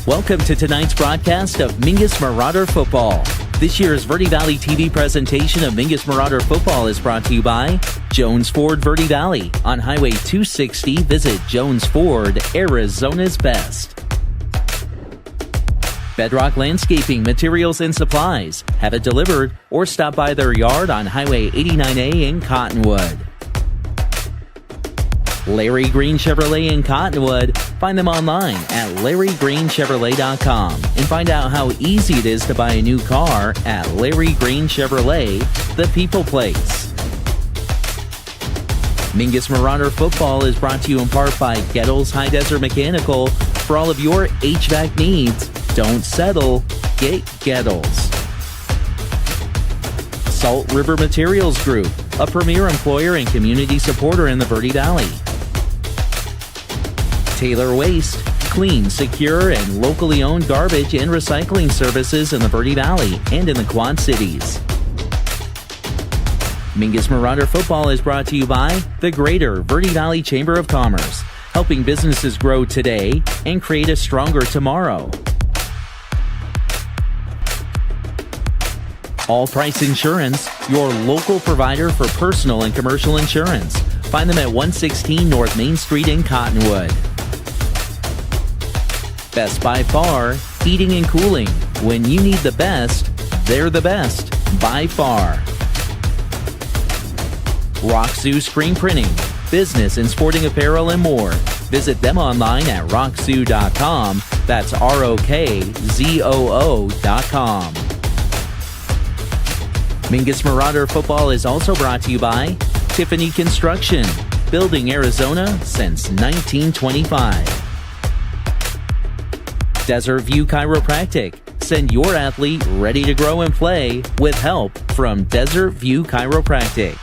Welcome to tonight's broadcast of Mingus Marauder Football. This year's Verde Valley TV presentation of Mingus Marauder Football is brought to you by Jones Ford Verde Valley. On Highway 260, visit Jones Ford, Arizona's best. Bedrock Landscaping, Materials and Supplies. Have it delivered or stop by their yard on Highway 89A in Cottonwood. Larry Green Chevrolet in Cottonwood. Find them online at larrygreenchevrolet.com and find out how easy it is to buy a new car at Larry Green Chevrolet, the people place. Mingus Marauder Football is brought to you in part by Gettles High Desert Mechanical. For all of your HVAC needs, don't settle, get Gettles. Salt River Materials Group, a premier employer and community supporter in the Verde Valley. Taylor Waste, clean, secure, and locally owned garbage and recycling services in the Verde Valley and in the Quad Cities. Mingus Marauder Football is brought to you by the Greater Verde Valley Chamber of Commerce, helping businesses grow today and create a stronger tomorrow. All Price Insurance, your local provider for personal and commercial insurance. Find them at 116 North Main Street in Cottonwood. Best by Far, heating and cooling. When you need the best, they're the best by far. Rock Zoo Screen Printing, business and sporting apparel and more. Visit them online at rockzoo.com. That's ROKZOO.com. Mingus Marauder Football is also brought to you by Tiffany Construction, building Arizona since 1925. Desert View Chiropractic. Send your athlete ready to grow and play with help from Desert View Chiropractic.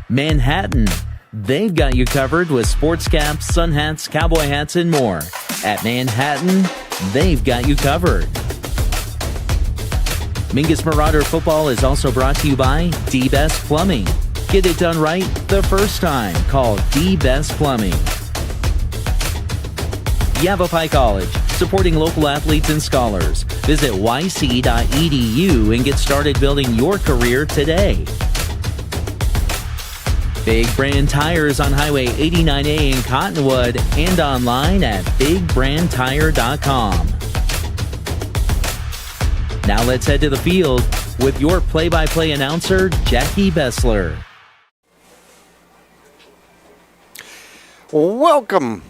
Manhattan. They've got you covered with sports caps, sun hats, cowboy hats, and more. At Manhattan, they've got you covered. Mingus Marauder Football is also brought to you by D-Best Plumbing. Get it done right the first time. Call D-Best Plumbing. Yavapai College, supporting local athletes and scholars. Visit yc.edu and get started building your career today. Big Brand Tires on Highway 89A in Cottonwood and online at bigbrandtire.com. Now let's head to the field with your play-by-play announcer, Jackie Bessler. Welcome.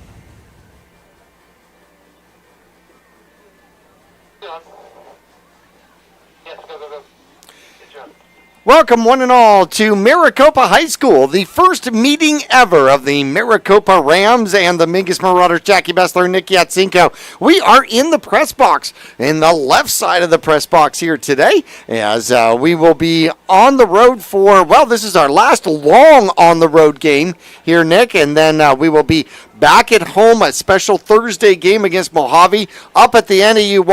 Welcome, one and all, to Maricopa High School, the first meeting ever of the Maricopa Rams and the Mingus Marauders. Jackie Bessler, Nick Yatsenko. We are in the press box, in the left side of the press box here today, as we will be on the road for, well, this is our last long on-the-road game here, Nick, and then we will be back at home, a special Thursday game against Mojave, up at the NAU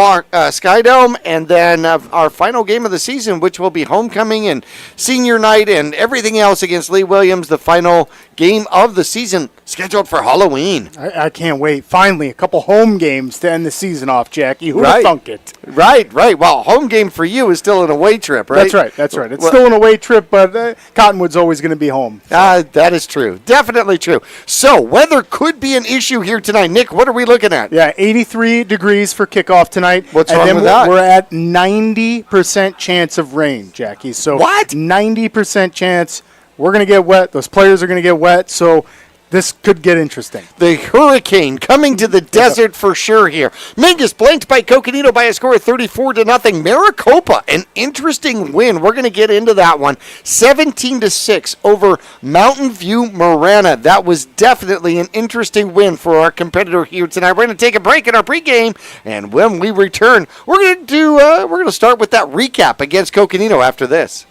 Skydome, and then our final game of the season, which will be homecoming and senior night and everything else against Lee Williams, the final game of the season, scheduled for Halloween. I can't wait. Finally, a couple home games to end the season off, Jackie. Who would have thunk it? Right. Well, home game for you is still an away trip, right? That's right. It's still an away trip, but Cottonwood's always going to be home. So. That is true. Definitely true. So, weather could be an issue here tonight. Nick, what are we looking at? Yeah, 83 degrees for kickoff tonight. What's wrong with that? We're at 90% chance of rain, Jackie. So what? 90% chance we're going to get wet. Those players are going to get wet. So this could get interesting. The hurricane coming to the desert for sure here. Mingus blanked by Coconino by a score of 34-0. Maricopa, an interesting win. We're going to get into that one. 17-6 over Mountain View Marana. That was definitely an interesting win for our competitor here tonight. We're going to take a break in our pregame, and when we return, we're going to start with that recap against Coconino after this.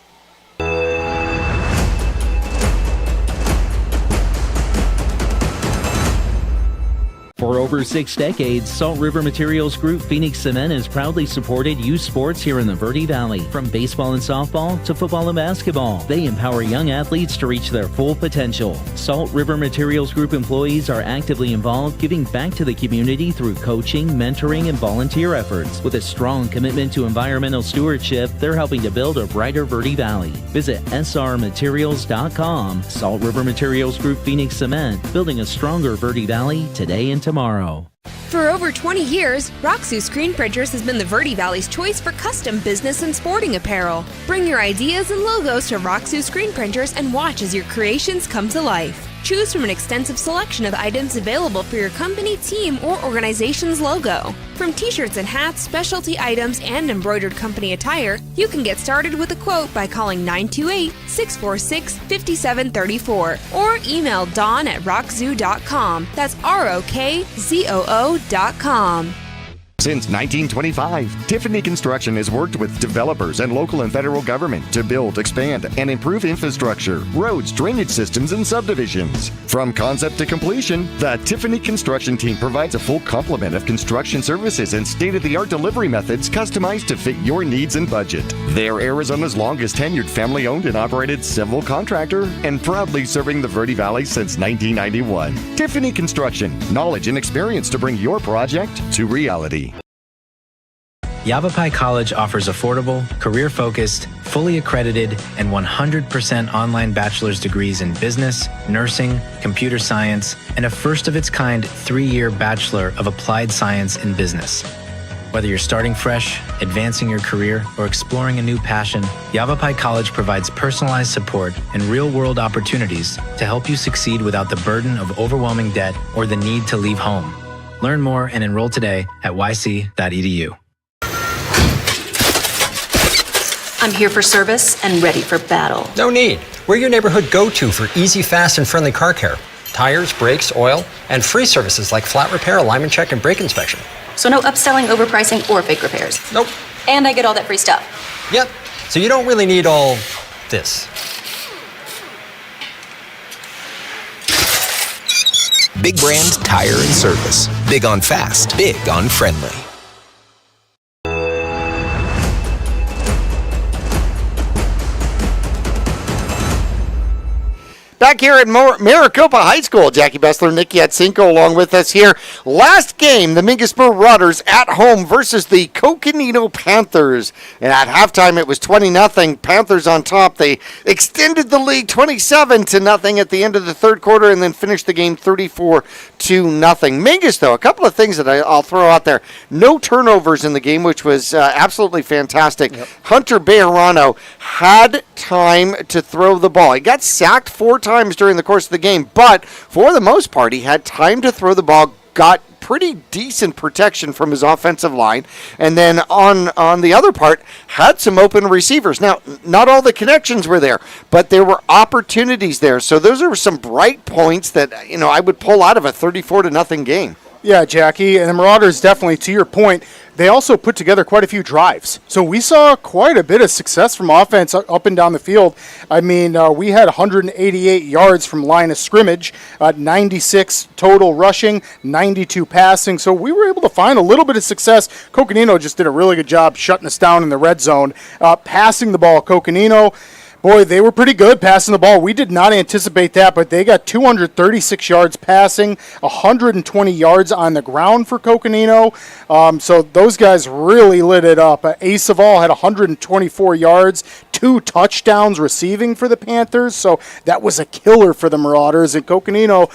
For over 6 decades, Salt River Materials Group Phoenix Cement has proudly supported youth sports here in the Verde Valley. From baseball and softball to football and basketball, they empower young athletes to reach their full potential. Salt River Materials Group employees are actively involved, giving back to the community through coaching, mentoring, and volunteer efforts. With a strong commitment to environmental stewardship, they're helping to build a brighter Verde Valley. Visit srmaterials.com. Salt River Materials Group Phoenix Cement, building a stronger Verde Valley today and tomorrow. For over 20 years, Roxu Screen Printers has been the Verde Valley's choice for custom business and sporting apparel. Bring your ideas and logos to Roxu Screen Printers and watch as your creations come to life. Choose from an extensive selection of items available for your company, team, or organization's logo. From t-shirts and hats, specialty items, and embroidered company attire, you can get started with a quote by calling 928-646-5734 or email dawn@rockzoo.com. That's ROKZOO.com. Since 1925, Tiffany Construction has worked with developers and local and federal government to build, expand, and improve infrastructure, roads, drainage systems, and subdivisions. From concept to completion, the Tiffany Construction team provides a full complement of construction services and state-of-the-art delivery methods customized to fit your needs and budget. They're Arizona's longest tenured family-owned and operated civil contractor and proudly serving the Verde Valley since 1991. Tiffany Construction, knowledge and experience to bring your project to reality. Yavapai College offers affordable, career-focused, fully accredited, and 100% online bachelor's degrees in business, nursing, computer science, and a first-of-its-kind 3-year Bachelor of Applied Science in Business. Whether you're starting fresh, advancing your career, or exploring a new passion, Yavapai College provides personalized support and real-world opportunities to help you succeed without the burden of overwhelming debt or the need to leave home. Learn more and enroll today at yc.edu. I'm here for service and ready for battle. No need. We're your neighborhood go-to for easy, fast, and friendly car care. Tires, brakes, oil, and free services like flat repair, alignment check, and brake inspection. So no upselling, overpricing, or fake repairs. Nope. And I get all that free stuff. Yep. So you don't really need all this. Big brand tire and service. Big on fast, big on friendly. Back here at Maricopa High School, Jackie Bessler, Nikki Atsinko along with us here. Last game, the Mingus Marauders at home versus the Coconino Panthers. And at halftime, it was 20-0. Panthers on top. They extended the lead 27-0 at the end of the third quarter and then finished the game 34-0. Mingus, though, a couple of things that I'll throw out there. No turnovers in the game, which was absolutely fantastic. Yep. Hunter Bejarano had time to throw the ball. He got sacked 4 times during the course of the game, but for the most part, he had time to throw the ball, got pretty decent protection from his offensive line, and then on the other part, had some open receivers. Now, not all the connections were there, but there were opportunities there. So those are some bright points that, I would pull out of a 34-0 game. Yeah, Jackie, and the Marauders definitely, to your point, they also put together quite a few drives. So we saw quite a bit of success from offense up and down the field. I mean, we had 188 yards from line of scrimmage, 96 total rushing, 92 passing. So we were able to find a little bit of success. Coconino just did a really good job shutting us down in the red zone. Passing the ball, Coconino, boy, they were pretty good passing the ball. We did not anticipate that, but they got 236 yards passing, 120 yards on the ground for Coconino. So those guys really lit it up. Ace of all had 124 yards, 2 touchdowns receiving for the Panthers. So that was a killer for the Marauders. And Coconino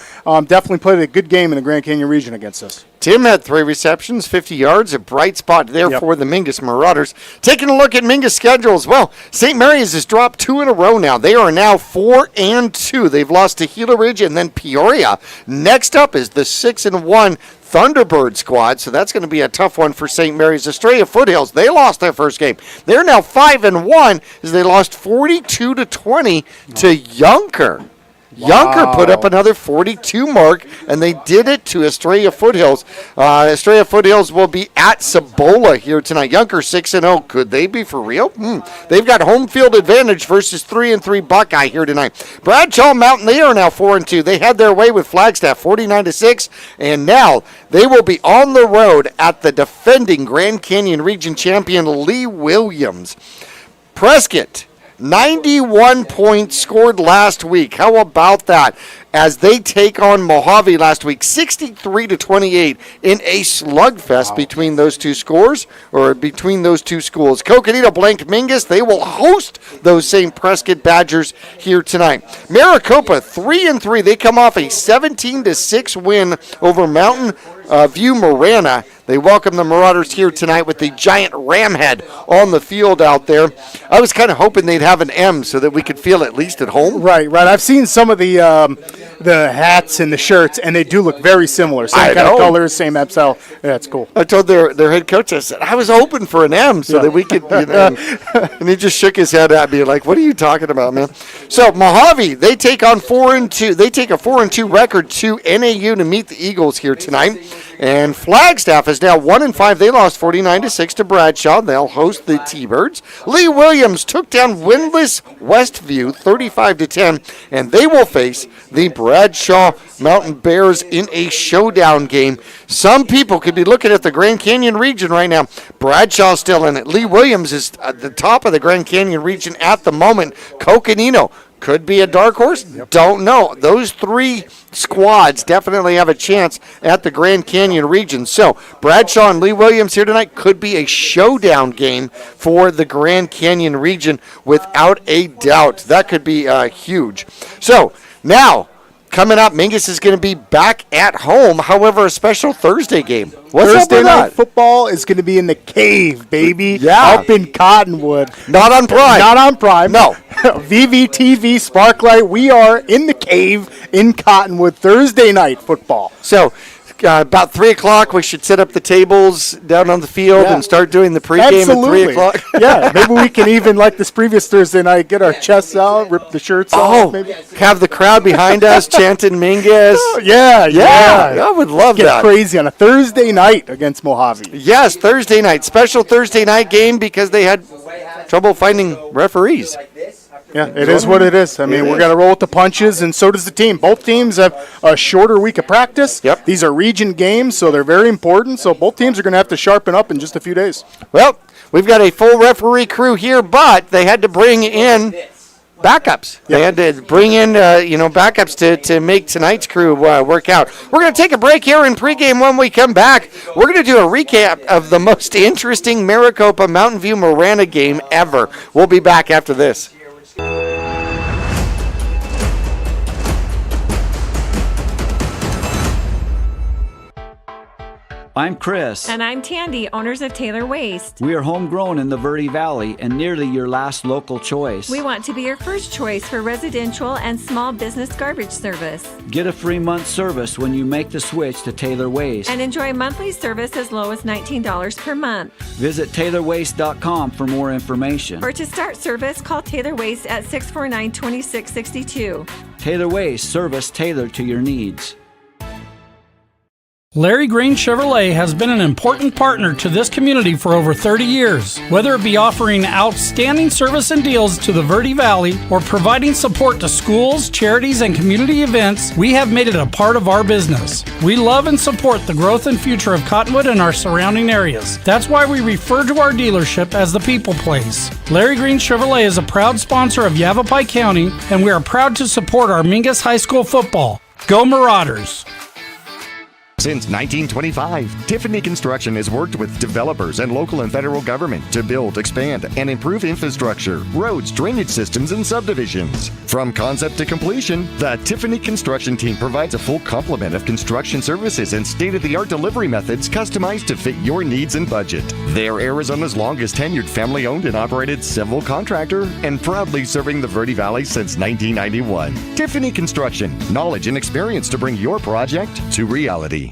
definitely played a good game in the Grand Canyon region against us. Tim had 3 receptions, 50 yards, a bright spot there for the Mingus Marauders. Taking a look at Mingus' schedules, well, St. Mary's has dropped 2 in a row now. They are now 4-2. They've lost to Gila Ridge and then Peoria. Next up is the 6-1 Thunderbird squad, so that's going to be a tough one for St. Mary's. Estrella Foothills, they lost their first game. They're now 5-1 as they lost 42-20 to Yunker. Yunker put up another 42 mark, and they did it to Estrella Foothills. Estrella Foothills will be at Cibola here tonight. Yunker 6-0. Could they be for real? They've got home field advantage versus 3-3 Buckeye here tonight. Bradshaw Mountain, they are now 4-2. They had their way with Flagstaff 49-6, and now they will be on the road at the defending Grand Canyon Region champion Lee Williams. Prescott, 91 points scored last week. How about that? As they take on Mojave last week, 63-28 in a slugfest between those two scores, or between those two schools. Coconino blanked Mingus. They will host those same Prescott Badgers here tonight. Maricopa, 3-3. They come off a 17-6 win over Mountain View Marana. They welcome the Marauders here tonight with the giant ram head on the field out there. I was kind of hoping they'd have an M so that we could feel at least at home. Right. I've seen some of the hats and the shirts, and they do look very similar. Same kind of colors, same XL. Yeah, it's cool. I told their head coach, I said, I was hoping for an M so that we could, and he just shook his head at me like, what are you talking about, man? So Mojave, they take on 4-2. They take a 4-2 record to NAU to meet the Eagles here tonight. And Flagstaff is now 1-5. They lost 49-6 to Bradshaw. They'll host the T-Birds. Lee Williams took down winless Westview 35-10, and they will face the Bradshaw Mountain Bears in a showdown game. Some people could be looking at the Grand Canyon region right now. Bradshaw's still in it. Lee Williams is at the top of the Grand Canyon region at the moment. Coconino could be a dark horse. Don't know. Those three squads definitely have a chance at the Grand Canyon region. So Bradshaw and Lee Williams here tonight could be a showdown game for the Grand Canyon region without a doubt. That could be huge. So now, coming up, Mingus is going to be back at home. However, a special Thursday game. What's Thursday up with night that? football is going to be in the Cave, baby. Yeah. Up in Cottonwood. Not on Prime. Not on Prime. No. VVTV, Sparklight. We are in the Cave in Cottonwood Thursday night football. So about 3 o'clock, we should set up the tables down on the field and start doing the pregame at 3 o'clock. Yeah, maybe we can even, like this previous Thursday night, get our chests out, rip the shirts off. Maybe. Have the crowd behind us chanting Mingus. Yeah. I would love Get that. crazy on a Thursday night against Mojave. Yes, Thursday night. Special Thursday night game because they had trouble finding referees. Yeah, it is what it is. I mean, we're going to roll with the punches, and so does the team. Both teams have a shorter week of practice. Yep. These are region games, so they're very important. So both teams are going to have to sharpen up in just a few days. Well, we've got a full referee crew here, but they had to bring in backups. They had to bring in, backups to make tonight's crew work out. We're going to take a break here in pregame. When we come back, we're going to do a recap of the most interesting Maricopa Mountain View Marana game ever. We'll be back after this. I'm Chris. And I'm Tandy, owners of Taylor Waste. We are homegrown in the Verde Valley and nearly your last local choice. We want to be your first choice for residential and small business garbage service. Get a free month service when you make the switch to Taylor Waste. And enjoy monthly service as low as $19 per month. Visit TaylorWaste.com for more information. Or to start service, call Taylor Waste at 649-2662. Taylor Waste, service tailored to your needs. Larry Green Chevrolet has been an important partner to this community for over 30 years. Whether it be offering outstanding service and deals to the Verde Valley or providing support to schools, charities, and community events, we have made it a part of our business. We love and support the growth and future of Cottonwood and our surrounding areas. That's why we refer to our dealership as the People Place. Larry Green Chevrolet is a proud sponsor of Yavapai County, and we are proud to support our Mingus High School football. Go Marauders! Since 1925, Tiffany Construction has worked with developers and local and federal government to build, expand, and improve infrastructure, roads, drainage systems, and subdivisions. From concept to completion, the Tiffany Construction team provides a full complement of construction services and state-of-the-art delivery methods customized to fit your needs and budget. They're Arizona's longest tenured family-owned and operated civil contractor and proudly serving the Verde Valley since 1991. Tiffany Construction, knowledge and experience to bring your project to reality.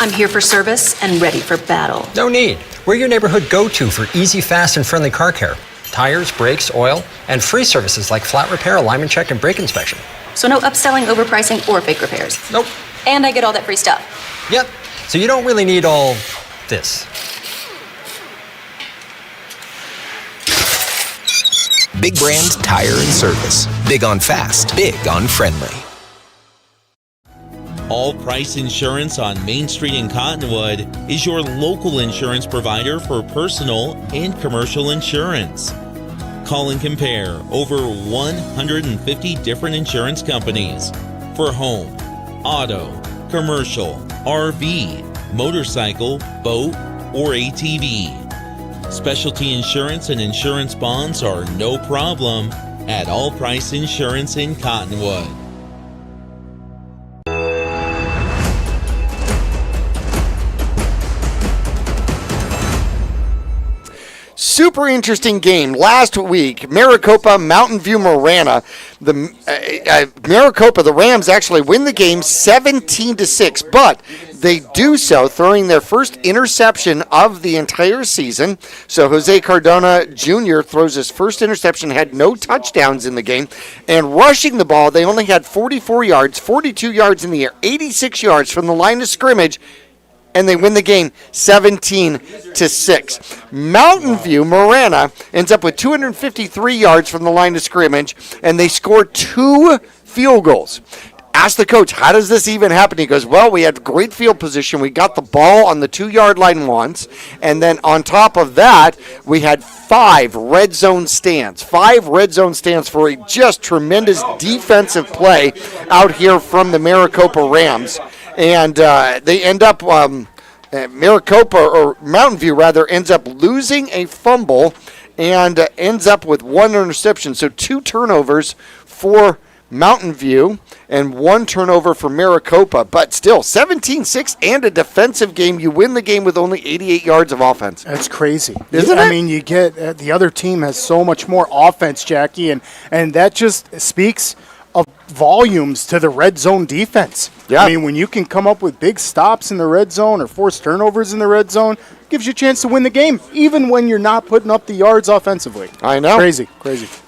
I'm here for service and ready for battle. No need. We're your neighborhood go-to for easy, fast, and friendly car care. tires, brakes, oil, and free services like flat repair, alignment check, and brake inspection. So no upselling, overpricing, or fake repairs. Nope. And I get all that free stuff. Yep. So you don't really need all this. Big Brand Tire and Service. Big on fast, big on friendly. All Price Insurance on Main Street in Cottonwood is your local insurance provider for personal and commercial insurance. Call and compare over 150 different insurance companies for home, auto, commercial, RV, motorcycle, boat, or ATV. Specialty insurance and insurance bonds are no problem at All Price Insurance in Cottonwood. Super interesting game last week. Maricopa, Mountain View, Marana. Maricopa, the Rams actually win the game 17-6, but they do so throwing their first interception of the entire season. So Jose Cardona Jr. throws his first interception, had no touchdowns in the game, and rushing the ball, they only had 44 yards, 42 yards in the air, 86 yards from the line of scrimmage, and they win the game 17-6. Mountain View, Marana, ends up with 253 yards from the line of scrimmage, and they score 2 field goals. Ask the coach, how does this even happen? He goes, well, we had great field position. We got the ball on the 2-yard line once, and then on top of that, we had 5 red zone stands. 5 red zone stands for a just tremendous defensive play out here from the Maricopa Rams. And they end up, Maricopa, or Mountain View rather, ends up losing a fumble and ends up with 1 interception. So 2 turnovers for Mountain View and 1 turnover for Maricopa. But still, 17-6 and a defensive game. You win the game with only 88 yards of offense. That's crazy. Isn't it? I mean, you get the other team has so much more offense, Jackie, and that just speaks of volumes to the red zone defense. Yeah. I mean, when you can come up with big stops in the red zone or force turnovers in the red zone, gives you a chance to win the game, even when you're not putting up the yards offensively. I know. Crazy.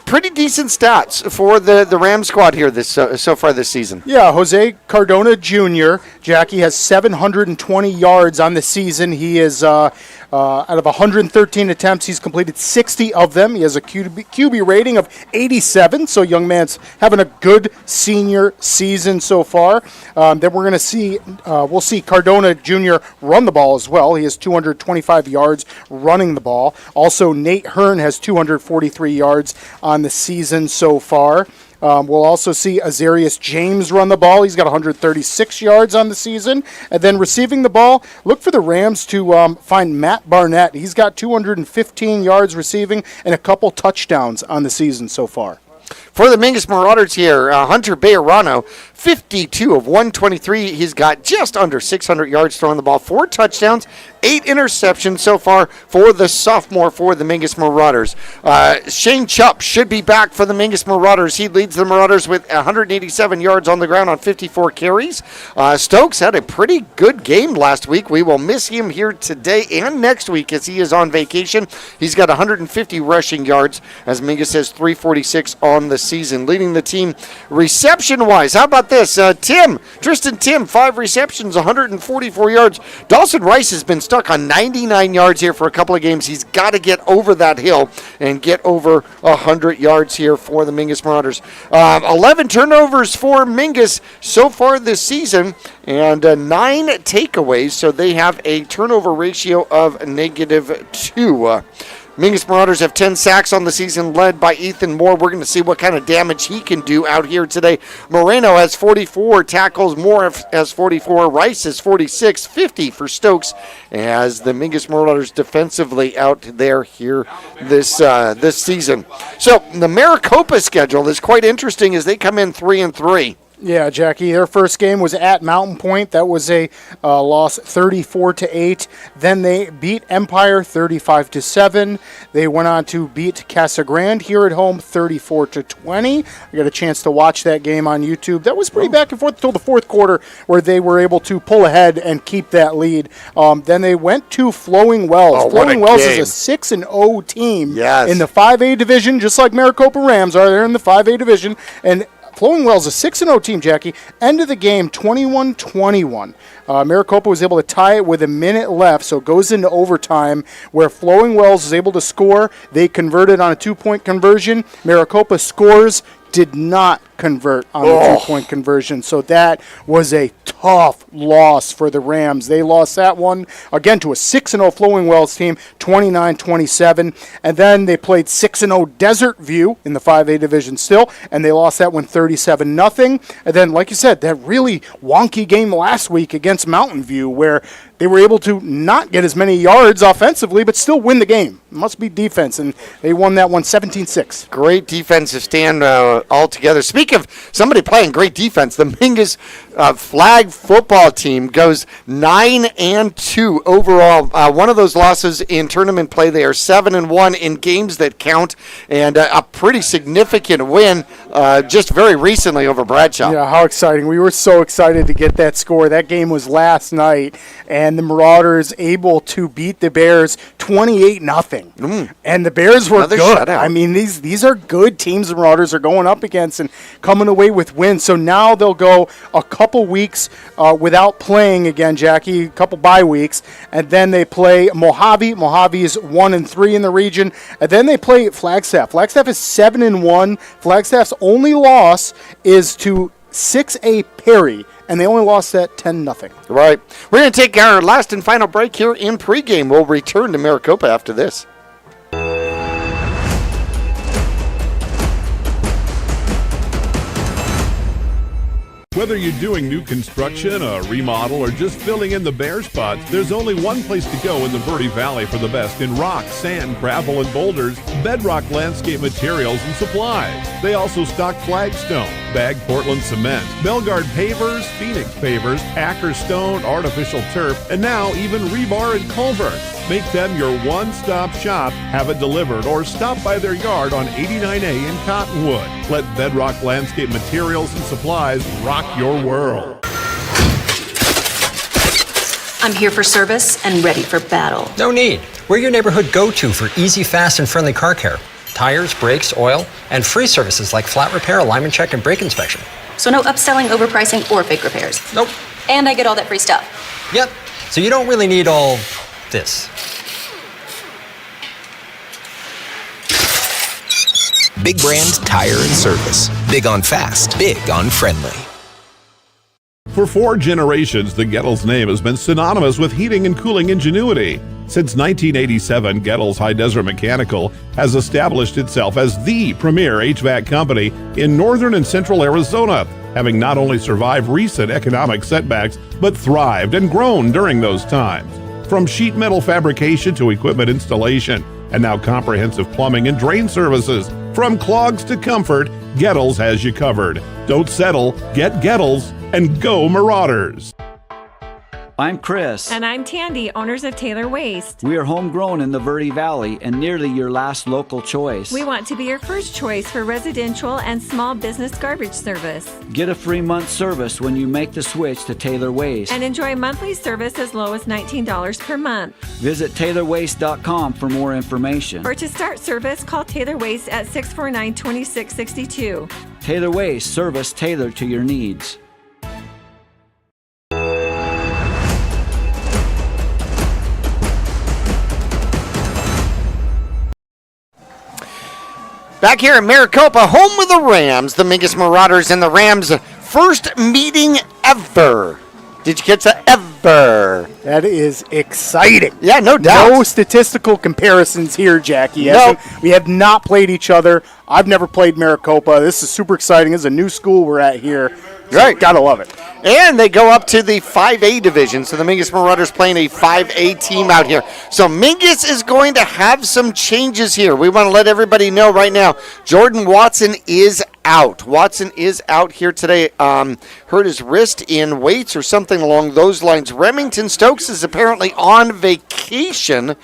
Pretty decent stats for the Ram squad here so far this season. Yeah, Jose Cardona Jr., Jackie, has 720 yards on the season. He is, out of 113 attempts, he's completed 60 of them. He has a QB rating of 87, so young man's having a good senior season so far. Then we're going to see, we'll see Cardona Jr. run the ball as well. He has 225 yards running the ball. Also, Nate Hearn has 243 yards on the season so far. We'll also see Azarius James run the ball. He's got 136 yards on the season. And then receiving the ball, look for the Rams to find Matt Barnett. He's got 215 yards receiving and a couple touchdowns on the season so far. For the Mingus Marauders here, Hunter Bejarano, 52 of 123. He's got just under 600 yards throwing the ball, 4 touchdowns, 8 interceptions so far for the sophomore for the Mingus Marauders. Shane Chupp should be back for the Mingus Marauders. He leads the Marauders with 187 yards on the ground on 54 carries. Stokes had a pretty good game last week. We will miss him here today and next week as he is on vacation. He's got 150 rushing yards as Mingus has 346 on the season, leading the team reception-wise. How about this? Tristan Tim, 5 receptions, 144 yards. Dawson Rice has been stuck on 99 yards here for a couple of games. He's got to get over that hill and get over 100 yards here for the Mingus Marauders. 11 turnovers for Mingus so far this season and 9 takeaways, so they have a turnover ratio of -2. Mingus Marauders have 10 sacks on the season, led by Ethan Moore. We're going to see what kind of damage he can do out here today. Moreno has 44 tackles. Moore has 44. Rice has 46. 50 for Stokes as the Mingus Marauders defensively out there here this season. So the Maricopa schedule is quite interesting as they come in 3-3. Yeah, Jackie, their first game was at Mountain Point. That was a loss 34-8. Then they beat Empire 35-7. They went on to beat Casa Grande here at home 34-20. I got a chance to watch that game on YouTube. That was pretty back and forth until the fourth quarter where they were able to pull ahead and keep that lead. Then they went to Flowing Wells. Flowing Wells is a 6-0 team in the 5A division, just like Maricopa Rams are there in the 5A division. And Flowing Wells, a 6-0 team, Jackie. End of the game, 21-21. Maricopa was able to tie it with a minute left, so it goes into overtime where Flowing Wells is able to score. They converted on a 2-point conversion. Maricopa scores, did not convert on the 2-point conversion. So that was a tough loss for the Rams. They lost that one, again, to a 6-0 Flowing Wells team, 29-27. And then they played 6-0 Desert View in the 5A division still, and they lost that one 37-0. And then, like you said, that really wonky game last week against Mountain View where they were able to not get as many yards offensively, but still win the game. It must be defense, and they won that one 17-6. Great defensive stand altogether. Speak of somebody playing great defense, the Mingus flag football team goes 9-2 overall. One of those losses in tournament play, they are 7-1 in games that count, and a pretty significant win just very recently over Bradshaw. Yeah, how exciting. We were so excited to get that score. That game was last night, and the Marauders able to beat the Bears 28-0. And the Bears were Another good. shutout. I mean, these are good teams the Marauders are going up against and coming away with wins. So now they'll go a couple weeks without playing again, Jackie, a couple bye weeks, and then they play Mojave. Mojave is 1-3 in the region, and then they play Flagstaff. Flagstaff is 7-1. Flagstaff's only loss is to 6A Perry, and they only lost that 10-0. Right. We're going to take our last and final break here in pregame. We'll return to Maricopa after this. Whether you're doing new construction, a remodel, or just filling in the bare spots, there's only one place to go in the Verde Valley for the best in rock, sand, gravel, and boulders, Bedrock Landscape Materials and Supplies. They also stock flagstone, bagged Portland cement, Belgard pavers, Phoenix pavers, Acker stone, artificial turf, and now even rebar and culvert. Make them your one-stop shop, have it delivered, or stop by their yard on 89A in Cottonwood. Let Bedrock Landscape Materials and Supplies rock your world. I'm here for service and ready for battle. No need. We're your neighborhood go-to for easy, fast, and friendly car care. Tires, brakes, oil, and free services like flat repair, alignment check, and brake inspection. So no upselling, overpricing, or fake repairs. Nope. And I get all that free stuff. Yep. So you don't really need all this. Big Brand Tire and Service. Big on fast, big on friendly. For 4 generations, the Gettles name has been synonymous with heating and cooling ingenuity. Since 1987, Gettles High Desert Mechanical has established itself as the premier HVAC company in northern and central Arizona, having not only survived recent economic setbacks, but thrived and grown during those times. From sheet metal fabrication to equipment installation, and now comprehensive plumbing and drain services. From clogs to comfort, Gettles has you covered. Don't settle, get Gettles, and go Marauders. I'm Chris. And I'm Tandy, owners of Taylor Waste. We are homegrown in the Verde Valley and nearly your last local choice. We want to be your first choice for residential and small business garbage service. Get a free month service when you make the switch to Taylor Waste. And enjoy monthly service as low as $19 per month. Visit TaylorWaste.com for more information. Or to start service, call Taylor Waste at 649-2662. Taylor Waste, service tailored to your needs. Back here in Maricopa, home of the Rams, the Mingus Marauders and the Rams' first meeting ever. Did you catch that? Ever. That is exciting. Yeah, no doubt. No statistical comparisons here, Jackie. Nope. We have not played each other. I've never played Maricopa. This is super exciting. This is a new school we're at here. Right. Gotta love it. And they go up to the 5A division. So the Mingus Marauders playing a 5A team out here. So Mingus is going to have some changes here. We want to let everybody know right now, Jordan Watson is out. Watson is out here today. Hurt his wrist in weights or something along those lines. Remington Stokes is apparently on vacation.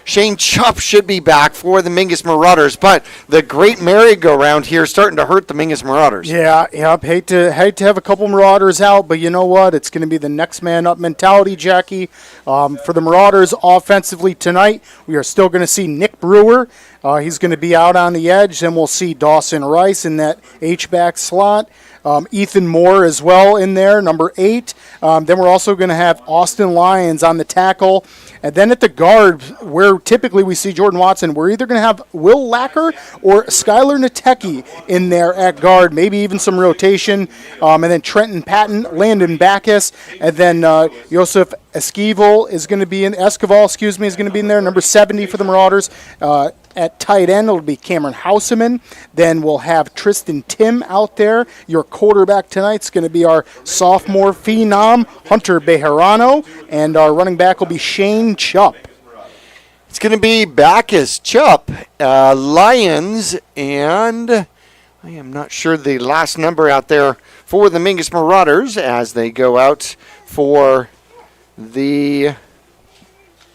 Shane Chupp should be back for the Mingus Marauders, but the great merry-go-round here is starting to hurt the Mingus Marauders. Yeah, hate to have a couple Marauders out, but you know what? It's going to be the next man up mentality, Jackie. For the Marauders offensively tonight, we are still going to see Nick Brewer. He's going to be out on the edge. Then we'll see Dawson Rice in that H-back slot. Ethan Moore as well in there, number 8. Then we're also going to have Austin Lyons on the tackle. And then at the guard, where typically we see Jordan Watson, we're either going to have Will Lacker or Skylar Natecki in there at guard, maybe even some rotation. And then Trenton Patton, Landon Backus, and then Joseph Esquivel is going to be in there, number 70 for the Marauders. At tight end, it'll be Cameron Houseman. Then we'll have Tristan Tim out there. Your quarterback tonight's going to be our sophomore phenom, Hunter Bejarano. And our running back will be Shane Chupp. It's going to be Backus, Chupp, Lions, and I am not sure the last number out there for the Mingus Marauders as they go out for the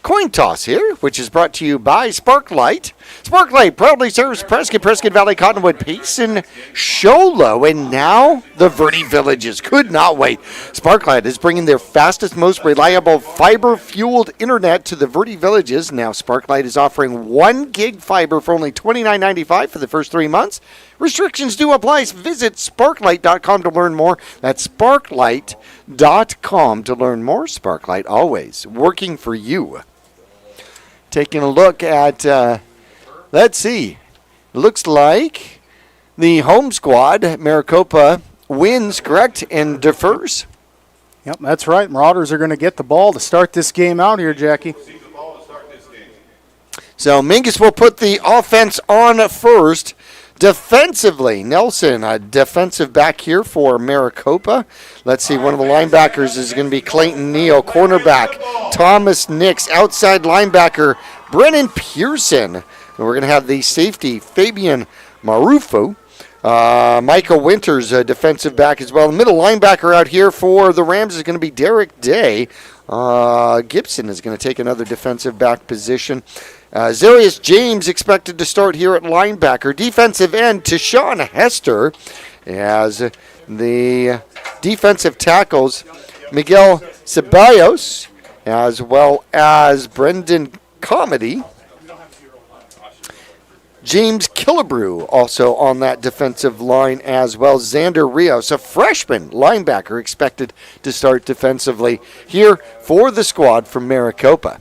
coin toss here, which is brought to you by Sparklight. Sparklight proudly serves Prescott Valley, Cottonwood, Payson, Show Low, and now the Verde Villages. Could not wait. Sparklight is bringing their fastest, most reliable fiber-fueled internet to the Verde Villages. Now Sparklight is offering 1 gig fiber for only $29.95 for the first 3 months. Restrictions do apply. Visit sparklight.com to learn more. That's sparklight.com to learn more. Sparklight, always working for you. Taking a look at, let's see, looks like the home squad, Maricopa, wins, correct, and defers. Yep, that's right. Marauders are going to get the ball to start this game out here, Jackie. So Mingus will put the offense on first. Defensively, Nelson, a defensive back here for Maricopa. Let's see, one of the linebackers is going to be Clayton Neal. Cornerback, Thomas Nix. Outside linebacker, Brennan Pearson. And we're going to have the safety, Fabian Marufo. Micah Winters, a defensive back as well. The middle linebacker out here for the Rams is going to be Derek Day. Gibson is going to take another defensive back position. Zarius James expected to start here at linebacker. Defensive end, Tashawn Hester. As the defensive tackles, Miguel Ceballos, as well as Brendan Comedy. James Killebrew also on that defensive line as well. Xander Rios, a freshman linebacker, expected to start defensively here for the squad from Maricopa.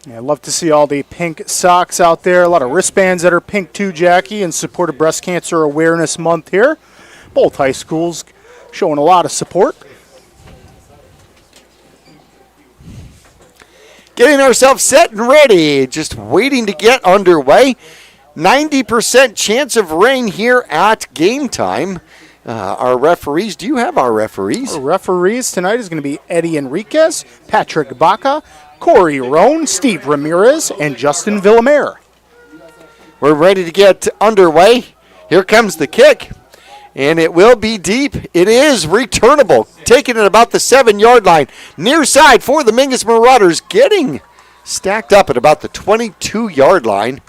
Yeah, I'd love to see all the pink socks out there. A lot of wristbands that are pink too, Jackie, in support of Breast Cancer Awareness Month here. Both high schools showing a lot of support. Getting ourselves set and ready, just waiting to get underway. 90% chance of rain here at game time. Our referees, do you have our referees? Our referees tonight is going to be Eddie Enriquez, Patrick Baca, Corey Roan, Steve Ramirez, and Justin Villamere. We're ready to get underway. Here comes the kick, and it will be deep. It is returnable, taken at about the 7-yard line. Near side for the Mingus Marauders, getting stacked up at about the 22-yard line.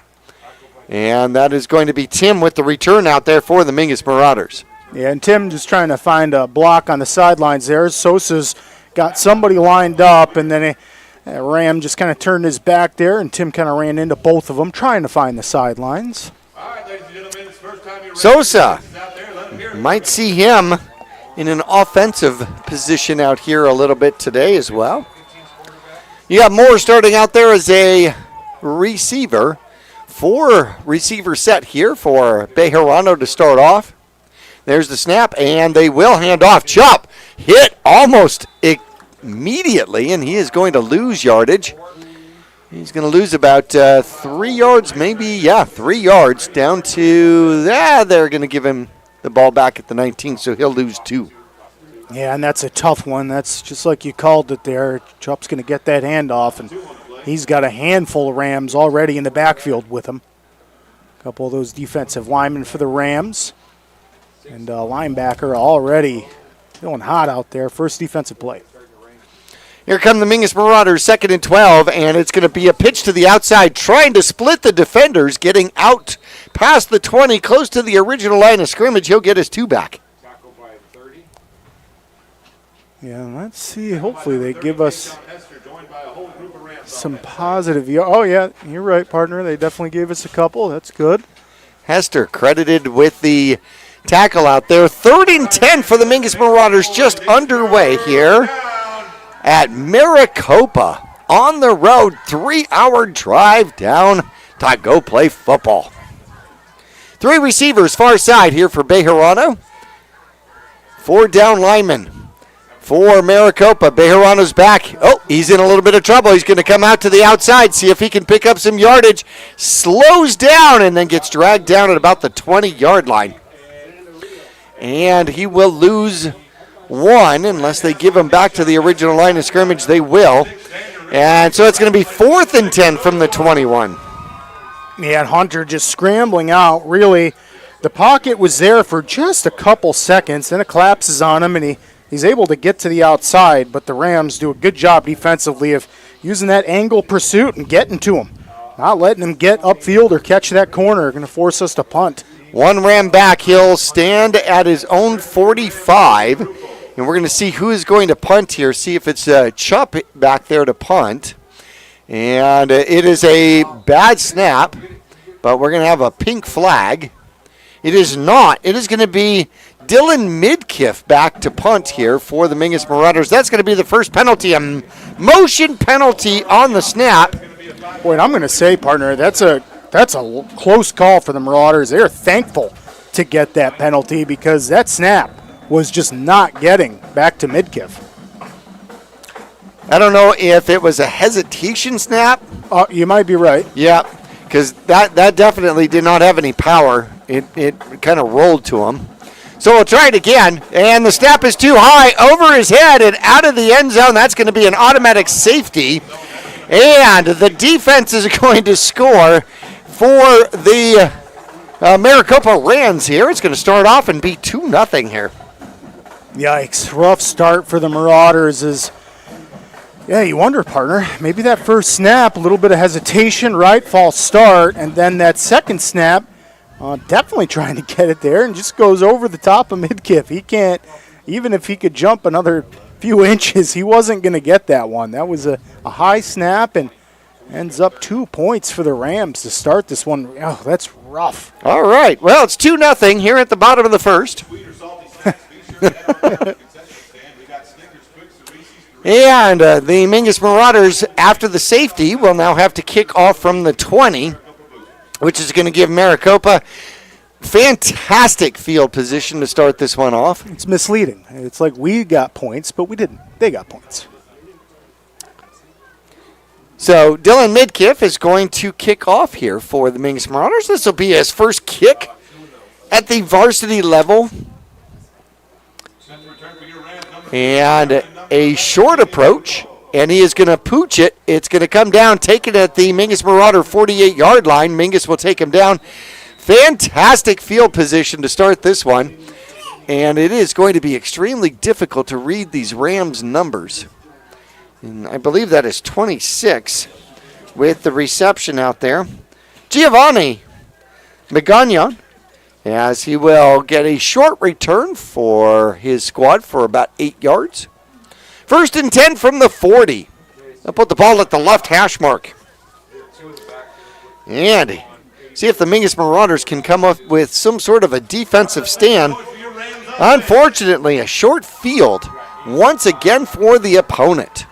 And that is going to be Tim with the return out there for the Mingus Marauders. Yeah, and Tim just trying to find a block on the sidelines there. Sosa's got somebody lined up, and then Ram just kind of turned his back there, and Tim kind of ran into both of them trying to find the sidelines. All right, ladies and gentlemen, it's first time you're Sosa, might see him in an offensive position out here a little bit today as well. You got Moore starting out there as a receiver. 4 receiver set here for Bejarano to start off. There's the snap, and they will hand off. Chop hit almost immediately, and he is going to lose yardage. He's going to lose about 3 yards, maybe, 3 yards down to, they're going to give him the ball back at the 19, so he'll lose 2. Yeah, and that's a tough one. That's just like you called it there. Chupp's going to get that handoff, and he's got a handful of Rams already in the backfield with him. A couple of those defensive linemen for the Rams. And linebacker already feeling hot out there. First defensive play. Here come the Mingus Marauders, 2nd and 12, and it's going to be a pitch to the outside, trying to split the defenders, getting out past the 20, close to the original line of scrimmage. He'll get his 2 back. Yeah, let's see. Hopefully they give us some positive. Oh, yeah, you're right, partner. They definitely gave us a couple. That's good. Hester credited with the tackle out there. 3rd and 10 for the Mingus Marauders, just underway here at Maricopa. On the road, 3-hour drive down to go play football. 3 receivers far side here for Bejarano. 4 down linemen for Maricopa. Bejarano's back. Oh, he's in a little bit of trouble. He's going to come out to the outside, see if he can pick up some yardage. Slows down and then gets dragged down at about the 20-yard line. And he will lose 1 unless they give him back to the original line of scrimmage. They will. And so it's going to be 4th and 10 from the 21. Yeah, and Hunter just scrambling out. Really, the pocket was there for just a couple seconds. Then it collapses on him, and he's able to get to the outside. But the Rams do a good job defensively of using that angle pursuit and getting to him. Not letting him get upfield or catch that corner. Going to force us to punt. 1 Ram back. He'll stand at his own 45. And we're going to see who is going to punt here. See if it's Chupp back there to punt. And it is a bad snap, but we're going to have a pink flag. It is not. It is going to be Dylan Midkiff back to punt here for the Mingus Marauders. That's going to be the first penalty, a motion penalty on the snap. Boy, and I'm going to say, partner, that's a close call for the Marauders. They're thankful to get that penalty because that snap was just not getting back to Midkiff. I don't know if it was a hesitation snap. You might be right. Yeah, because that definitely did not have any power. It kind of rolled to him. So we'll try it again, and the snap is too high over his head and out of the end zone. That's going to be an automatic safety, and the defense is going to score for the Maricopa Rams here. It's going to start off and be 2-0 here. Yikes, rough start for the Marauders. Yeah, you wonder, partner, maybe that first snap, a little bit of hesitation, right, false start, and then that second snap, definitely trying to get it there and just goes over the top of Midkiff. He can't, even if he could jump another few inches, he wasn't going to get that one. That was a high snap and ends up 2 points for the Rams to start this one. Oh, that's rough. All right, well, it's 2-0 here at the bottom of the first. And the Mingus Marauders, after the safety, will now have to kick off from the 20, which is going to give Maricopa fantastic field position to start this one off. It's misleading. It's like we got points, but we didn't. They got points. So Dylan Midkiff is going to kick off here for the Mingus Marauders. This will be his first kick at the varsity level. And a short approach, and he is going to pooch it. It's going to come down, take it at the Mingus Marauder 48-yard line. Mingus will take him down. Fantastic field position to start this one. And it is going to be extremely difficult to read these Rams numbers. And I believe that is 26 with the reception out there. Giovanni Magagnon, as he will get a short return for his squad for about 8 yards. 1st and 10 from the 40. They'll put the ball at the left hash mark. And see if the Mingus Marauders can come up with some sort of a defensive stand. Unfortunately, a short field once again for the opponent.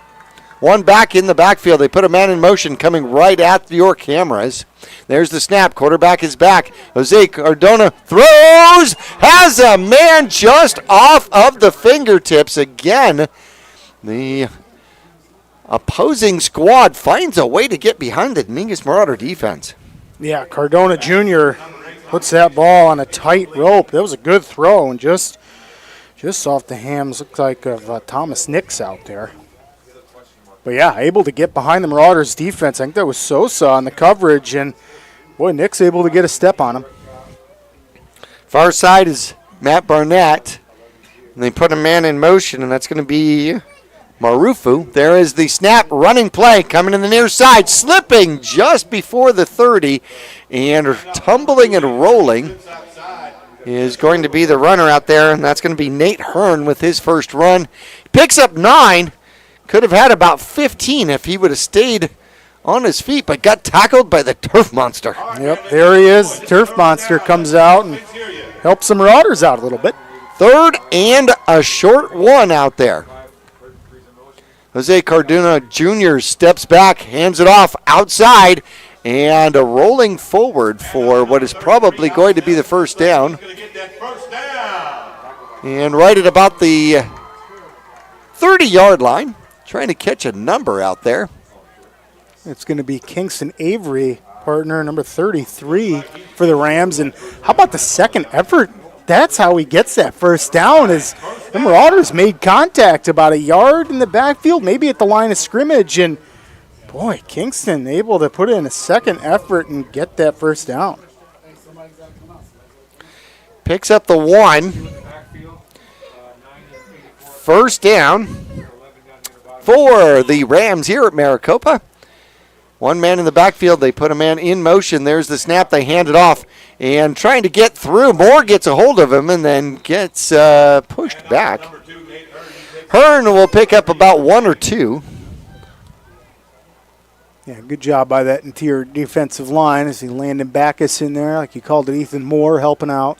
1 back in the backfield. They put a man in motion coming right at your cameras. There's the snap. Quarterback is back. Jose Cardona throws. Has a man just off of the fingertips. Again, the opposing squad finds a way to get behind the Mingus Marauder defense. Yeah, Cardona Jr. puts that ball on a tight rope. That was a good throw and just Just off the hams, looks like of Thomas Nix out there. But yeah, able to get behind the Marauders defense. I think that was Sosa on the coverage, and boy, Nix able to get a step on him. Far side is Matt Barnett. And they put a man in motion, and that's going to be Marufu. There is the snap, running play, coming in the near side, slipping just before the 30, and tumbling and rolling is going to be the runner out there, and that's going to be Nate Hearn with his first run. Picks up 9. Could have had about 15 if he would have stayed on his feet, but got tackled by the Turf Monster. Yep, there he is. Turf Monster comes out and helps the Marauders out a little bit. 3rd and a short 1 out there. Jose Cardona Jr. steps back, hands it off outside, and rolling forward for what is probably going to be the first down. And right at about the 30-yard line, trying to catch a number out there. It's going to be Kingston Avery, partner number 33 for the Rams. And how about the second effort? That's how he gets that first down, is the Marauders made contact about a yard in the backfield, maybe at the line of scrimmage, and boy, Kingston able to put in a second effort and get that first down. Picks up the 1. First down for the Rams here at Maricopa. One man in the backfield, they put a man in motion. There's the snap, they hand it off, and trying to get through. Moore gets a hold of him and then gets pushed back. Hearn will pick up about 1 or 2. Yeah, good job by that interior defensive line as he landed Backus in there, like you called it, Ethan Moore helping out.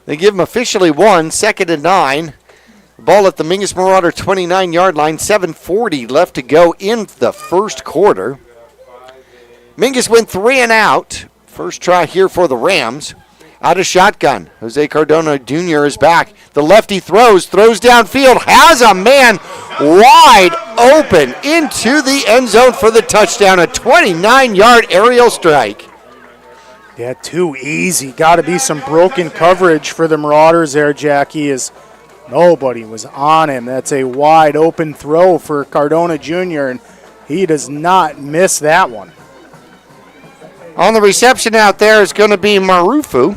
They give him officially 1, 2nd and 9. Ball at the Mingus Marauder 29-yard line, 7:40 left to go in the first quarter. Mingus went 3 and out. First try here for the Rams. Out of shotgun. Jose Cardona Jr. is back. The lefty throws downfield, has a man wide open into the end zone for the touchdown. A 29-yard aerial strike. Yeah, too easy. Got to be some broken coverage for the Marauders there, Jackie, as nobody was on him. That's a wide open throw for Cardona Jr., and he does not miss that one. On the reception out there is going to be Marufu.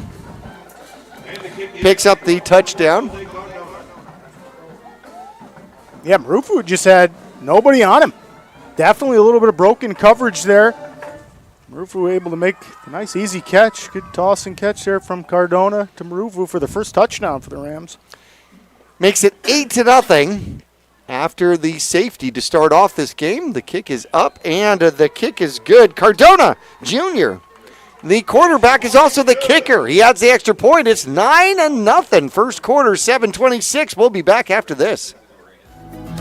Picks up the touchdown. Yeah, Marufu just had nobody on him. Definitely a little bit of broken coverage there. Marufu able to make a nice easy catch. Good toss and catch there from Cardona to Marufu for the first touchdown for the Rams. Makes it 8-0 after the safety to start off this game. The kick is up, and the kick is good. Cardona Jr., the quarterback, is also the kicker. He adds the extra point. It's 9-0. First quarter, 7:26. We'll be back after this.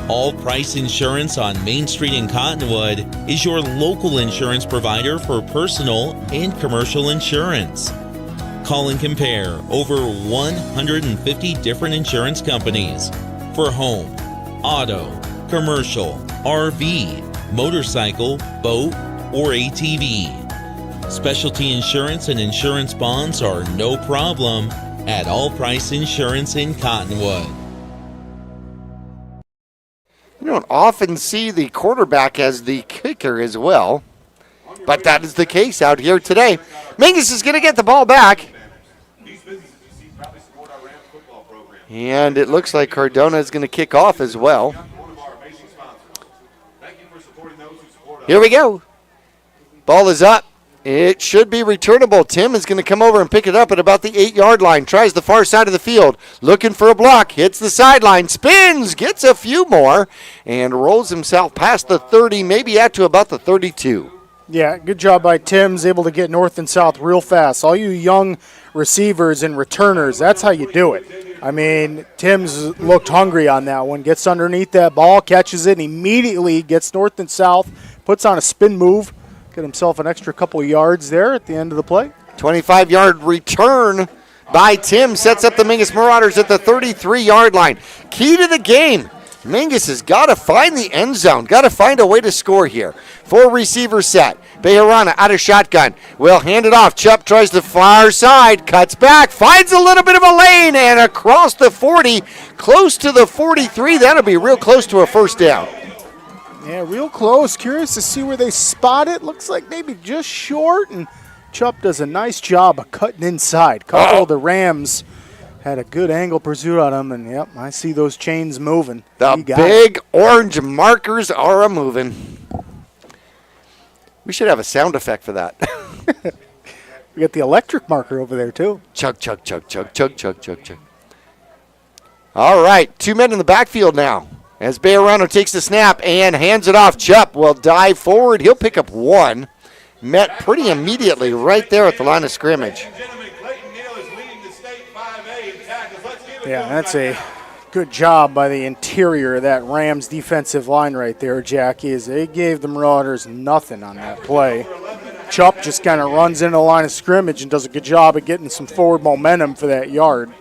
All Price Insurance on Main Street in Cottonwood is your local insurance provider for personal and commercial insurance. Call and compare over 150 different insurance companies for home, auto, commercial, RV, motorcycle, boat, or ATV. Specialty insurance and insurance bonds are no problem at All Price Insurance in Cottonwood. You don't often see the quarterback as the kicker as well, but that is the case out here today. Mingus is going to get the ball back. And it looks like Cardona is going to kick off as well. Here we go. Ball is up. It should be returnable. Tim is going to come over and pick it up at about the 8-yard line. Tries the far side of the field. Looking for a block. Hits the sideline. Spins. Gets a few more. And rolls himself past the 30, maybe out to about the 32. Yeah, good job by Tim's, able to get north and south real fast. All you young receivers and returners, that's how you do it. I mean, Tim's looked hungry on that one. Gets underneath that ball, catches it, and immediately gets north and south, puts on a spin move, get himself an extra couple of yards there at the end of the play. 25-yard return by Tim sets up the Mingus Marauders at the 33-yard line. Key to the game, Mingus has got to find the end zone, got to find a way to score here. 4 receiver set. Bejarano out of shotgun. Will hand it off. Chubb tries the far side, cuts back, finds a little bit of a lane, and across the 40, close to the 43. That'll be real close to a first down. Yeah, real close. Curious to see where they spot it. Looks like maybe just short, and Chubb does a nice job of cutting inside. Couple of the Rams had a good angle pursuit on him, and yep, I see those chains moving. The big orange markers are a-moving. We should have a sound effect for that. We got the electric marker over there, too. Chug, chug, chug, chug, chug, chug, chug, chug. All right, 2 men in the backfield now. As Bejarano takes the snap and hands it off, Chubb will dive forward. He'll pick up 1. Met pretty immediately right there at the line of scrimmage. Yeah, that's a good job by the interior of that Rams defensive line right there, Jackie, as they gave the Marauders nothing on that play. Chubb just kind of runs into the line of scrimmage and does a good job of getting some forward momentum for that yard.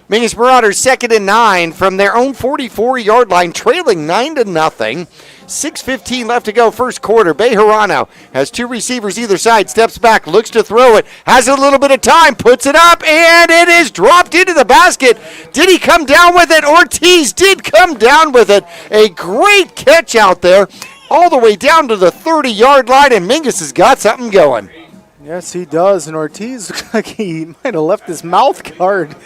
Mingus Marauders 2nd and 9 from their own 44-yard line, trailing 9-0. 6:15 left to go, first quarter. Bejarano has 2 receivers either side, steps back, looks to throw it, has a little bit of time, puts it up, and it is dropped into the basket. Did he come down with it? Ortiz did come down with it. A great catch out there, all the way down to the 30-yard line, and Mingus has got something going. Yes, he does, and Ortiz looks like he might have left his mouth guard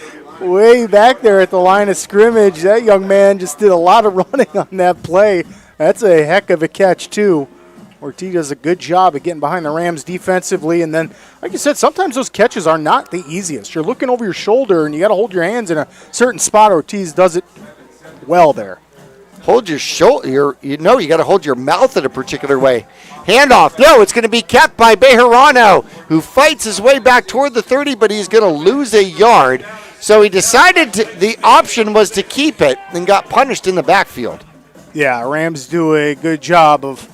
way back there at the line of scrimmage. That young man just did a lot of running on that play. That's a heck of a catch, too. Ortiz does a good job of getting behind the Rams defensively. And then, like you said, sometimes those catches are not the easiest. You're looking over your shoulder, and you got to hold your hands in a certain spot. Ortiz does it well there. Hold your shoulder. You got to hold your mouth in a particular way. Handoff. No, it's going to be kept by Bejarano, who fights his way back toward the 30, but he's going to lose a yard. So he decided the option was to keep it and got punished in the backfield. Yeah, Rams do a good job of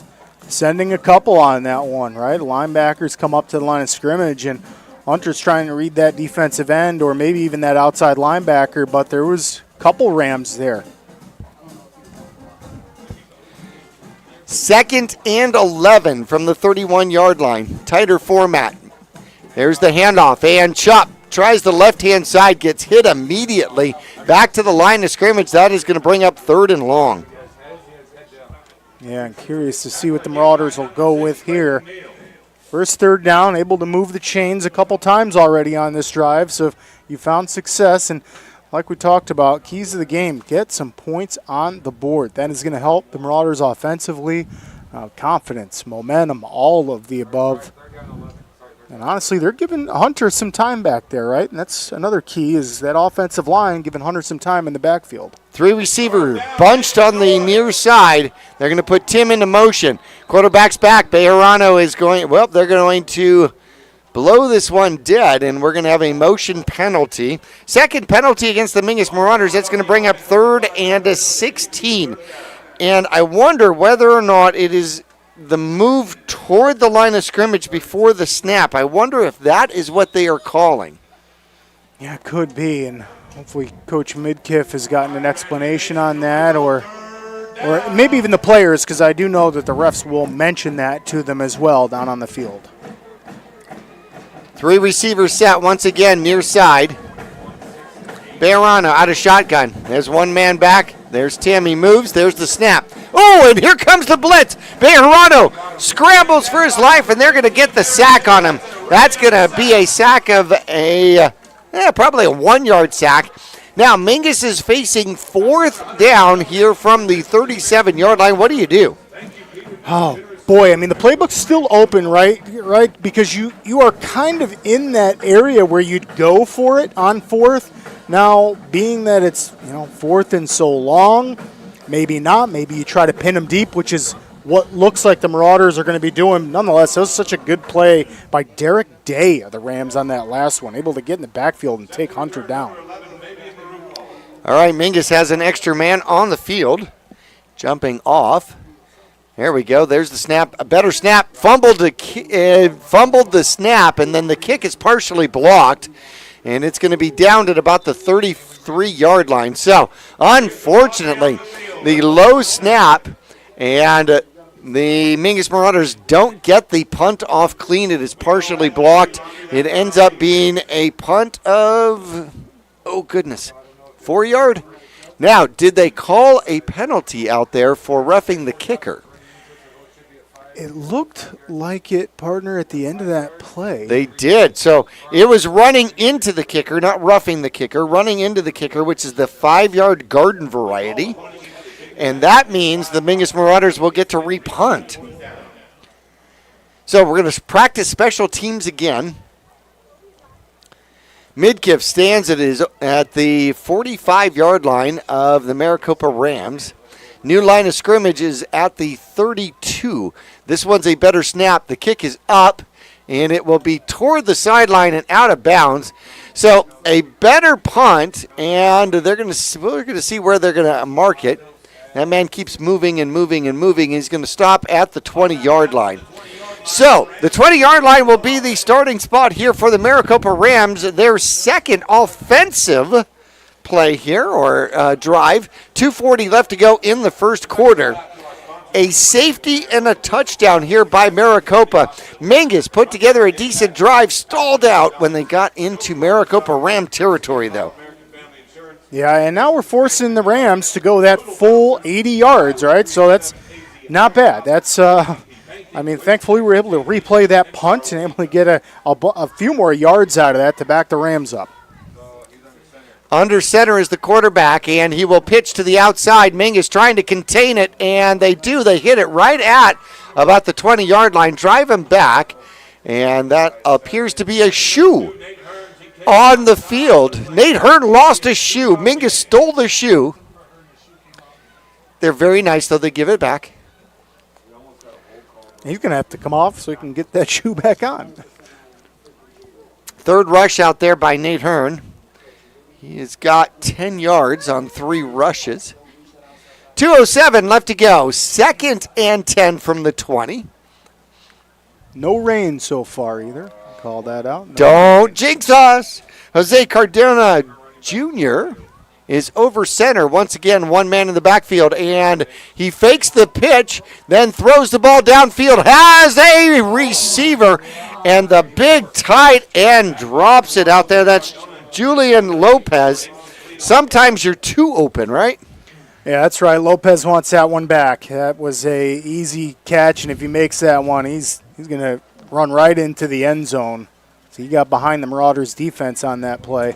sending a couple on that one, right? Linebackers come up to the line of scrimmage, and Hunter's trying to read that defensive end or maybe even that outside linebacker, but there was a couple Rams there. 2nd and 11 from the 31-yard line. Tighter format. There's the handoff, and Chubb tries the left-hand side, gets hit immediately. Back to the line of scrimmage. That is going to bring up 3rd and long. Yeah, I'm curious to see what the Marauders will go with here. First 3rd down, able to move the chains a couple times already on this drive, so you found success. And like we talked about, keys to the game, get some points on the board. That is going to help the Marauders offensively. Confidence, momentum, all of the above. And honestly, they're giving Hunter some time back there, right? And that's another key, is that offensive line giving Hunter some time in the backfield. 3 receiver bunched on the near side. They're going to put Tim into motion. Quarterback's back. Bejarano is going, they're going to blow this one dead, and we're going to have a motion penalty. 2nd penalty against the Mingus Marauders. That's going to bring up 3rd and 16. And I wonder whether or not it is the move toward the line of scrimmage before the snap. I wonder if that is what they are calling. Yeah, it could be, and hopefully Coach Midkiff has gotten an explanation on that, or maybe even the players, because I do know that the refs will mention that to them as well down on the field. 3 receivers set once again near side. Bejarano out of shotgun. There's 1 man back. There's Tim. He moves. There's the snap. Oh, and here comes the blitz. Bejarano scrambles for his life, and they're going to get the sack on him. That's going to be a sack of probably a 1-yard sack. Now, Mingus is facing 4th down here from the 37-yard line. What do you do? Oh, boy, I mean, the playbook's still open, right? Because you are kind of in that area where you'd go for it on 4th. Now, being that it's 4th and so long, maybe not. Maybe you try to pin them deep, which is what looks like the Marauders are going to be doing. Nonetheless, it was such a good play by Derek Day of the Rams on that last one, able to get in the backfield and take Hunter down. All right, Mingus has an extra man on the field, jumping off. There we go. There's the snap. A better snap. Fumbled the snap, and then the kick is partially blocked. and it's going to be down at about the 33-yard line. So, unfortunately, the low snap, and the Mingus Marauders don't get the punt off clean. It is partially blocked. It ends up being a punt of, 4-yard. Now, did they call a penalty out there for roughing the kicker? It looked like it, partner, at the end of that play. They did. So it was running into the kicker, not roughing the kicker, running into the kicker, which is the 5-yard garden variety. And that means the Mingus Marauders will get to repunt. So we're going to practice special teams again. Midkiff stands at the 45-yard line of the Maricopa Rams. New line of scrimmage is at the 32. This one's a better snap. The kick is up, and it will be toward the sideline and out of bounds. So a better punt, and we're going to see where they're going to mark it. That man keeps moving and moving and moving. He's going to stop at the 20-yard line. So the 20-yard line will be the starting spot here for the Maricopa Rams. Their second offensive play here, or drive. 2:40 left to go in the first quarter. A safety and a touchdown here by Maricopa. Mingus put together a decent drive, stalled out when they got into Maricopa Ram territory, though. Yeah, and now we're forcing the Rams to go that full 80 yards, right? So that's not bad. That's, thankfully we were able to replay that punt and able to get a few more yards out of that to back the Rams up. Under center is the quarterback, and he will pitch to the outside. Mingus trying to contain it, and they do. They hit it right at about the 20-yard line, drive him back, and that appears to be a shoe on the field. Nate Hearn lost a shoe. Mingus stole the shoe. They're very nice, though. They give it back. He's going to have to come off so he can get that shoe back on. Third rush out there by Nate Hearn. He has got 10 yards on 3 rushes. 2:07 left to go. 2nd and 10 from the 20. No rain so far either. Call that out. No Don't rain. jinx us. Jose Cardona Jr. is over center. Once again, one man in the backfield, and he fakes the pitch, then throws the ball downfield, has a receiver, and the big tight end drops it out there. That's Julian Lopez. Sometimes you're too open, right? Yeah, that's right. Lopez wants that one back. That was a easy catch, and if he makes that one, he's going to run right into the end zone. So he got behind the Marauders' defense on that play.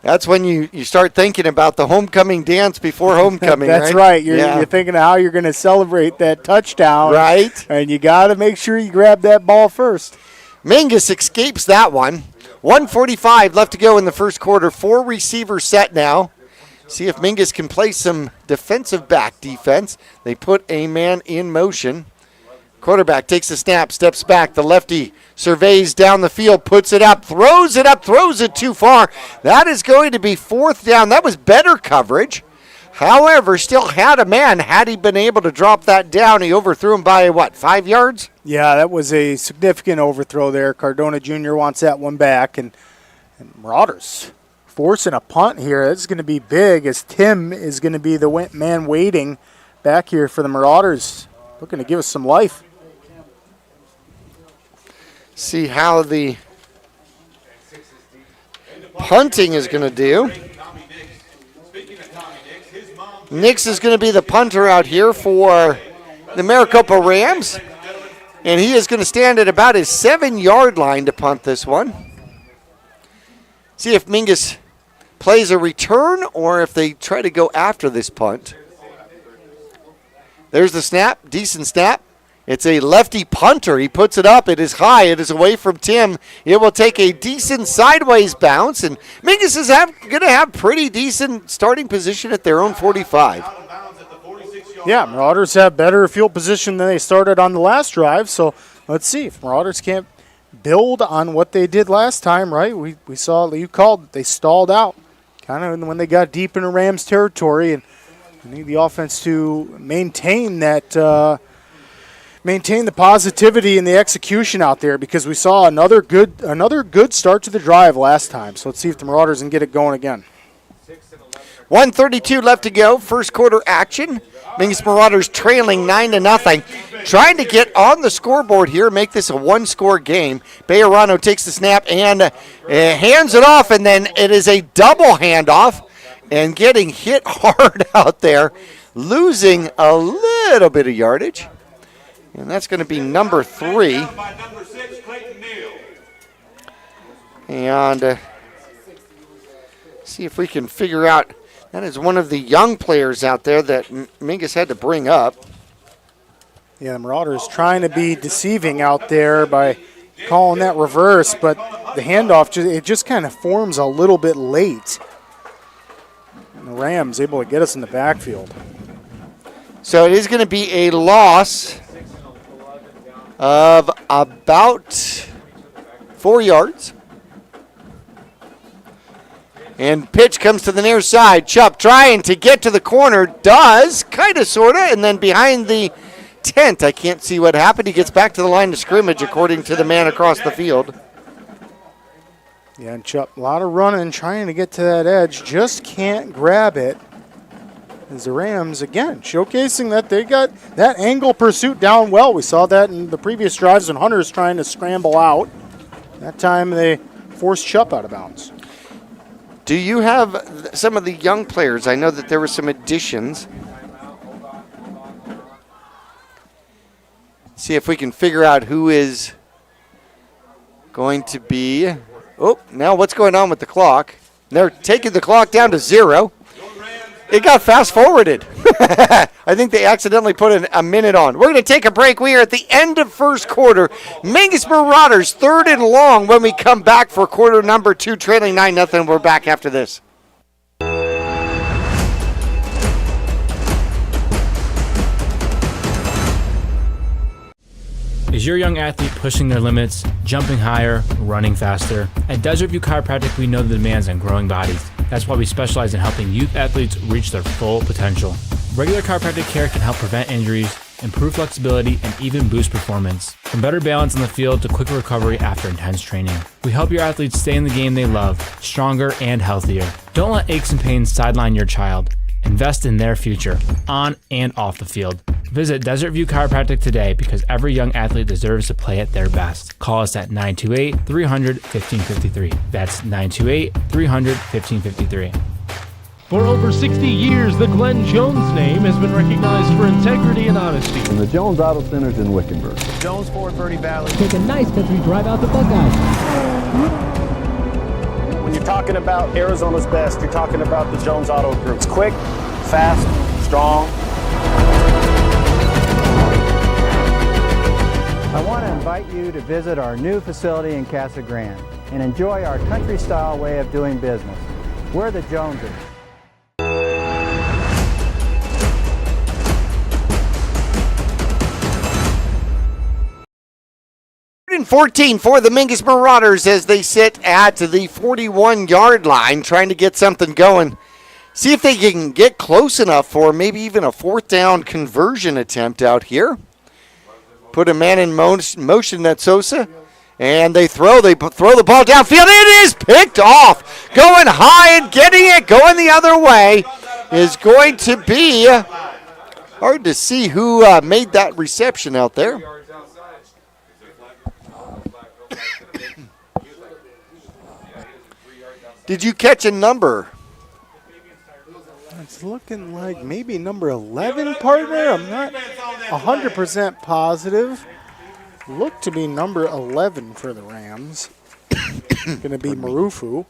That's when you start thinking about the homecoming dance before homecoming, That's right. You're thinking of how you're going to celebrate that touchdown. Right. And you got to make sure you grab that ball first. Mingus escapes that one. 1:45 left to go in the first quarter. 4 receivers set now. See if Mingus can play some defensive back defense. They put a man in motion. Quarterback takes a snap, steps back. The lefty surveys down the field, puts it up, throws it too far. That is going to be 4th down. That was better coverage. However, still had a man. Had he been able to drop that down, he overthrew him by, 5 yards? Yeah, that was a significant overthrow there. Cardona Jr. wants that one back. And Marauders forcing a punt here. That's going to be big, as Tim is going to be the man waiting back here for the Marauders. Looking to give us some life. See how the punting is going to do. Nix is going to be the punter out here for the Maricopa Rams. And he is going to stand at about his 7-yard line to punt this one. See if Mingus plays a return or if they try to go after this punt. There's the snap, decent snap. It's a lefty punter. He puts it up. It is high. It is away from Tim. It will take a decent sideways bounce, and Mingus is going to have pretty decent starting position at their own 45. Yeah, Marauders have better field position than they started on the last drive, so let's see if Marauders can't build on what they did last time, right? We saw, you called it, they stalled out kind of when they got deep into Rams territory, and I need the offense to maintain that maintain the positivity and the execution out there, because we saw another good start to the drive last time. So let's see if the Marauders can get it going again. 1:32 left to go. First quarter action. Mingus Marauders trailing 9-0. Trying to get on the scoreboard here, make this a one-score game. Bejarano takes the snap and hands it off, and then it is a double handoff, and getting hit hard out there, losing a little bit of yardage. And that's going to be number 3. And see if we can figure out. That is one of the young players out there that Mingus had to bring up. Yeah, the Marauders trying to be deceiving out there by calling that reverse, but the handoff, it just kind of forms a little bit late. And the Rams able to get us in the backfield. So it is going to be a loss of about 4 yards. And pitch comes to the near side. Chubb trying to get to the corner. Does, kind of, sort of. And then behind the tent, I can't see what happened. He gets back to the line of scrimmage, according to the man across the field. Yeah, and Chubb, a lot of running, trying to get to that edge. Just can't grab it. As the Rams, again, showcasing that they got that angle pursuit down well. We saw that in the previous drives when Hunter's trying to scramble out. That time they forced Chubb out of bounds. Do you have some of the young players? I know that there were some additions. See if we can figure out who is going to be. Oh, now what's going on with the clock? They're taking the clock down to 0. It got fast forwarded. I think they accidentally put a minute on. We're going to take a break. We are at the end of first quarter. Mingus Marauders 3rd and long when we come back for quarter number 2, trailing 9-0. We're back after this. Is your young athlete pushing their limits, jumping higher, running faster? At Desert View Chiropractic, we know the demands on growing bodies. That's why we specialize in helping youth athletes reach their full potential. Regular chiropractic care can help prevent injuries, improve flexibility, and even boost performance. From better balance on the field to quicker recovery after intense training. We help your athletes stay in the game they love, stronger and healthier. Don't let aches and pains sideline your child. Invest in their future, on and off the field. Visit Desert View Chiropractic today, because every young athlete deserves to play at their best. Call us at 928-300-1553. That's 928-300-1553. For over 60 years, the Glenn Jones name has been recognized for integrity and honesty. And the Jones Auto Center's in Wickenburg. Jones Ford Verde Valley. Take a nice country drive out the Buckeyes. When you're talking about Arizona's best, you're talking about the Jones Auto Group. It's quick, fast, strong. I want to invite you to visit our new facility in Casa Grande and enjoy our country-style way of doing business. We're the Joneses. 14 for the Mingus Marauders as they sit at the 41-yard line, trying to get something going. See if they can get close enough for maybe even a 4th down conversion attempt out here. Put a man in motion, that's Sosa. And they throw the ball downfield. It is picked off. Going high and getting it going the other way is going to be hard to see who made that reception out there. Did you catch a number? It's looking like maybe number 11, partner. I'm not 100% positive. Looked to be number 11 for the Rams. Going to be Marufu.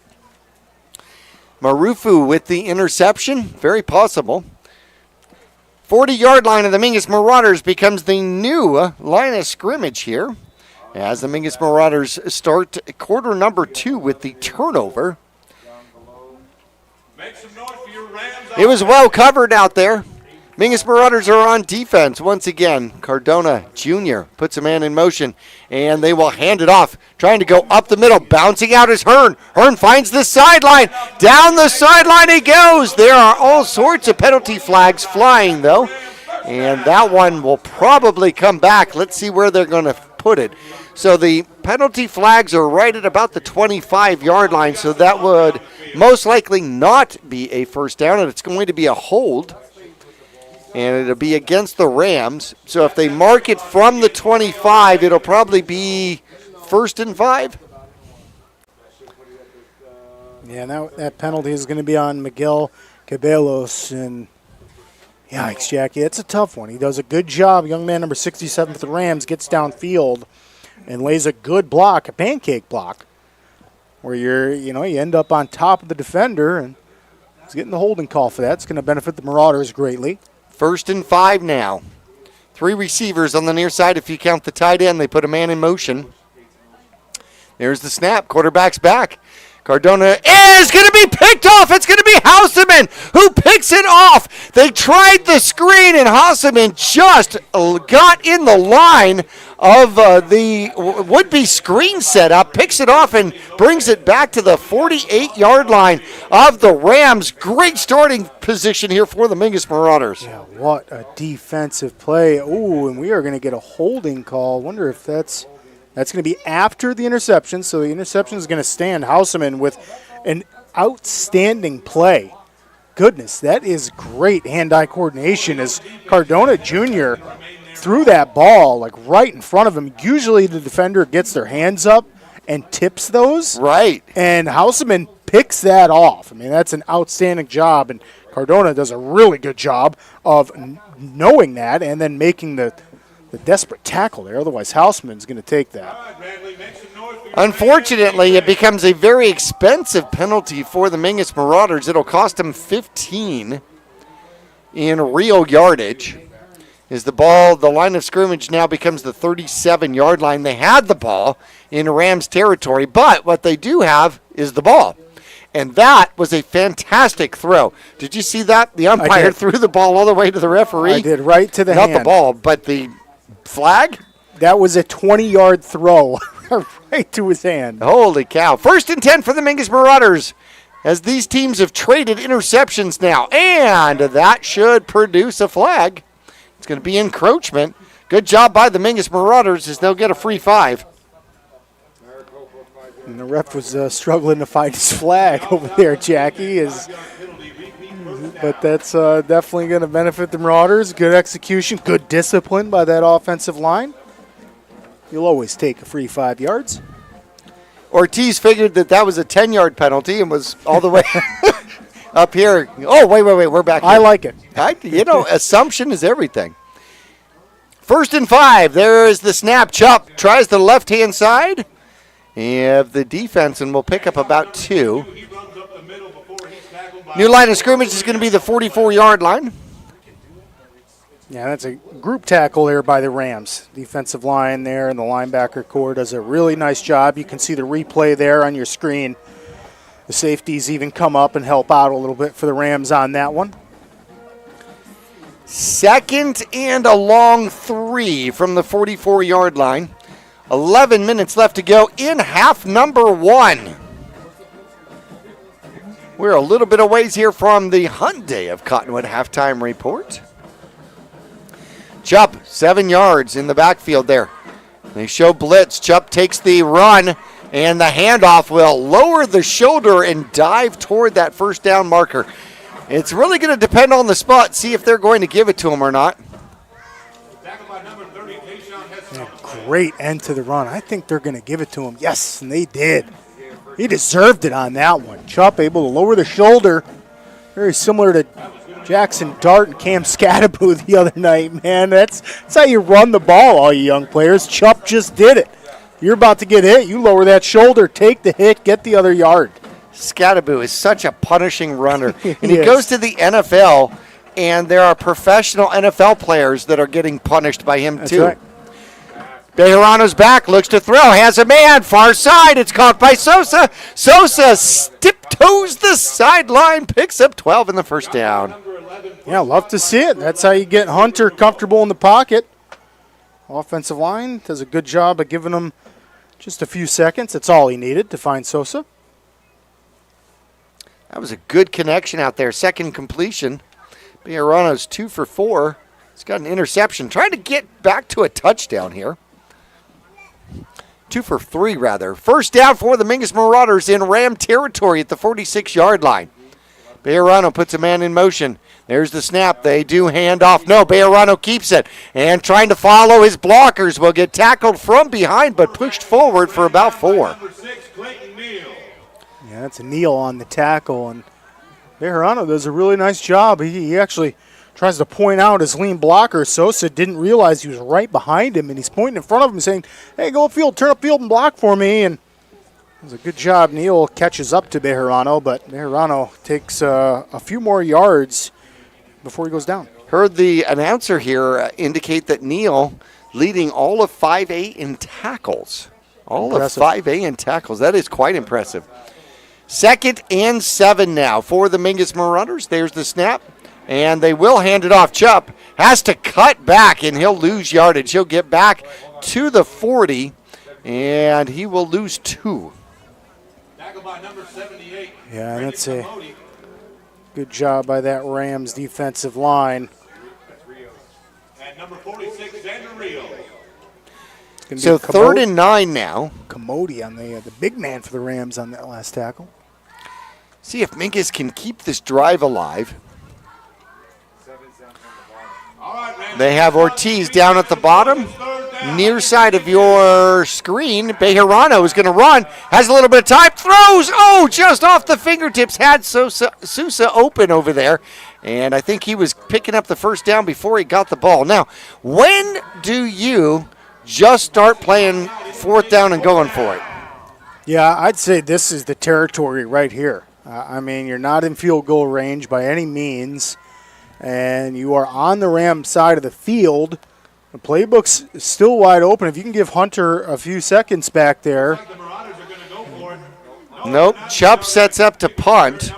Marufu with the interception. Very possible. 40-yard line of the Mingus Marauders becomes the new line of scrimmage here, as the Mingus Marauders start quarter number 2 with the turnover. It was well covered out there. Mingus Marauders are on defense once again. Cardona Jr. puts a man in motion, and they will hand it off. Trying to go up the middle. Bouncing out is Hearn. Hearn finds the sideline. Down the sideline he goes. There are all sorts of penalty flags flying, though. And that one will probably come back. Let's see where they're going to put it. So the penalty flags are right at about the 25-yard line, so that would most likely not be a first down, and it's going to be a hold. And it'll be against the Rams. So if they mark it from the 25, it'll probably be 1st and 5. Yeah, that penalty is going to be on Miguel Cabellos. And yikes, Jackie, it's a tough one. He does a good job. Young man number 67 for the Rams gets downfield and lays a good block, a pancake block, where you end up on top of the defender, and he's getting the holding call for that. It's going to benefit the Marauders greatly. 1st and 5 now. 3 receivers on the near side. If you count the tight end, they put a man in motion. There's the snap. Quarterback's back. Cardona is going to be picked off. It's going to be Houseman who picks it off. They tried the screen, and Houseman just got in the line of the would-be screen setup, picks it off, and brings it back to the 48-yard line of the Rams. Great starting position here for the Mingus Marauders. Yeah, what a defensive play. Ooh, and we are going to get a holding call. Wonder if that's going to be after the interception, so the interception is going to stand. Houseman with an outstanding play. Goodness, that is great hand-eye coordination as Cardona Jr. threw that ball like right in front of him. Usually the defender gets their hands up and tips those. Right. And Houseman picks that off. I mean, that's an outstanding job, and Cardona does a really good job of knowing that and then making the desperate tackle there. Otherwise, Houseman's going to take that. Unfortunately, it becomes a very expensive penalty for the Mingus Marauders. It'll cost them 15 in real yardage. Is the ball, the line of scrimmage now becomes the 37-yard line. They had the ball in Rams territory, but what they do have is the ball. And that was a fantastic throw. Did you see that? The umpire threw the ball all the way to the referee. I did, right to the hand. Not the ball, but the flag? That was a 20-yard throw right to his hand. Holy cow. 1st and 10 for the Mingus Marauders as these teams have traded interceptions now. And that should produce a flag. It's going to be encroachment. Good job by the Mingus Marauders as they'll get a free 5. And the ref was struggling to find his flag over there, Jackie. But that's definitely going to benefit the Marauders. Good execution, good discipline by that offensive line. You'll always take a free 5 yards. Ortiz figured that was a 10-yard penalty and was all the way up here. Oh, wait, we're back here. I like it. Assumption is everything. 1st and 5. There is the snap. Chop tries the left-hand side. And the defense, and we'll pick up about 2. New line of scrimmage is going to be the 44-yard line. Yeah, that's a group tackle there by the Rams. Defensive line there, and the linebacker core does a really nice job. You can see the replay there on your screen. The safeties even come up and help out a little bit for the Rams on that one. 2nd and a long 3 from the 44-yard line. 11 minutes left to go in half number 1. We're a little bit of ways here from the Hyundai of Cottonwood halftime report. Chubb, 7 yards in the backfield there. They show blitz. Chubb takes the run, and the handoff will lower the shoulder and dive toward that first down marker. It's really going to depend on the spot, see if they're going to give it to him or not. Great end to the run. I think they're going to give it to him. Yes, and they did. He deserved it on that one. Chubb able to lower the shoulder. Very similar to Jackson Dart and Cam Scadaboo the other night, man. That's how you run the ball, all you young players. Chubb just did it. You're about to get hit. You lower that shoulder, take the hit, get the other yard. Scadaboo is such a punishing runner. And he goes to the NFL, and there are professional NFL players that are getting punished by him, too. Right. Bejarano's back, looks to throw, has a man, far side, it's caught by Sosa. Sosa tiptoes the sideline, picks up 12 in the first down. Yeah, love to see it. That's how you get Hunter comfortable in the pocket. Offensive line does a good job of giving him just a few seconds. That's all he needed to find Sosa. That was a good connection out there. Second completion. Bejarano's 2 for 4. He's got an interception. Trying to get back to a touchdown here. 2 for 3, rather. First down for the Mingus Marauders in Ram territory at the 46-yard line. Bejarano puts a man in motion. There's the snap. They do hand off. No, Bejarano keeps it. And trying to follow his blockers will get tackled from behind, but pushed forward for about 4. Yeah, that's a kneel on the tackle. And Bejarano does a really nice job. He actually tries to point out his lean blocker. Sosa didn't realize he was right behind him, and he's pointing in front of him saying, hey, go upfield, turn upfield and block for me. And it was a good job. Neal catches up to Bejarano, but Bejarano takes a few more yards before he goes down. Heard the announcer here indicate that Neal leading all of 5A in tackles. All Impressive. of 5A in tackles. That is quite impressive. 2nd and 7 now for the Mingus Marauders. There's the snap, and they will hand it off. Chupp has to cut back, and he'll lose yardage. He'll get back to the 40, and he will lose 2. Yeah, that's a good job by that Rams defensive line. And number 46, Xander Rio. So 3rd and 9 now. Commodi on the big man for the Rams on that last tackle. See if Mingus can keep this drive alive. They have Ortiz down at the bottom. Near side of your screen, Bejarano is going to run. Has a little bit of time. Throws. Oh, just off the fingertips. Had Sousa open over there. And I think he was picking up the first down before he got the ball. Now, when do you just start playing 4th down and going for it? Yeah, I'd say this is the territory right here. I mean, you're not in field goal range by any means, and you are on the Ram side of the field. The playbook's still wide open. If you can give Hunter a few seconds back there. Nope. Chupp sets up to punt.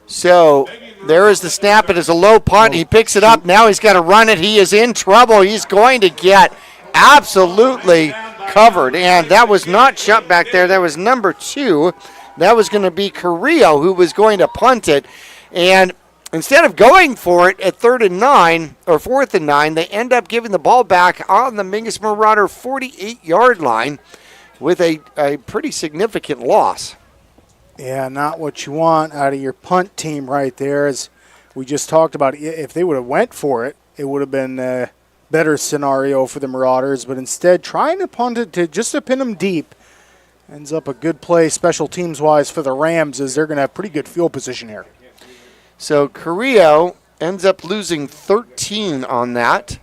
So there is the snap. It is a low punt. He picks it up. Now he's got to run it. He is in trouble. He's going to get absolutely covered. And that was not Chupp back there. That was number 2. That was going to be Carrillo who was going to punt it. And instead of going for it at 3rd and 9 or 4th and 9, they end up giving the ball back on the Mingus Marauder 48-yard line with a pretty significant loss. Yeah, not what you want out of your punt team right there. As we just talked about, if they would have went for it, it would have been a better scenario for the Marauders. But instead, trying to punt it to pin them deep ends up a good play special teams-wise for the Rams, as they're going to have pretty good field position here. So Carrillo ends up losing 13 on that.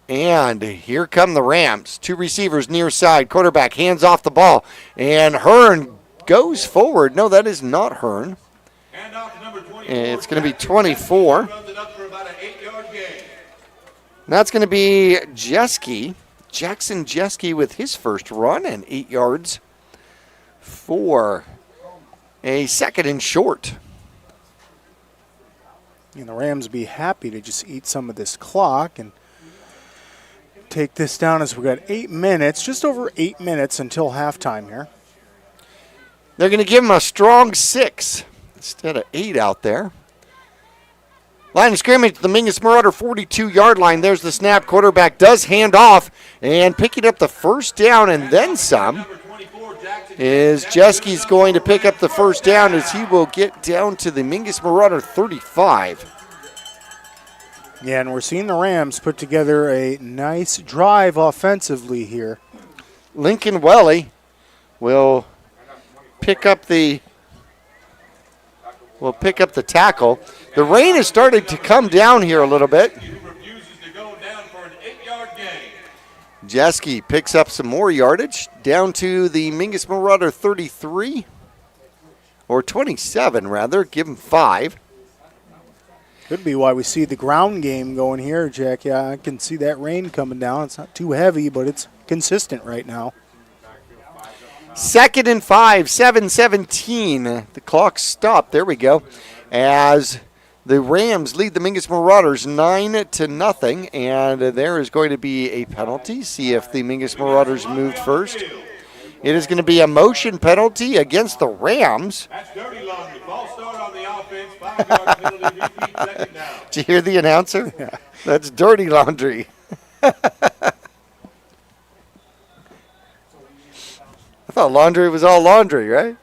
And here come the Rams. 2 receivers near side. Quarterback hands off the ball. And Hearn goes forward. No, that is not Hearn. It's going to be 24. That's going to be Jeske. Jackson Jeske with his first run and 8 yards for a 2nd and short. And the Rams be happy to just eat some of this clock and take this down, as we've got 8 minutes, just over 8 minutes until halftime here. They're going to give him a strong 6 instead of 8 out there. Line of scrimmage, the Mingus Marauder 42-yard line. There's the snap. Quarterback does hand off, and picking up the first down and then some is Jeske's going to pick up the first down, as he will get down to the Mingus Marauder 35. Yeah, and we're seeing the Rams put together a nice drive offensively here. Lincoln Welly will pick up the tackle. The rain has started to come down here a little bit. Jeske picks up some more yardage down to the Mingus Marauder 33, or 27 rather. Give him 5. Could be why we see the ground game going here, Jack. Yeah, I can see that rain coming down. It's not too heavy, but it's consistent right now. 2nd and 5, 7:17. The clock stopped. There we go. As the Rams lead the Mingus Marauders 9-0, and there is going to be a penalty. See if the Mingus Marauders moved first. It is going to be a motion penalty against the Rams. That's dirty laundry. False start on the offense. Did you hear the announcer? Yeah. That's dirty laundry. I thought laundry was all laundry, right?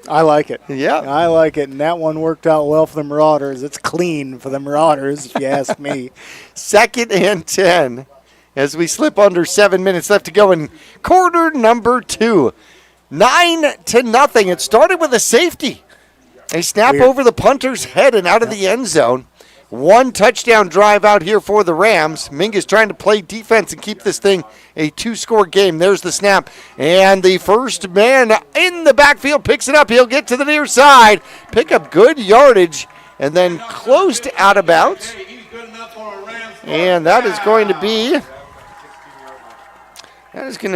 I like it. Yeah. I like it, and that one worked out well for the Marauders. It's clean for the Marauders, if you ask me. 2nd and 10 as we slip under 7 minutes left to go in quarter number 2. 9-0. It started with a safety. A snap over the punter's head and out of the end zone. 1 touchdown drive out here for the Rams. Mingus trying to play defense and keep this thing a 2-score game. There's the snap. And the first man in the backfield picks it up. He'll get to the near side, pick up good yardage, and then close to out of bounds. And that is going to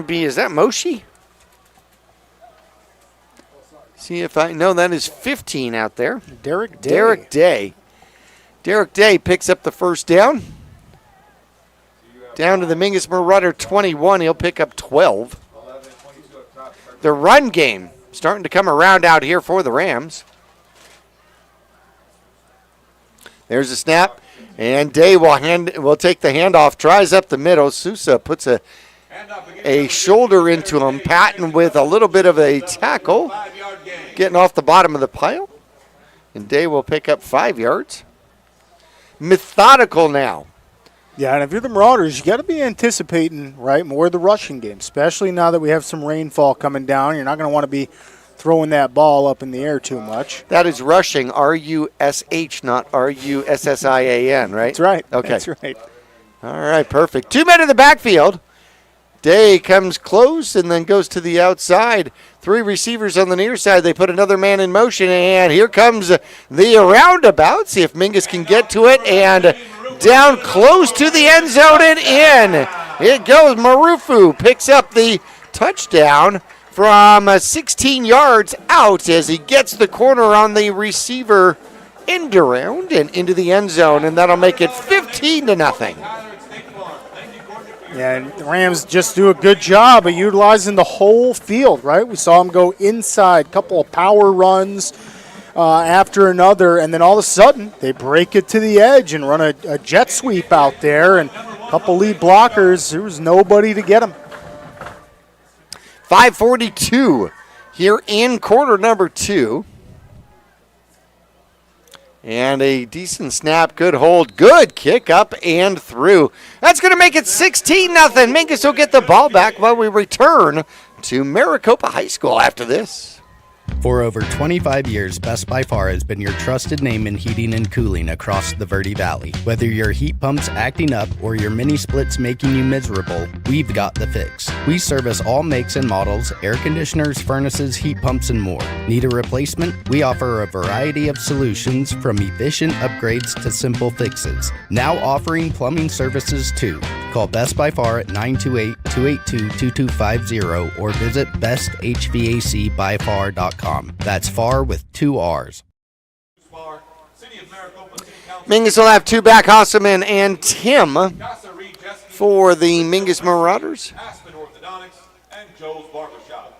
be, is that Moshi? See if I know that is 15 out there. Derek Day. Derek Day picks up the first down. Down to the Mingus Marauder 21. He'll pick up 12. The run game starting to come around out here for the Rams. There's a snap. And Day will take the handoff. Tries up the middle. Sousa puts a shoulder into him. Patton with a little bit of a tackle. Getting off the bottom of the pile. And Day will pick up 5 yards. Methodical now. Yeah, and if you're the Marauders, you got to be anticipating, right, more of the rushing game, especially now that we have some rainfall coming down. You're not going to want to be throwing that ball up in the air too much. That is rushing, R-U-S-H, not R-U-S-S-I-A-N, right? That's right. Okay. That's right. All right, perfect. 2 men in the backfield. Day comes close and then goes to the outside. 3 receivers on the near side. They put another man in motion, and here comes the roundabout. See if Mingus can get to it, and down close to the end zone and in. It goes. Marufu picks up the touchdown from 16 yards out as he gets the corner on the receiver end around and into the end zone, and that'll make it 15-0. Yeah, and the Rams just do a good job of utilizing the whole field, right? We saw them go inside, couple of power runs after another, and then all of a sudden they break it to the edge and run a jet sweep out there, and a couple lead blockers. There was nobody to get them. 5:42 here in quarter number 2. And a decent snap, good hold, good kick up and through. That's going to make it 16-0. Mingus will get the ball back while we return to Maricopa High School after this. For over 25 years, Best by Far has been your trusted name in heating and cooling across the Verde Valley. Whether your heat pump's acting up or your mini split's making you miserable, we've got the fix. We service all makes and models, air conditioners, furnaces, heat pumps, and more. Need a replacement? We offer a variety of solutions from efficient upgrades to simple fixes. Now offering plumbing services too. Call Best by Far at 928-282-2250 or visit besthvacbyfar.com. That's far with 2 R's. Mingus will have 2 back, Hossaman and Tim for the Mingus Marauders.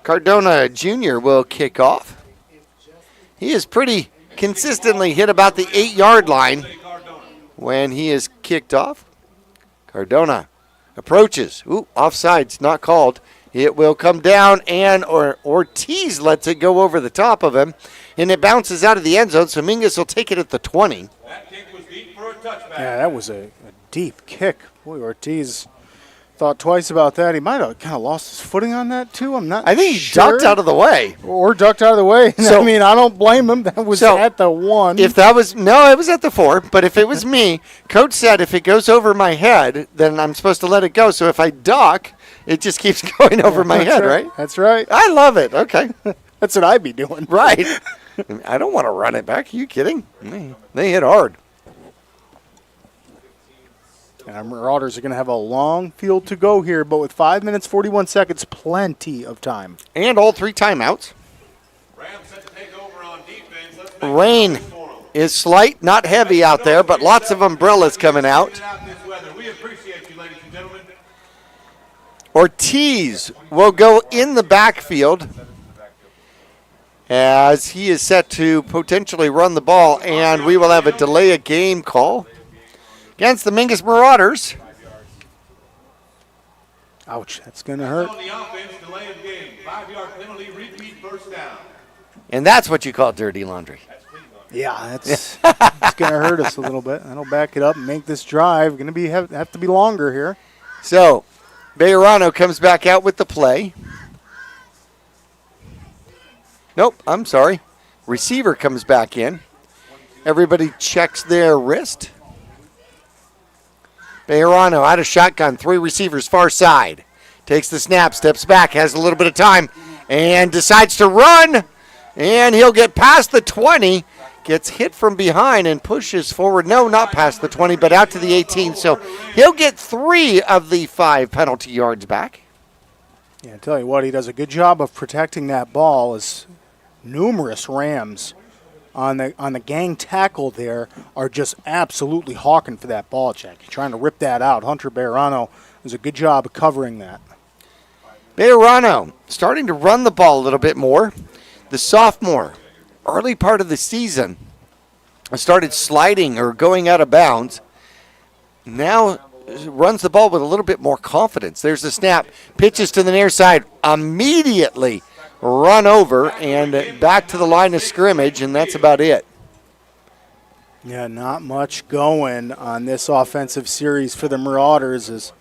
Cardona Jr. will kick off. He is pretty consistently hit about the 8-yard line when he is kicked off. Cardona approaches. Ooh, offside's not called. It will come down, and Ortiz lets it go over the top of him, and it bounces out of the end zone, so Mingus will take it at the 20. That kick was deep for a touchback. Yeah, that was a deep kick. Boy, Ortiz thought twice about that. He might have kind of lost his footing on that, too. I'm not I think he sure. ducked out of the way. Or ducked out of the way. So, I mean, I don't blame him. That was at the 1. If that was, no, it was at the 4, but if it was me, Coach said if it goes over my head, then I'm supposed to let it go. So if I duck, it just keeps going over my head, right? That's right. I love it. Okay. That's what I'd be doing. Right. I don't want to run it back. Are you kidding? They hit hard. And our Marauders are going to have a long field to go here, but with 5 minutes, 41 seconds, plenty of time. And all 3 timeouts. Rain is slight, not heavy out there, but lots of umbrellas coming out. Ortiz will go in the backfield. as he is set to potentially run the ball, and we will have a delay of game call against the Mingus Marauders. Ouch, that's going to hurt. On the offense, delay of game, 5-yard penalty, repeat first down. And that's what you call dirty laundry. Yeah, it's going to hurt us a little bit. That'll back it up and make this drive going to have to be longer here. So, Bejarano comes back out with the play. Nope, I'm sorry. Receiver comes back in. Everybody checks their wrist. Bejarano out of shotgun, 3 receivers far side. Takes the snap, steps back, has a little bit of time, and decides to run. And he'll get past the 20, gets hit from behind and pushes forward. No, not past the 20, but out to the 18. So he'll get 3 of the 5 penalty yards back. Yeah, I tell you what, he does a good job of protecting that ball, as numerous Rams on the gang tackle there are just absolutely hawking for that ball, Jackie, trying to rip that out. Hunter Bejarano does a good job of covering that. Bejarano starting to run the ball a little bit more. The sophomore, early part of the season, started sliding or going out of bounds. Now runs the ball with a little bit more confidence. There's the snap, pitches to the near side, immediately run over and back to the line of scrimmage, and that's about it. Yeah, not much going on this offensive series for the Marauders, as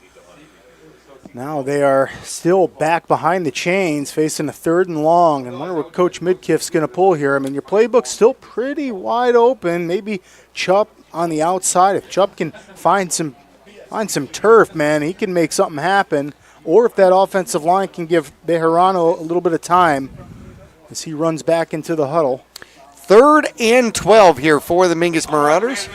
now they are still back behind the chains facing a 3rd and long. And wonder what Coach Midkiff's going to pull here. I mean, your playbook's still pretty wide open. Maybe Chup on the outside. If Chup can find some turf, man, he can make something happen. Or if that offensive line can give Bejarano a little bit of time as he runs back into the huddle. 3rd and 12 here for the Mingus Marauders.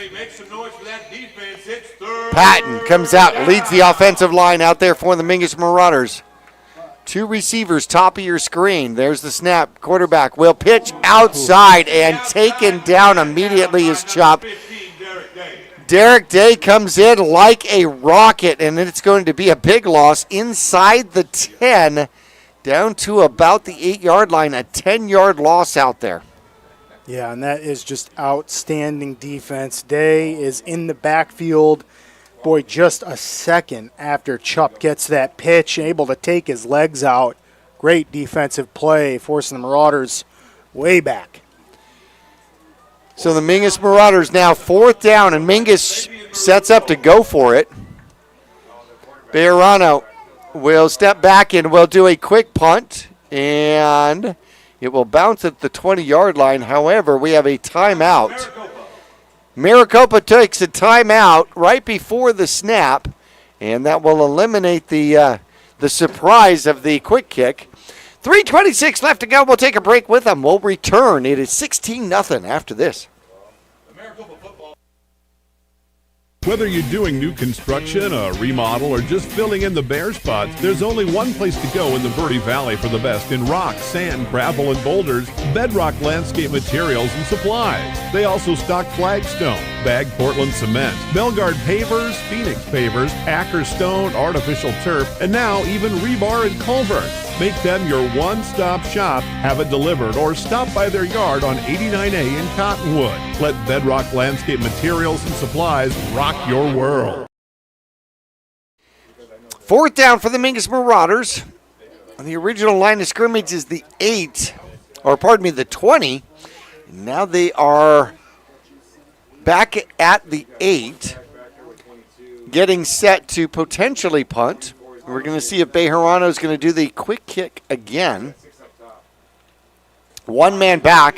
Patton comes out, leads the offensive line out there for the Mingus Marauders. 2 receivers, top of your screen. There's the snap. Quarterback will pitch outside, and taken down immediately is Chop. Derek Day comes in like a rocket, and it's going to be a big loss inside the 10, down to about the 8-yard line, a 10-yard loss out there. Yeah, and that is just outstanding defense. Day is in the backfield. Boy, just a second after Chup gets that pitch, able to take his legs out. Great defensive play, forcing the Marauders way back. So the Mingus Marauders now 4th down, and Mingus sets up to go for it. Bejarano will step back and will do a quick punt, and it will bounce at the 20-yard line. However, we have a timeout. Maricopa takes a timeout right before the snap, and that will eliminate the surprise of the quick kick. 3:26 left to go. We'll take a break with them. We'll return. It is 16-0 after this. Whether you're doing new construction, a remodel, or just filling in the bare spots, there's only one place to go in the Verde Valley for the best in rock, sand, gravel, and boulders, Bedrock Landscape Materials and Supplies. They also stock flagstone, bagged Portland cement, Belgard pavers, Phoenix pavers, Acker stone, artificial turf, and now even rebar and culvert. Make them your one-stop shop, have it delivered, or stop by their yard on 89A in Cottonwood. Let Bedrock Landscape Materials and Supplies rock your world. 4th down for the Mingus Marauders. The original line of scrimmage is the the 20. Now they are back at the 8, getting set to potentially punt. We're going to see if Bejarano is going to do the quick kick again. 1 man back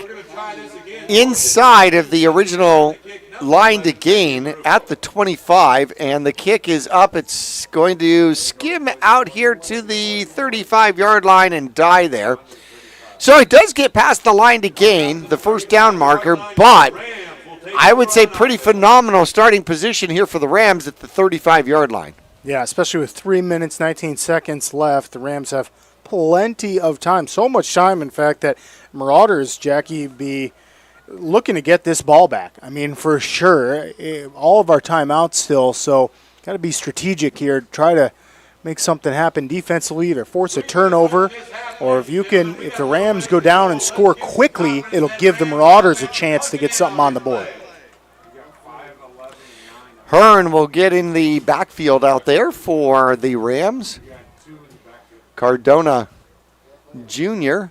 inside of the original line to gain at the 25, and the kick is up. It's going to skim out here to the 35-yard line and die there. So it does get past the line to gain, the first down marker, but I would say pretty phenomenal starting position here for the Rams at the 35-yard line. Yeah, especially with 3 minutes, 19 seconds left. The Rams have plenty of time. So much time, in fact, that Marauders, Jackie, be looking to get this ball back. I mean, for sure. All of our timeouts still, so got to be strategic here. Try to make something happen defensively, either force a turnover, or if the Rams go down and score quickly, it'll give the Marauders a chance to get something on the board. Hearn will get in the backfield out there for the Rams. Cardona Jr.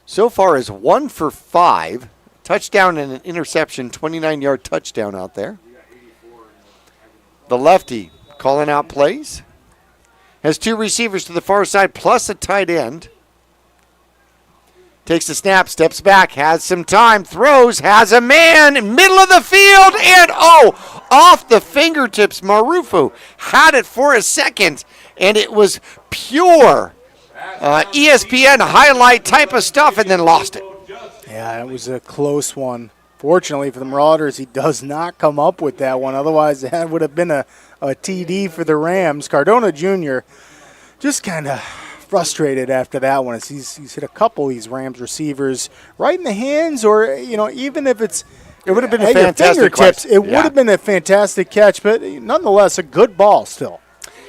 so far is 1 for 5. Touchdown and an interception, 29-yard touchdown out there. The lefty calling out plays. Has 2 receivers to the far side plus a tight end. Takes the snap, steps back, has some time, throws, has a man, middle of the field, and off the fingertips. Marufu had it for a second, and it was pure ESPN highlight type of stuff, and then lost it. Yeah, it was a close one. Fortunately for the Marauders, he does not come up with that one. Otherwise, that would have been a TD for the Rams. Cardona Jr. just kind of frustrated after that one. He's hit a couple of these Rams receivers right in the hands, or even if it would have been a fantastic catch. It would have been a fantastic catch, but nonetheless, a good ball still.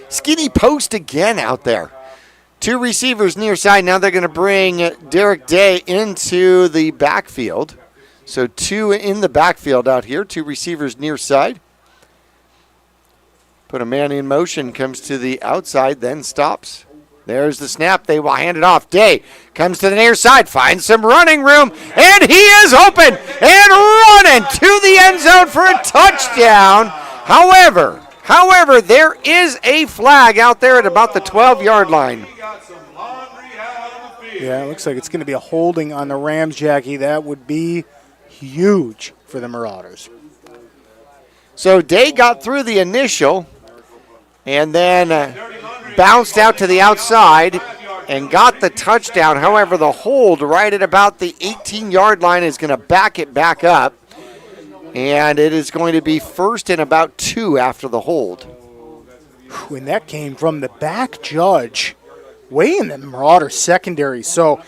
Skinny post again out there. 2 receivers near side. Now they're going to bring Derek Day into the backfield. So 2 in the backfield out here. 2 receivers near side. Put a man in motion, comes to the outside, then stops. There's the snap. They will hand it off. Day comes to the near side, finds some running room, and he is open and running to the end zone for a touchdown. However, there is a flag out there at about the 12-yard line. Yeah, it looks like it's going to be a holding on the Rams, Jackie. That would be huge for the Marauders. So Day got through the initial and then bounced out to the outside and got the touchdown. However, the hold right at about the 18-yard line is going to back it back up. And it is going to be first and about 2 after the hold. And that came from the back judge way in the Marauders secondary. So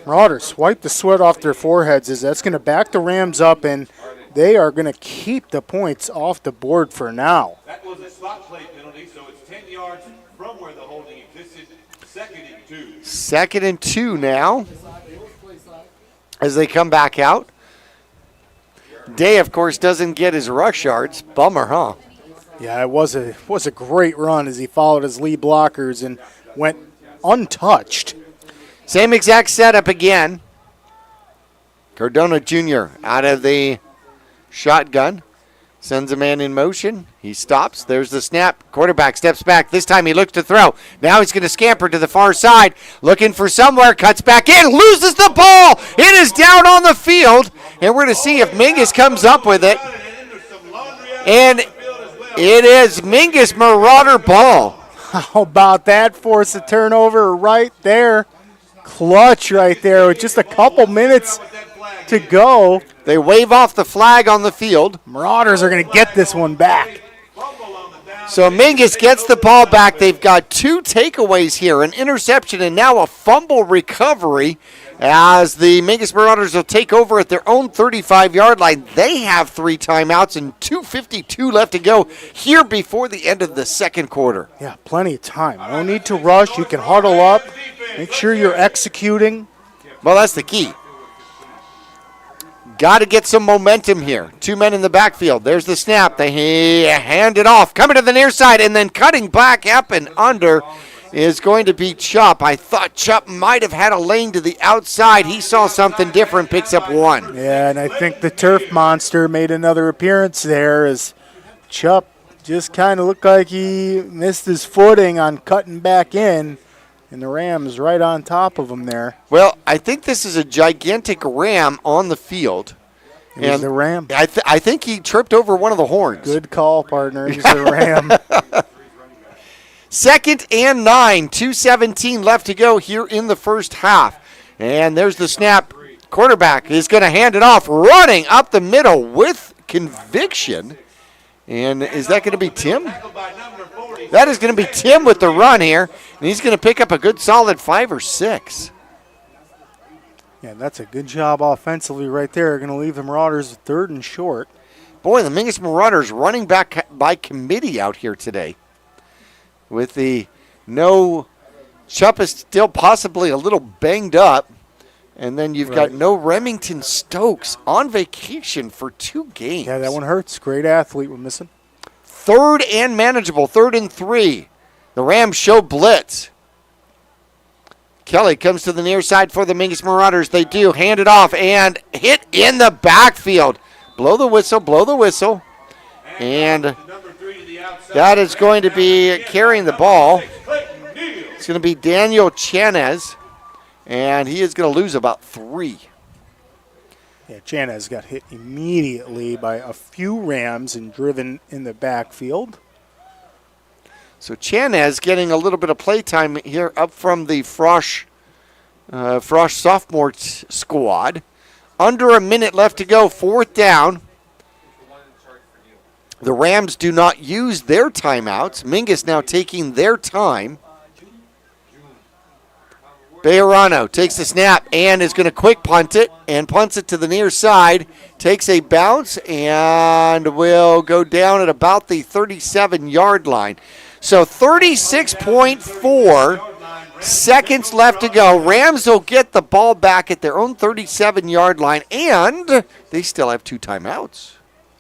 Marauders wipe the sweat off their foreheads, as that's going to back the Rams up, and they are going to keep the points off the board for now. That was a slot play penalty, so it's 10 yards from where the holding existed. 2nd and 2. 2nd and 2 now as they come back out. Day, of course, doesn't get his rush yards. Bummer, huh? Yeah, it was a great run as he followed his lead blockers and went untouched. Same exact setup again. Cardona Jr. out of the shotgun. Sends a man in motion. He stops. There's the snap. Quarterback steps back. This time he looks to throw. Now he's going to scamper to the far side. Looking for somewhere. Cuts back in. Loses the ball. It is down on the field. And we're going to see if Mingus comes up with it. And it is Mingus Marauder ball. How about that? Force a turnover right there. Clutch right there with just a couple minutes to go. They wave off the flag on the field. Marauders are going to get this one back. So Mingus gets the ball back. They've got 2 takeaways here, an interception and now a fumble recovery as the Mingus Marauders will take over at their own 35-yard line. They have 3 timeouts and 2:52 left to go here before the end of the second quarter. Yeah, plenty of time. No need to rush. You can huddle up. Make sure you're executing. Well, that's the key. Got to get some momentum here. 2 men in the backfield. There's the snap. They hand it off. Coming to the near side and then cutting back up and under is going to be Chupp. I thought Chupp might have had a lane to the outside. He saw something different, picks up 1. Yeah, and I think the turf monster made another appearance there as Chupp just kind of looked like he missed his footing on cutting back in. And the Rams right on top of him there. Well, I think this is a gigantic ram on the field. It was the ram. I think he tripped over one of the horns. Good call, partner. It was the ram. 2nd and 9, 2:17 left to go here in the first half. And there's the snap. Quarterback is going to hand it off, running up the middle with conviction. And is that going to be Tim? That is going to be Tim with the run here. And he's going to pick up a good solid 5 or 6. Yeah, that's a good job offensively right there. Going to leave the Marauders 3rd and short. Boy, the Mingus Marauders running back by committee out here today. with the no. Chupp is still possibly a little banged up. And then you've got no Remington Stokes on vacation for 2 games. Yeah, that one hurts. Great athlete we're missing. 3rd and manageable, 3rd and 3. The Rams show blitz. Kelly comes to the near side for the Mingus Marauders. They do hand it off and hit in the backfield. Blow the whistle. And that is going to be carrying the ball. It's going to be Daniel Chanez, and he is going to lose about 3. Yeah, Chanez got hit immediately by a few Rams and driven in the backfield. So Chanez getting a little bit of playtime here up from the Frosch sophomore squad. Under a minute left to go, 4th down. The Rams do not use their timeouts. Mingus now taking their time. Bejarano takes the snap and is going to quick punt it and punts it to the near side. Takes a bounce and will go down at about the 37-yard line. So 36.4 seconds left to go. Rams will get the ball back at their own 37-yard line, and they still have 2 timeouts.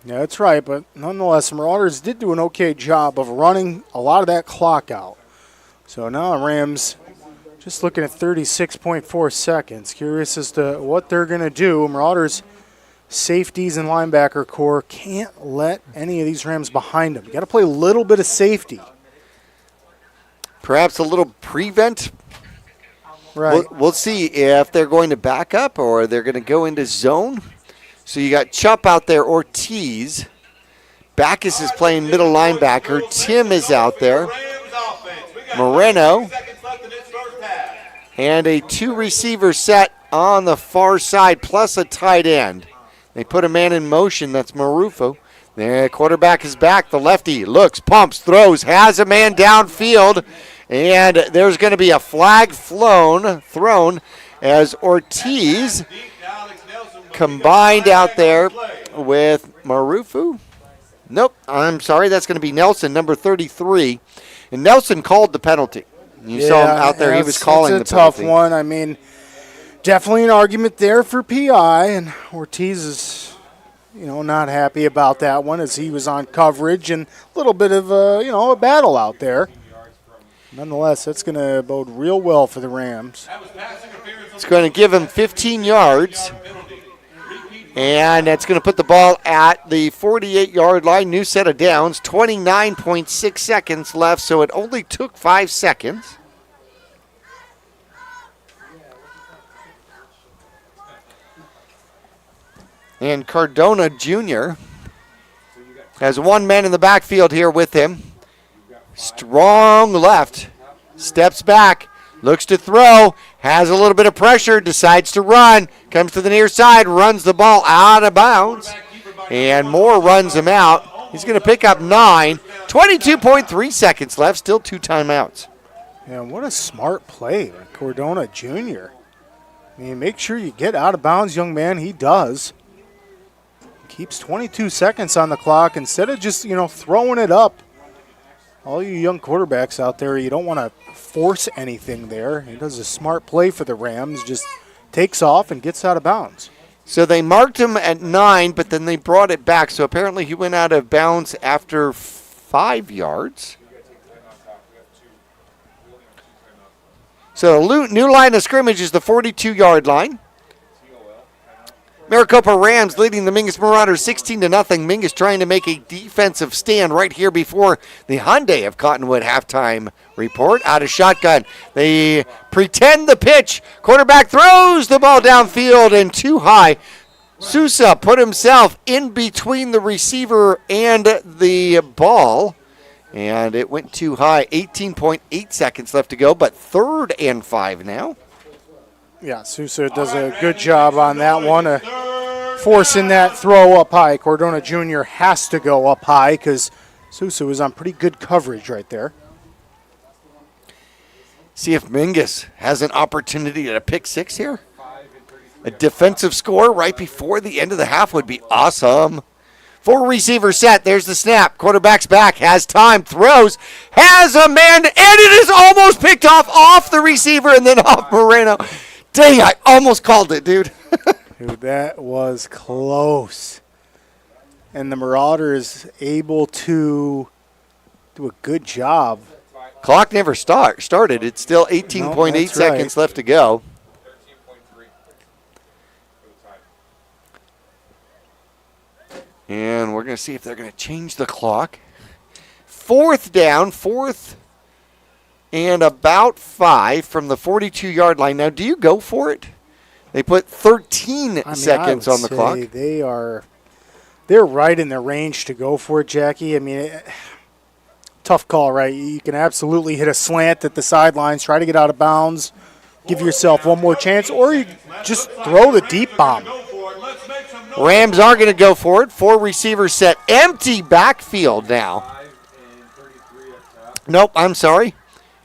Yeah, that's right, but nonetheless, the Marauders did do an okay job of running a lot of that clock out. So now Rams just looking at 36.4 seconds. Curious as to what they're going to do. Marauders safeties and linebacker core can't let any of these Rams behind them. You got to play a little bit of safety. Perhaps a little prevent. Right. We'll see if they're going to back up or they're going to go into zone. So you got Chupp out there, Ortiz. Backus is playing middle linebacker. Tim is out there. Moreno. And a 2-receiver set on the far side, plus a tight end. They put a man in motion. That's Marufo. The quarterback is back. The lefty looks, pumps, throws, has a man downfield. And there's going to be a flag thrown as Ortiz combined out there with Marufo. Nope, I'm sorry. That's going to be Nelson, number 33. And Nelson called the penalty. You saw him out there. He was calling the penalty. It's a tough one. I mean, definitely an argument there for PI, and Ortiz is, not happy about that one as he was on coverage and a little bit of a battle out there. Nonetheless, that's going to bode real well for the Rams. It's going to give him 15 yards. And that's going to put the ball at the 48-yard line. New set of downs. 29.6 seconds left, so it only took 5 seconds. And Cardona Jr. has 1 man in the backfield here with him. Strong left. Steps back. Looks to throw. Has a little bit of pressure. Decides to run. Comes to the near side. Runs the ball out of bounds. And Moore runs him out. He's going to pick up 9. 22.3 seconds left. Still 2 timeouts. Yeah, what a smart play by Cardona Jr. I mean, make sure you get out of bounds, young man. He does. Keeps 22 seconds on the clock instead of just, throwing it up. All you young quarterbacks out there, you don't want to force anything there. He does a smart play for the Rams, just takes off and gets out of bounds. So they marked him at 9, but then they brought it back. So apparently he went out of bounds after 5 yards. So the new line of scrimmage is the 42-yard line. Maricopa Rams leading the Mingus Marauders 16-0. Mingus trying to make a defensive stand right here before the Hyundai of Cottonwood halftime report. Out of shotgun. They pretend the pitch. Quarterback throws the ball downfield and too high. Sousa put himself in between the receiver and the ball. And it went too high. 18.8 seconds left to go, but 3rd and 5 now. Yeah, Sousa does a good job on that one, forcing that throw up high. Cardona Jr. has to go up high because Sousa was on pretty good coverage right there. See if Mingus has an opportunity at a pick 6 here. A defensive score right before the end of the half would be awesome. 4 receiver set. There's the snap. Quarterback's back. Has time. Throws. Has a man. And it is almost picked off the receiver and then off Moreno. Dang, I almost called it, dude. Dude, that was close. And the Marauders able to do a good job. Clock never started. It's still 18.8 seconds left to go. And we're going to see if they're going to change the clock. 4th down, 4th and about 5 from the 42-yard line. Now, do you go for it? They put 13 seconds on the clock. They're right in their range to go for it, Jackie. I mean, tough call, right? You can absolutely hit a slant at the sidelines, try to get out of bounds, give yourself one more chance, or you just throw the deep bomb. Rams are going to go for it. 4 receivers set. Empty backfield now. Nope, I'm sorry.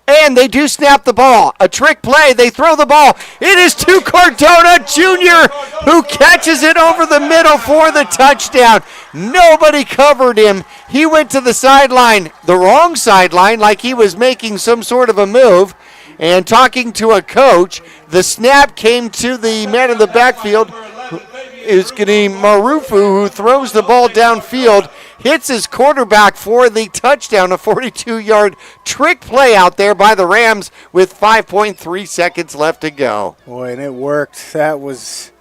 And they do snap the ball. A trick play. They throw the ball. It is to Cardona Jr., who catches it over the middle for the touchdown. Nobody covered him. He went to the sideline, the wrong sideline, like he was making some sort of a move. And talking to a coach, the snap came to the man in the backfield. Is going to be Marufu, who throws the ball downfield, hits his quarterback for the touchdown, a 42-yard trick play out there by the Rams with 5.3 seconds left to go. Boy, and it worked. That was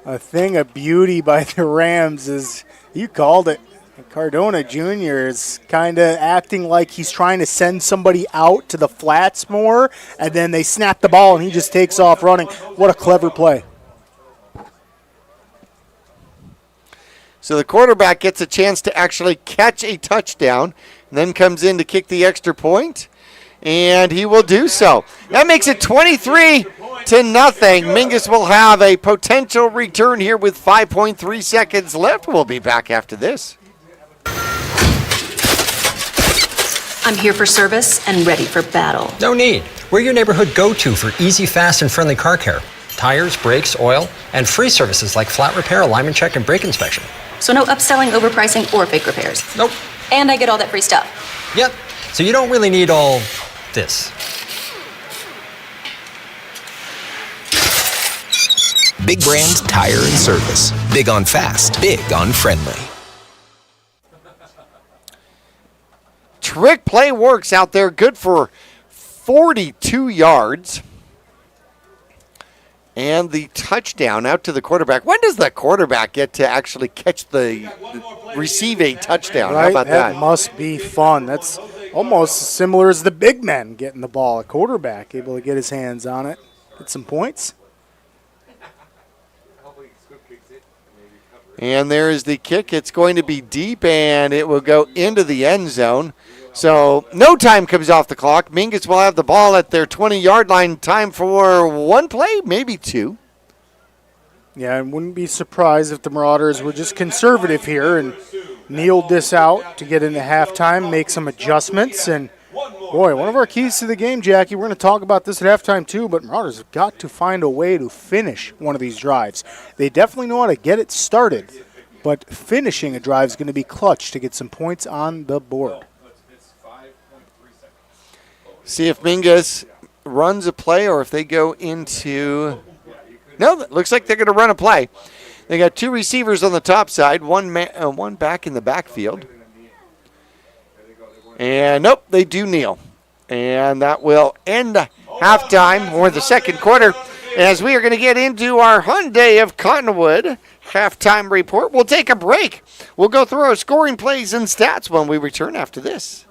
a thing of beauty by the Rams, as you called it. Cardona Jr. is kind of acting like he's trying to send somebody out to the flats more, and then they snap the ball and he just takes off running. What a clever play. So the quarterback gets a chance to actually catch a touchdown, and then comes in to kick the extra point, and he will do so. That makes it 23-0. Mingus will have a potential return here with 5.3 seconds left. We'll be back after this. I'm here for service and ready for battle. No need. We're your neighborhood go-to for easy, fast, and friendly car care. Tires, brakes, oil, and free services like flat repair, alignment check, and brake inspection. So no upselling, overpricing, or fake repairs. Nope. And I get all that free stuff. Yep. So you don't really need all this. Big brand tire and service. Big on fast, big on friendly. Trick play works out there. Good for 42 yards. And the touchdown out to the quarterback. When does the quarterback get to actually receive a touchdown? Right? How about that? That must be fun. That's almost similar as the big men getting the ball. A quarterback able to get his hands on it, get some points. And there is the kick. It's going to be deep, and it will go into the end zone. So no time comes off the clock. Mingus will have the ball at their 20-yard line. Time for one play, maybe two. Yeah, I wouldn't be surprised if the Marauders were just conservative here and kneeled this out to get into halftime, make some adjustments. And, boy, one of our keys to the game, Jackie, we're going to talk about this at halftime too, but Marauders have got to find a way to finish one of these drives. They definitely know how to get it started, but finishing a drive is going to be clutch to get some points on the board. See if Mingus runs a play or if they go into... No, it looks like they're going to run a play. They got 2 receivers on the top side, one back in the backfield. And nope, they do kneel. And that will end halftime or the second quarter as we are going to get into our Hyundai of Cottonwood halftime report. We'll take a break. We'll go through our scoring plays and stats when we return after this.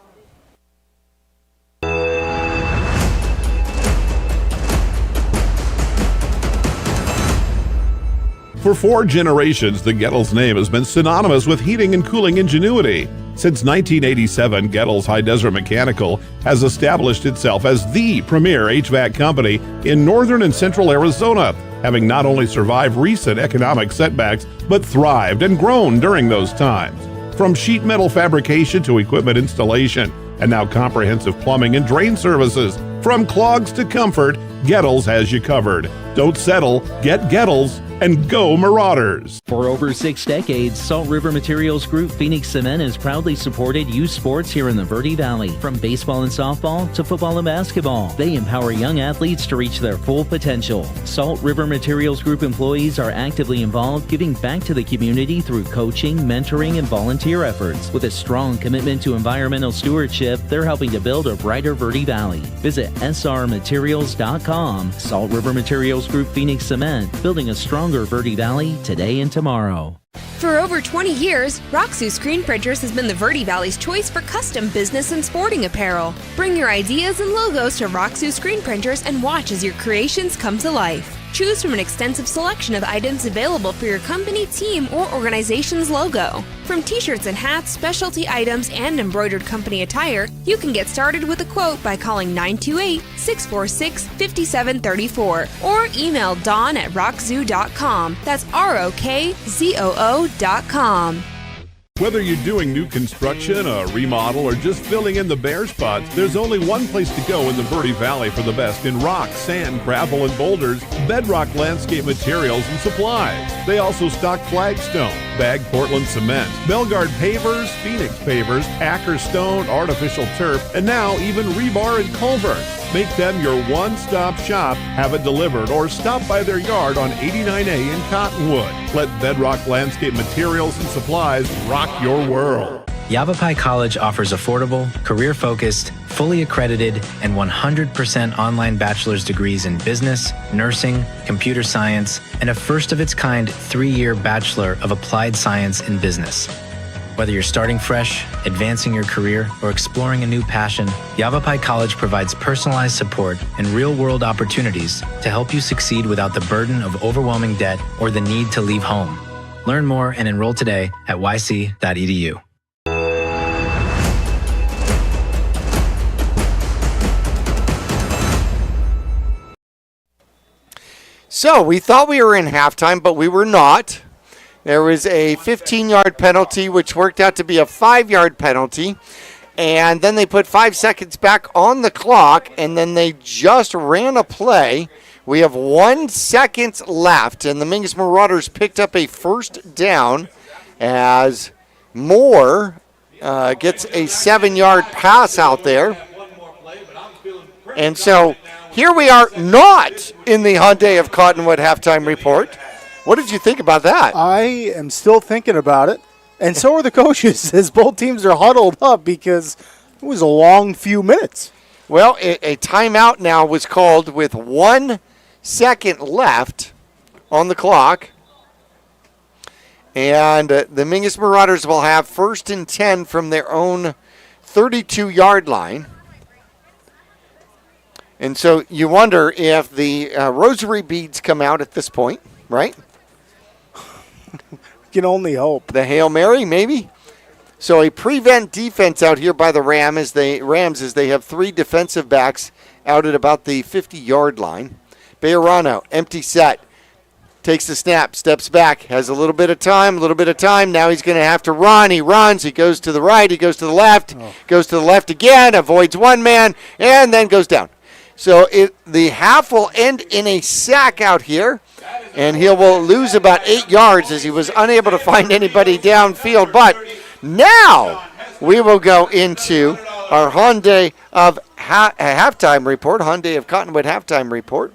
For 4 generations, the Gettles name has been synonymous with heating and cooling ingenuity. Since 1987, Gettles High Desert Mechanical has established itself as the premier HVAC company in northern and central Arizona, having not only survived recent economic setbacks, but thrived and grown during those times. From sheet metal fabrication to equipment installation, and now comprehensive plumbing and drain services. From clogs to comfort, Gettles has you covered. Don't settle, get Gettles. and go Marauders! For over 6 decades, Salt River Materials Group Phoenix Cement has proudly supported youth sports here in the Verde Valley. From baseball and softball to football and basketball, they empower young athletes to reach their full potential. Salt River Materials Group employees are actively involved, giving back to the community through coaching, mentoring, and volunteer efforts. With a strong commitment to environmental stewardship, they're helping to build a brighter Verde Valley. Visit srmaterials.com. Salt River Materials Group Phoenix Cement, building a stronger Verde Valley today and tomorrow. For over 20 years, Roxu Screen Printers has been the Verde Valley's choice for custom business and sporting apparel. Bring your ideas and logos to Roxu Screen Printers and watch as your creations come to life. Choose from an extensive selection of items available for your company, team, or organization's logo. From t-shirts and hats, specialty items, and embroidered company attire, you can get started with a quote by calling 928-646-5734 or email dawn@rockzoo.com. That's ROKZOO.com. Whether you're doing new construction, a remodel, or just filling in the bare spots, there's only one place to go in the Verde Valley for the best in rock, sand, gravel, and boulders, Bedrock Landscape Materials and Supplies. They also stock flagstone, bagged Portland cement, Belgard pavers, Phoenix pavers, Acker stone, artificial turf, and now even rebar and culvert. Make them your one-stop shop, have it delivered, or stop by their yard on 89A in Cottonwood. Let Bedrock Landscape Materials and Supplies rock your world. Yavapai College offers affordable, career-focused, fully accredited, and 100% online bachelor's degrees in business, nursing, computer science, and a first-of-its-kind 3-year Bachelor of Applied Science in Business. Whether you're starting fresh, advancing your career, or exploring a new passion, Yavapai College provides personalized support and real-world opportunities to help you succeed without the burden of overwhelming debt or the need to leave home. Learn more and enroll today at yc.edu. So we thought we were in halftime, but we were not. There was a 15-yard penalty, which worked out to be a 5-yard penalty. And then they put 5 seconds back on the clock, and then they just ran a play. We have 1 second left, and the Mingus Marauders picked up a first down as Moore gets a 7-yard pass out there. And so here we are not in the Hyundai of Cottonwood halftime report. What did you think about that? I am still thinking about it, and so are the coaches as both teams are huddled up because it was a long few minutes. Well, a timeout now was called with 1 second left on the clock, and the Mingus Marauders will have 1st and 10 from their own 32-yard line. And so you wonder if the rosary beads come out at this point, right? Can only hope. The Hail Mary, maybe? So a prevent defense out here by the Rams as they have 3 defensive backs out at about the 50-yard line. Bejarano, empty set, takes the snap, steps back, has a little bit of time. Now he's going to have to run. He runs. He goes to the right. He goes to the left. Goes to the left again, avoids one man, and then goes down. So the half will end in a sack out here, and he will lose about 8 yards as he was unable to find anybody downfield. But now we will go into our Hyundai of halftime report, Hyundai of Cottonwood halftime report.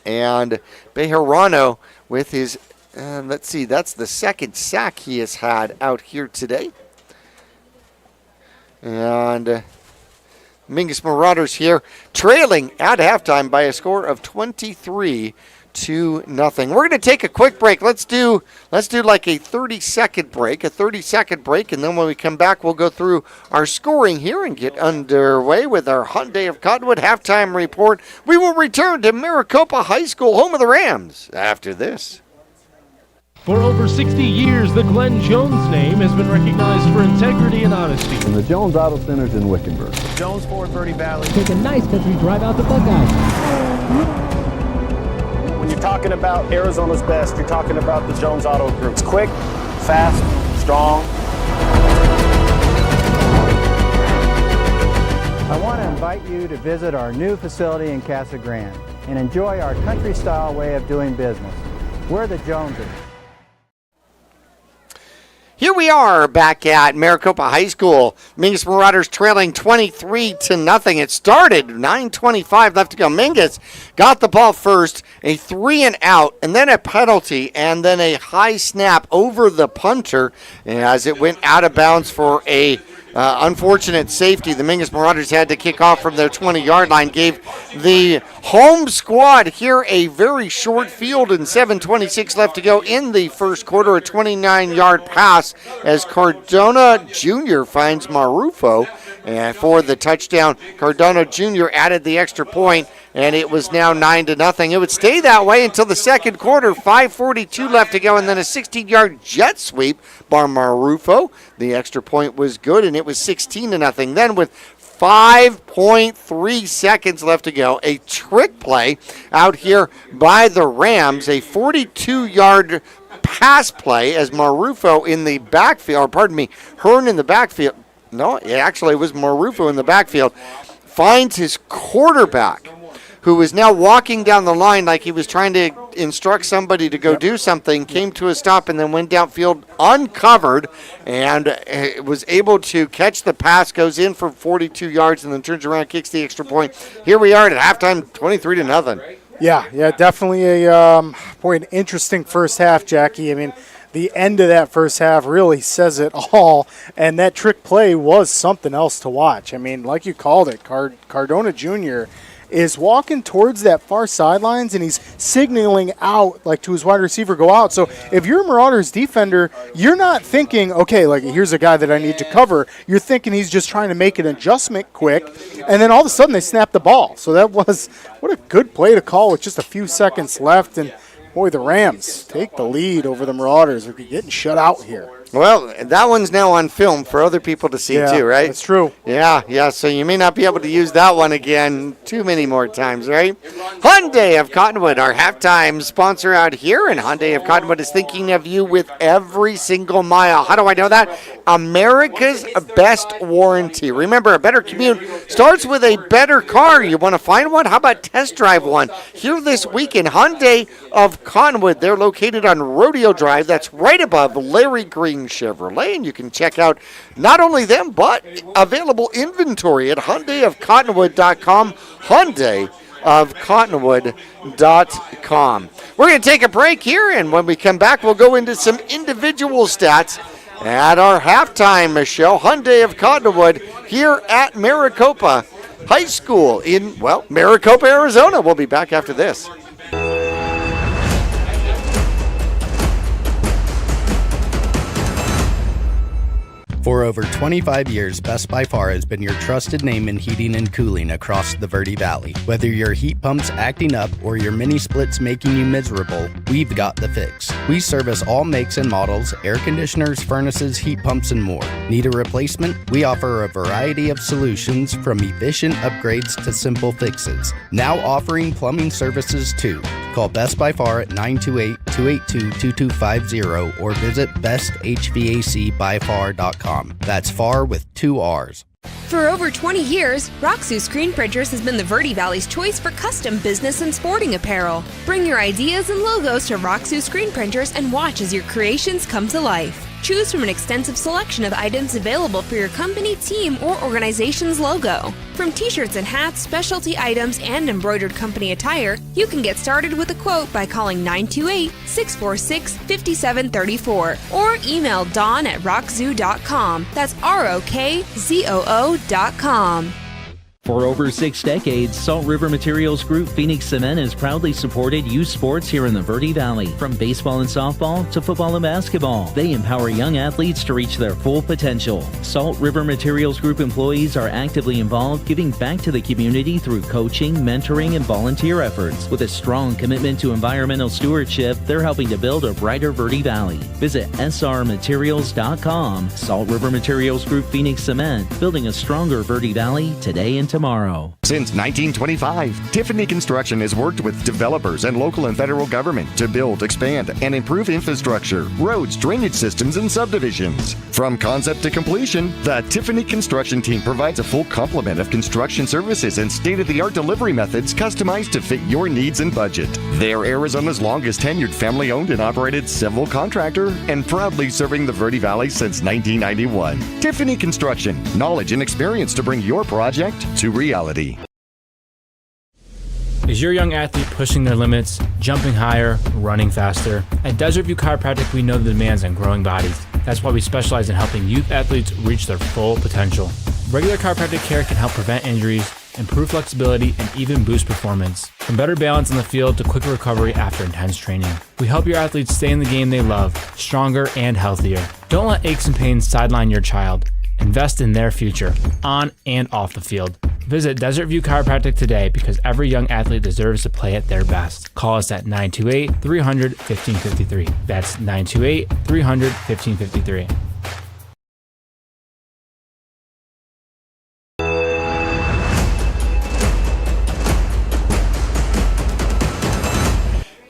And Bejarano with his, let's see, that's the 2nd sack he has had out here today. And Mingus Marauders here trailing at halftime by a score of 23-0. We're going to take a quick break. Let's do like a 30-second break, and then when we come back, we'll go through our scoring here and get underway with our Hyundai of Cottonwood halftime report. We will return to Maricopa High School, home of the Rams, after this. For over 60 years, the Glenn Jones name has been recognized for integrity and honesty. And the Jones Auto Center's in Wickenburg. Jones Ford, Verde Valley. Take a nice country drive out the Buckeyes. When you're talking about Arizona's best, you're talking about the Jones Auto Group. It's quick, fast, strong. I want to invite you to visit our new facility in Casa Grande and enjoy our country-style way of doing business. We're the Joneses. Here we are back at Maricopa High School. Mingus Marauders trailing 23-0. It started 9:25 left to go. Mingus got the ball first, a 3-and-out, and then a penalty, and then a high snap over the punter as it went out of bounds for a unfortunate safety. The Mingus Marauders had to kick off from their 20-yard line, gave the home squad here a very short field and 7:26 left to go in the first quarter. A 29-yard pass as Cardona Jr. finds Marufo for the touchdown. Cardona Jr. added the extra point, and it was now 9-0. It would stay that way until the second quarter. 5:42 left to go, and then a 16-yard jet sweep by Marufo. The extra point was good, and it was 16-0. Then with 5.3 seconds left to go, a trick play out here by the Rams, a 42-yard pass play as Marufo in the backfield, or pardon me, Hearn in the backfield. No, it was Marufo in the backfield, finds his quarterback, who is now walking down the line like he was trying to instruct somebody to go do something, came to a stop and then went downfield uncovered and was able to catch the pass, goes in for 42 yards and then turns around, kicks the extra point. Here we are at halftime, 23-0. Yeah, definitely an interesting first half, Jackie. I mean, the end of that first half really says it all, and that trick play was something else to watch. I mean, like you called it, Cardona Jr. is walking towards that far sidelines, and he's signaling out, like to his wide receiver, go out. So if you're a Marauders defender, you're not thinking, okay, like here's a guy that I need to cover. You're thinking he's just trying to make an adjustment quick, and then all of a sudden they snap the ball. So that was, what a good play to call with just a few seconds left, and boy, the Rams take the lead over the Marauders. They're getting shut out here. Well, that one's now on film for other people to see too, right? That's true. Yeah, so you may not be able to use that one again too many more times, right? Hyundai of Cottonwood, our halftime sponsor out here, and Hyundai of Cottonwood is thinking of you with every single mile. How do I know that? America's best warranty. Remember, a better commute starts with a better car. You want to find one? How about test drive one? Here this weekend, Hyundai of Cottonwood. They're located on Rodeo Drive. That's right above Larry Green Chevrolet, and you can check out not only them but available inventory at HyundaiofCottonwood.com. HyundaiofCottonwood.com. We're going to take a break here, and when we come back, we'll go into some individual stats at our halftime show. Hyundai of Cottonwood here at Maricopa High School in, Maricopa, Arizona. We'll be back after this. For over 25 years, Best by Far has been your trusted name in heating and cooling across the Verde Valley. Whether your heat pump's acting up or your mini splits making you miserable, we've got the fix. We service all makes and models, air conditioners, furnaces, heat pumps, and more. Need a replacement? We offer a variety of solutions from efficient upgrades to simple fixes. Now offering plumbing services too. Call Best by Far at 928-282-2250 or visit besthvacbyfar.com. That's far with 2 R's. For over 20 years, Roxu Screen Printers has been the Verde Valley's choice for custom business and sporting apparel. Bring your ideas and logos to Roxu Screen Printers and watch as your creations come to life. Choose from an extensive selection of items available for your company, team, or organization's logo. From t-shirts and hats, specialty items, and embroidered company attire, you can get started with a quote by calling 928-646-5734 or email dawn@rockzoo.com. That's ROKZOO.com. For over 6 decades, Salt River Materials Group Phoenix Cement has proudly supported youth sports here in the Verde Valley. From baseball and softball to football and basketball, they empower young athletes to reach their full potential. Salt River Materials Group employees are actively involved, giving back to the community through coaching, mentoring, and volunteer efforts. With a strong commitment to environmental stewardship, they're helping to build a brighter Verde Valley. Visit srmaterials.com. Salt River Materials Group Phoenix Cement, building a stronger Verde Valley today and tomorrow. tomorrow. Since 1925, Tiffany Construction has worked with developers and local and federal government to build, expand, and improve infrastructure, roads, drainage systems, and subdivisions. From concept to completion, the Tiffany Construction team provides a full complement of construction services and state-of-the-art delivery methods customized to fit your needs and budget. They're Arizona's longest tenured family-owned and operated civil contractor and proudly serving the Verde Valley since 1991. Tiffany Construction, knowledge and experience to bring your project to reality. Is your young athlete pushing their limits, jumping higher, running faster? At Desert View Chiropractic, we know the demands on growing bodies. That's why we specialize in helping youth athletes reach their full potential. Regular chiropractic care can help prevent injuries, improve flexibility, and even boost performance. From better balance on the field to quicker recovery after intense training. We help your athletes stay in the game they love, stronger and healthier. Don't let aches and pains sideline your child. Invest in their future, on and off the field. Visit Desert View Chiropractic today because every young athlete deserves to play at their best. Call us at 928-300-1553. That's 928-300-1553.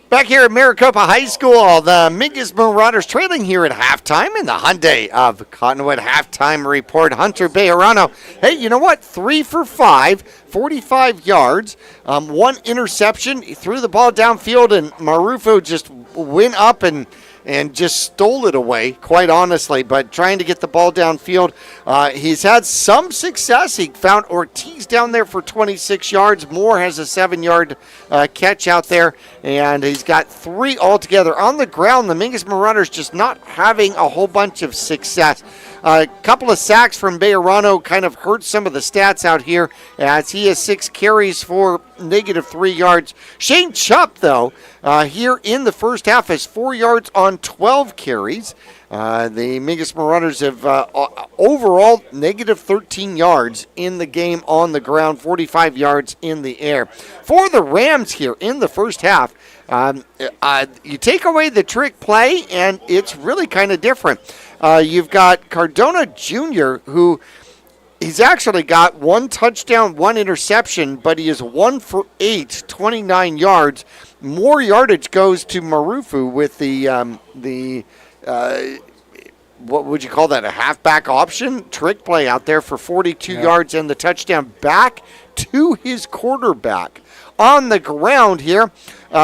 Back here at Maricopa High School, the Mingus Marauders trailing here at halftime in the Hyundai of Cottonwood halftime report. Hunter Bejarano, hey, you know what? 3 for 5, 45 yards, 1 interception. He threw the ball downfield, and Marufo just went up and just stole it away, quite honestly. But trying to get the ball downfield, he's had some success. He found Ortiz down there for 26 yards. Moore has a 7-yard catch out there, and he's got 3 altogether. On the ground, the Mingus Marauders just not having a whole bunch of success. A couple of sacks from Bejarano kind of hurt some of the stats out here, as he has 6 carries for -3 yards. Shane Chupp, though, here in the first half has 4 yards on 12 carries. The Mingus Marauders have overall -13 yards in the game on the ground, 45 yards in the air. For the Rams here in the first half, you take away the trick play, and it's really kind of different. You've got Cardona Jr., who he's actually got 1 touchdown, 1 interception, but he is 1 for 8, 29 yards. More yardage goes to Marufu with the what would you call that, a halfback option trick play out there for 42 yards and the touchdown back to his quarterback. On the ground here,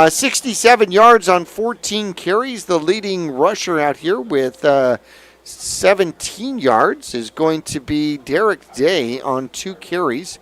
67 yards on 14 carries. The leading rusher out here with 17 yards is going to be Derek Day on 2 carries.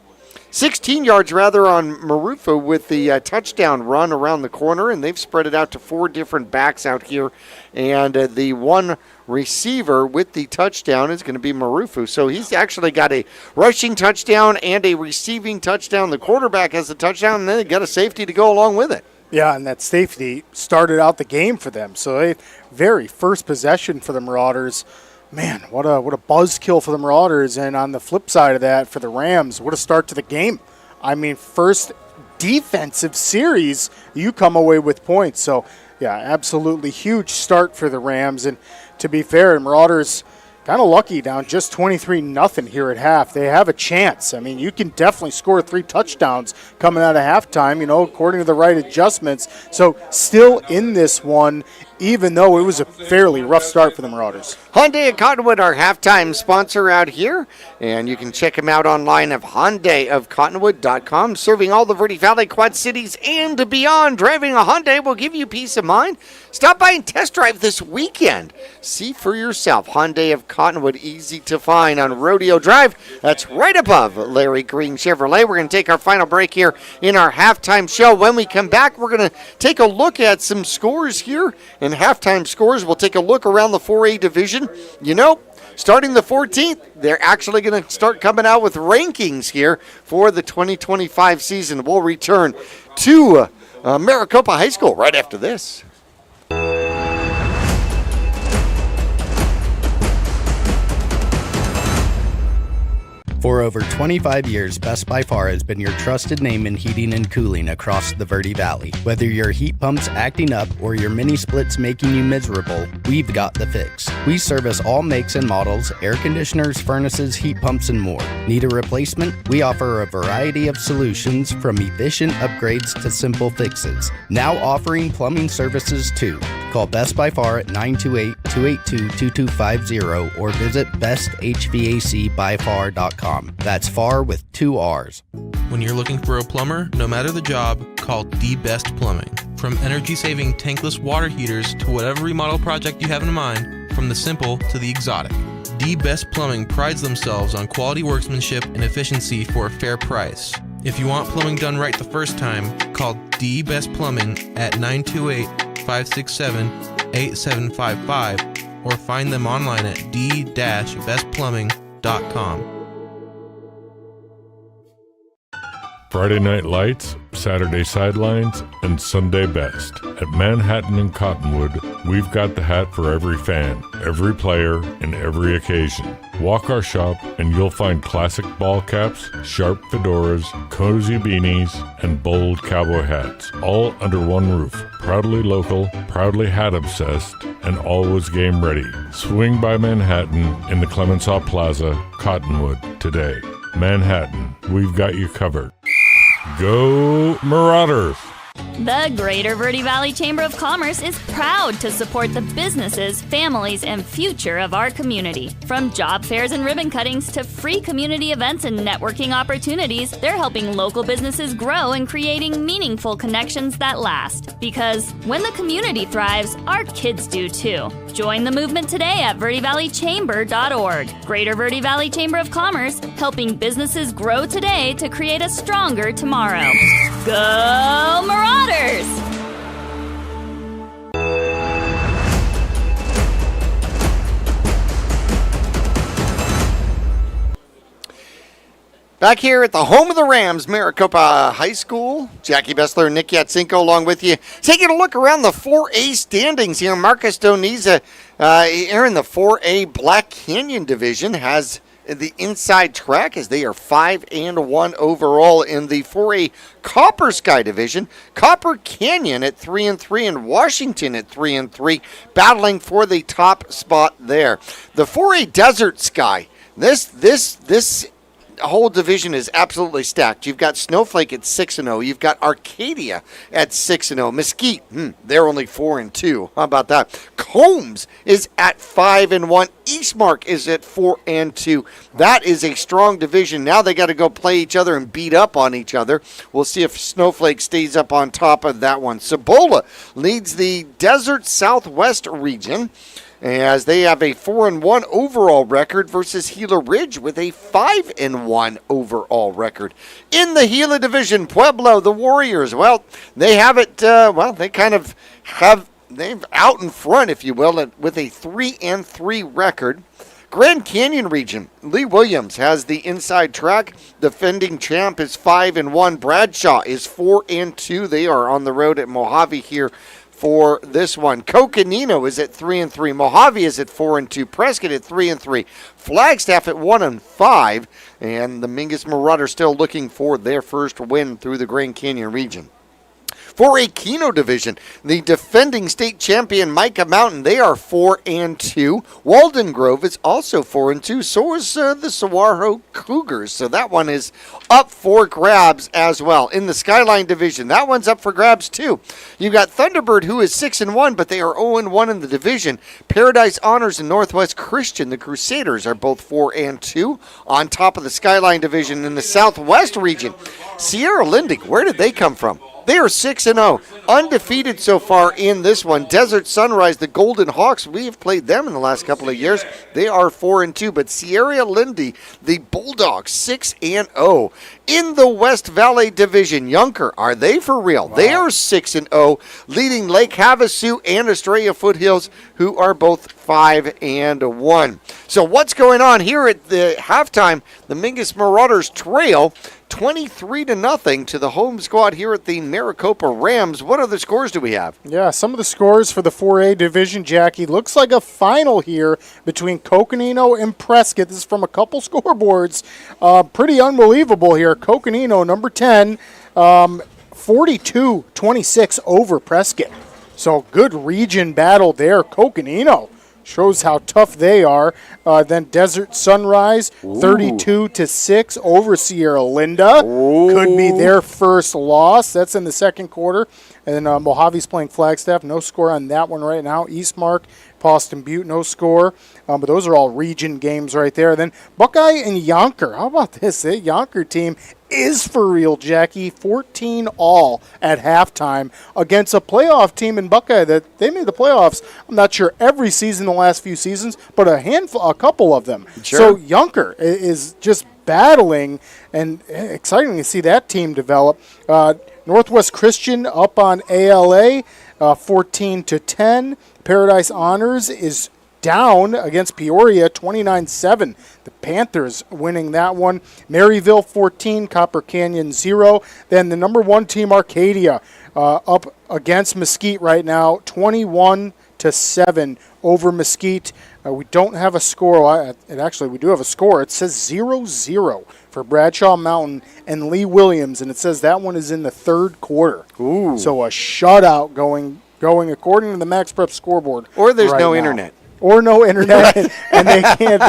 16 yards rather on Marufo with the touchdown run around the corner, and they've spread it out to 4 different backs out here. And the one receiver with the touchdown is going to be Marufo. So he's actually got a rushing touchdown and a receiving touchdown. The quarterback has a touchdown, and then they got a safety to go along with it. Yeah, and that safety started out the game for them. So they very first possession for the Marauders. Man, what a buzzkill for the Marauders. And on the flip side of that, for the Rams, what a start to the game. I mean, first defensive series, you come away with points. So, yeah, absolutely huge start for the Rams. And to be fair, the Marauders kind of lucky, down just 23-0 here at half. They have a chance. I mean, you can definitely score 3 touchdowns coming out of halftime, you know, according to the right adjustments. So still in this one, even though it was a fairly rough start for the Marauders. Hyundai of Cottonwood, our halftime sponsor out here, and you can check them out online at HyundaiofCottonwood.com, serving all the Verde Valley, Quad Cities, and beyond. Driving a Hyundai will give you peace of mind. Stop by and test drive this weekend. See for yourself. Hyundai of Cottonwood, easy to find on Rodeo Drive. That's right above Larry Green Chevrolet. We're going to take our final break here in our halftime show. When we come back, we're going to take a look at some scores here and halftime scores. We'll take a look around the 4A division. You know, starting the 14th, they're actually going to start coming out with rankings here for the 2025 season. We'll return to Maricopa High School right after this. For over 25 years, Best by Far has been your trusted name in heating and cooling across the Verde Valley. Whether your heat pump's acting up or your mini splits making you miserable, we've got the fix. We service all makes and models, air conditioners, furnaces, heat pumps, and more. Need a replacement? We offer a variety of solutions from efficient upgrades to simple fixes. Now offering plumbing services too. Call Best by Far at 928-282-2250 or visit besthvacbyfar.com. That's far with 2 R's. When you're looking for a plumber, no matter the job, call The Best Plumbing. From energy-saving tankless water heaters to whatever remodel project you have in mind, from the simple to the exotic. The Best Plumbing prides themselves on quality workmanship and efficiency for a fair price. If you want plumbing done right the first time, call The Best Plumbing at 928-567-8755 or find them online at d-bestplumbing.com. Friday Night Lights, Saturday Sidelines, and Sunday Best. At Manhattan and Cottonwood, we've got the hat for every fan, every player, and every occasion. Walk our shop and you'll find classic ball caps, sharp fedoras, cozy beanies, and bold cowboy hats, all under one roof. Proudly local, proudly hat obsessed, and always game ready. Swing by Manhattan in the Clemenceau Plaza, Cottonwood, today. Manhattan, we've got you covered. Go Marauders! The Greater Verde Valley Chamber of Commerce is proud to support the businesses, families, and future of our community. From job fairs and ribbon cuttings to free community events and networking opportunities, they're helping local businesses grow and creating meaningful connections that last. Because when the community thrives, our kids do too. Join the movement today at verdevalleychamber.org. Greater Verde Valley Chamber of Commerce, helping businesses grow today to create a stronger tomorrow. Go Marauders! Back here at the home of the Rams, Maricopa High School, Jackie Bessler and Nick Yatsenko along with you. Taking a look around the 4A standings here. Marcus Doniza here in the 4A Black Canyon Division has the inside track as they are 5-1 overall in the 4A Copper Sky Division. Copper Canyon at 3-3 and Washington at 3-3, battling for the top spot there. The 4A Desert Sky, this whole division is absolutely stacked. You've got Snowflake at 6-0. You've got Arcadia at 6-0. Mesquite, they're only 4-2. How about that? Combs is at 5-1. Eastmark is at 4-2. That is a strong division. Now they got to go play each other and beat up on each other. We'll see if Snowflake stays up on top of that one. Cibola leads the Desert Southwest region, as they have a 4-1 overall record versus Gila Ridge with a 5-1 overall record. In the Gila Division, Pueblo, the Warriors, well, they have it, they kind of have, they're out in front, if you will, with a 3-3 record. Grand Canyon region, Lee Williams has the inside track. Defending champ is 5-1. Bradshaw is 4-2. They are on the road at Mojave here for this one. Coconino is at 3-3. Mojave is at 4-2. Prescott at 3-3. Flagstaff at 1-5. And the Mingus Marauders still looking for their first win through the Grand Canyon region. For a Keno division, the defending state champion Micah Mountain, they are 4-2. Walden Grove is also 4-2. So is the Saguaro Cougars. So that one is up for grabs as well. In the Skyline division, that one's up for grabs too. You've got Thunderbird, who is 6-1, but they are 0-1 in the division. Paradise Honors and Northwest Christian, the Crusaders, are both 4-2. On top of the Skyline division in the Southwest region, Sierra Lindig, where did they come from? They are 6-0, undefeated so far in this one. Desert Sunrise, the Golden Hawks, we have played them in the last couple of years. They are 4-2, but Sierra Lindy, the Bulldogs, 6-0. In the West Valley Division, Yunker, are they for real? Wow. They are 6-0, leading Lake Havasu and Estrella Foothills, who are both 5-1. So what's going on here at the halftime? The Mingus Marauders trail 23-0 to the home squad here at the Maricopa Rams. What other scores do we have? Yeah, some of the scores for the 4A division, Jackie. Looks like a final here between Coconino and Prescott. This is from a couple scoreboards. Pretty unbelievable here. Coconino, number 10, 42-26 over Prescott. So good region battle there. Coconino shows how tough they are. Then Desert Sunrise, 32-6 over Sierra Linda. Could be their first loss. That's in the second quarter. And then Mojave's playing Flagstaff. No score on that one right now. Eastmark, Boston Butte, no score. But those are all region games right there. Then Buckeye and Yonker. How about this? The Yonker team is for real, Jackie. 14-all at halftime against a playoff team in Buckeye that they made the playoffs. I'm not sure every season the last few seasons, but a couple of them. Sure. So Yonker is just battling, and exciting to see that team develop. Northwest Christian up on ALA, 14-10. Paradise Honors is down against Peoria, 29-7. The Panthers winning that one. Maryville 14, Copper Canyon 0. Then the number 1 team, Arcadia, up against Mesquite right now, 21-7 over Mesquite. We don't have a score. We do have a score. It says 0-0 for Bradshaw Mountain and Lee Williams, and it says that one is in the third quarter. Ooh. So a shutout going according to the Max Prep scoreboard. Or there's right no now. internet. Or no internet, and they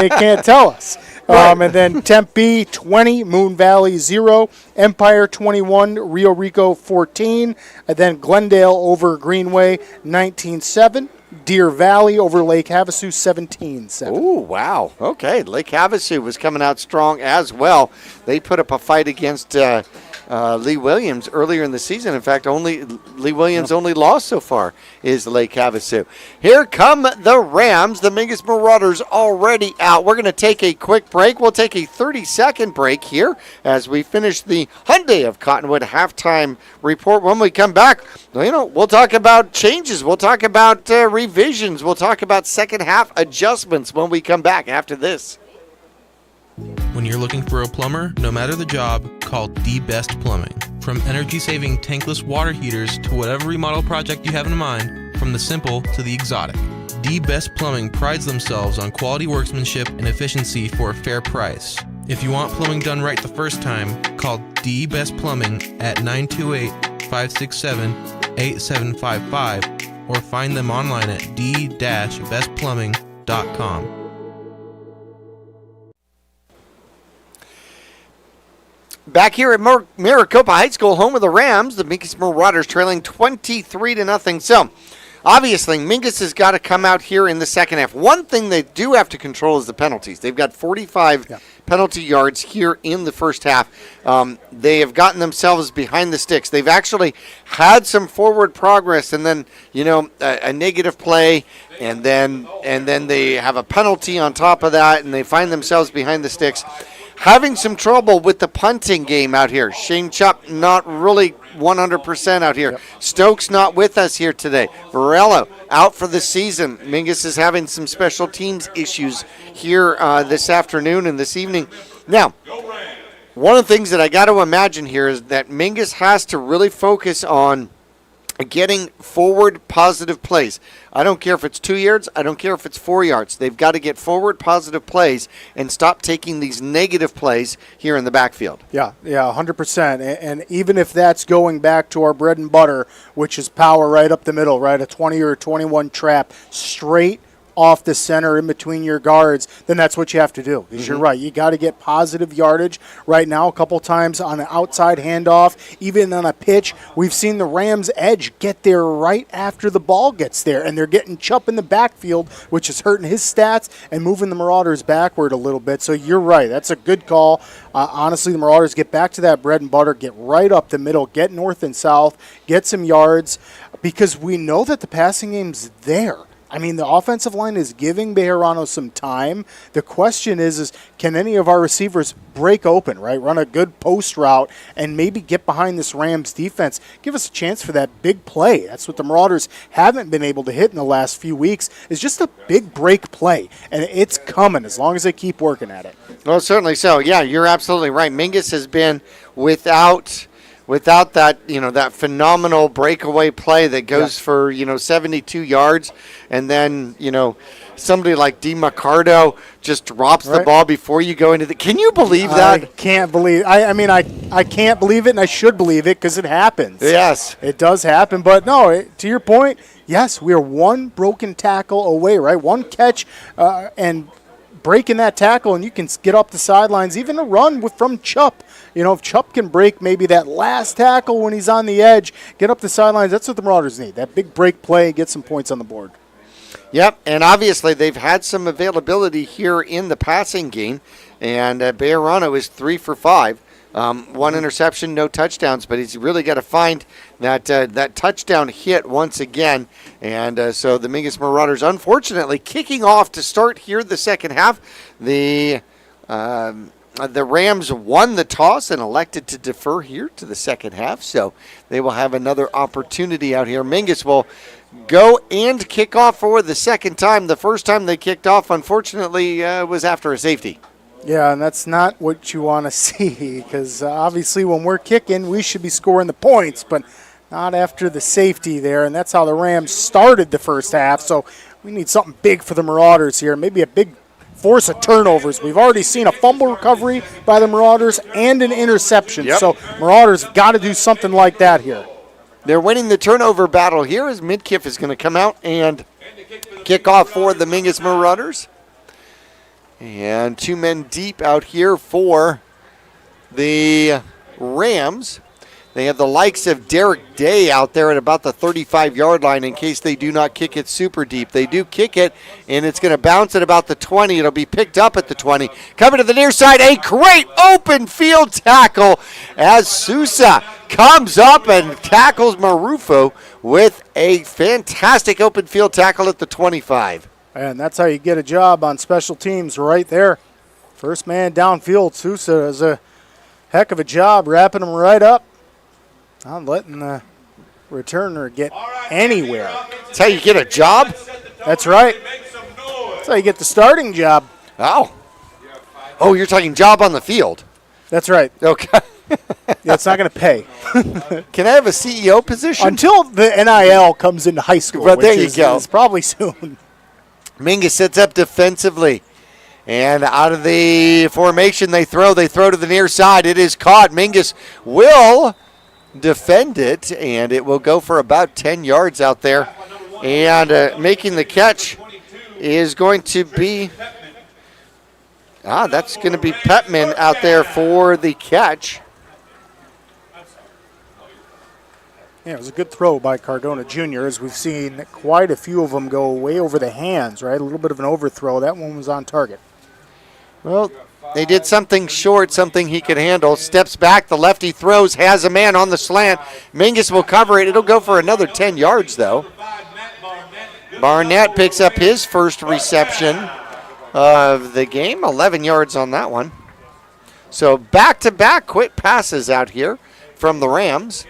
can't tell us. And then Tempe 20, Moon Valley 0, Empire 21, Rio Rico 14, and then Glendale over Greenway 19-7. Deer Valley over Lake Havasu 17-7. Oh, wow. Okay, Lake Havasu was coming out strong as well. They put up a fight against Lee Williams earlier in the season. In fact, Lee Williams' only loss so far is Lake Havasu. Here come the Rams. The Mingus Marauders already out. We're going to take a quick break. We'll take a 30-second break here as we finish the Hyundai of Cottonwood halftime report. When we come back, we'll talk about changes. We'll talk about revisions. We'll talk about second half adjustments when we come back after this. When you're looking for a plumber, no matter the job, call The Best Plumbing. From energy-saving tankless water heaters to whatever remodel project you have in mind, from the simple to the exotic, The Best Plumbing prides themselves on quality workmanship and efficiency for a fair price. If you want plumbing done right the first time, call The Best Plumbing at 928-567-8755 or find them online at d-bestplumbing.com. Back here at Maricopa High School, home of the Rams, the Mingus Marauders trailing 23-0. So, obviously, Mingus has got to come out here in the second half. One thing they do have to control is the penalties. They've got 45 penalty yards here in the first half. They have gotten themselves behind the sticks. They've actually had some forward progress, and then a negative play, and then they have a penalty on top of that, and they find themselves behind the sticks. Having some trouble with the punting game out here. Shane Chupp not really 100% out here. Stokes not with us here today. Varela out for the season. Mingus is having some special teams issues here this afternoon and this evening. Now, one of the things that I got to imagine here is that Mingus has to really focus on getting forward positive plays. I don't care if it's 2 yards. I don't care if it's 4 yards. They've got to get forward positive plays and stop taking these negative plays here in the backfield. Yeah, 100%. And even if that's going back to our bread and butter, which is power right up the middle, right? A 20 or a 21 trap straight off the center in between your guards, then that's what you have to do. Because you're right. You got to get positive yardage. Right now, a couple times on an outside handoff, even on a pitch, we've seen the Rams' edge get there right after the ball gets there, and they're getting Chupp in the backfield, which is hurting his stats and moving the Marauders backward a little bit. So you're right. That's a good call. Honestly, the Marauders get back to that bread and butter, get right up the middle, get north and south, get some yards, because we know that the passing game's there. I mean, the offensive line is giving Bejarano some time. The question is can any of our receivers break open, right? Run a good post route and maybe get behind this Rams defense. Give us a chance for that big play. That's what the Marauders haven't been able to hit in the last few weeks, is just a big break play. And it's coming as long as they keep working at it. Well, certainly so. Yeah, you're absolutely right. Mingus has been without that, that phenomenal breakaway play that goes for, 72 yards, and then, somebody like DiMaccardo just drops the ball before you go into the. Can you believe that? I can't believe. I can't believe it, and I should believe it because it happens. Yes, it does happen. But no, to your point, yes, we are one broken tackle away, right? One catch and breaking that tackle, and you can get up the sidelines, even a run from Chupp. If Chupp can break maybe that last tackle when he's on the edge, get up the sidelines, that's what the Marauders need. That big break play, get some points on the board. Yep, and obviously they've had some availability here in the passing game, and Bejarano is 3 for 5. One interception, no touchdowns, but he's really got to find that touchdown hit once again. And so the Mingus Marauders, unfortunately, kicking off to start here the second half. The Rams won the toss and elected to defer here to the second half, so they will have another opportunity out here. Mingus will go and kick off for the second time. The first time they kicked off, unfortunately, was after a safety. Yeah, and that's not what you want to see, because obviously when we're kicking, we should be scoring the points, but not after the safety there, and that's how the Rams started the first half. So we need something big for the Marauders here, maybe a big force of turnovers. We've already seen a fumble recovery by the Marauders and an interception. Yep. So Marauders have got to do something like that here. They're winning the turnover battle here as Midkiff is going to come out and kick off for the Mingus Marauders. And 2 men deep out here for the Rams. They have the likes of Derek Day out there at about the 35-yard line in case they do not kick it super deep. They do kick it, and it's going to bounce at about the 20. It'll be picked up at the 20. Coming to the near side, a great open field tackle as Sousa comes up and tackles Marufo with a fantastic open field tackle at the 25. And that's how you get a job on special teams right there. First man downfield, Sousa does a heck of a job wrapping him right up. Not letting the returner get anywhere. That's how you get a job? That's right. That's how you get the starting job. Oh, you're talking job on the field. That's right. Okay. Yeah, it's not going to pay. Can I have a CEO position? Until the NIL comes into high school. But there you go. It's probably soon. Mingus sets up defensively. And out of the formation they throw to the near side. It is caught. Mingus will defend it, and it will go for about 10 yards out there. And making the catch is going to be, that's going to be Petman out there for the catch. Yeah, it was a good throw by Cardona Jr., as we've seen quite a few of them go way over the hands, right? A little bit of an overthrow. That one was on target. Well, they did something short, something he could handle. Steps back, the lefty throws, has a man on the slant. Mingus will cover it. It'll go for another 10 yards, though. Barnett picks up his first reception of the game, 11 yards on that one. So back-to-back quick passes out here from the Rams.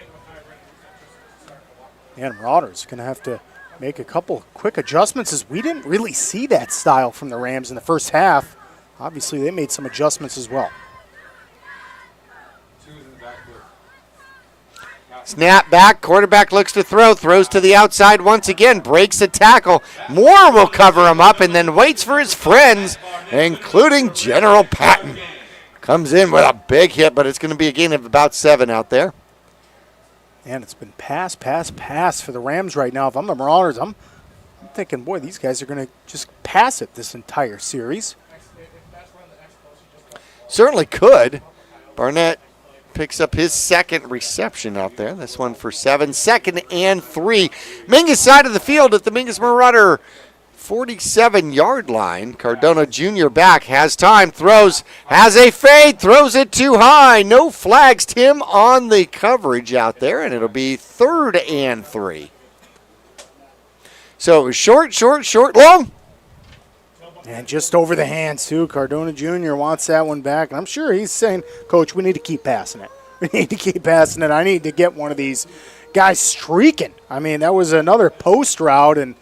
And Marauders going to have to make a couple quick adjustments, as we didn't really see that style from the Rams in the first half. Obviously, they made some adjustments as well. Snap back, quarterback looks to throw, throws to the outside once again, breaks a tackle. Moore will cover him up and then waits for his friends, including General Patton. Comes in with a big hit, but it's going to be a gain of about 7 out there. And it's been pass for the Rams right now. If I'm the Marauders, I'm thinking, boy, these guys are going to just pass it this entire series. Certainly could. Barnett picks up his second reception out there. This one for 7. 2nd and 3. Mingus side of the field at the Mingus Marauder 47-yard line. Cardona Jr. back, has time, throws, has a fade, throws it too high. No flags, Tim, on the coverage out there, and it'll be 3rd and 3. So it was short, long. And just over the hands, too. Cardona Jr. wants that one back. And I'm sure he's saying, Coach, we need to keep passing it. We need to keep passing it. I need to get one of these guys streaking. I mean, that was another post route. And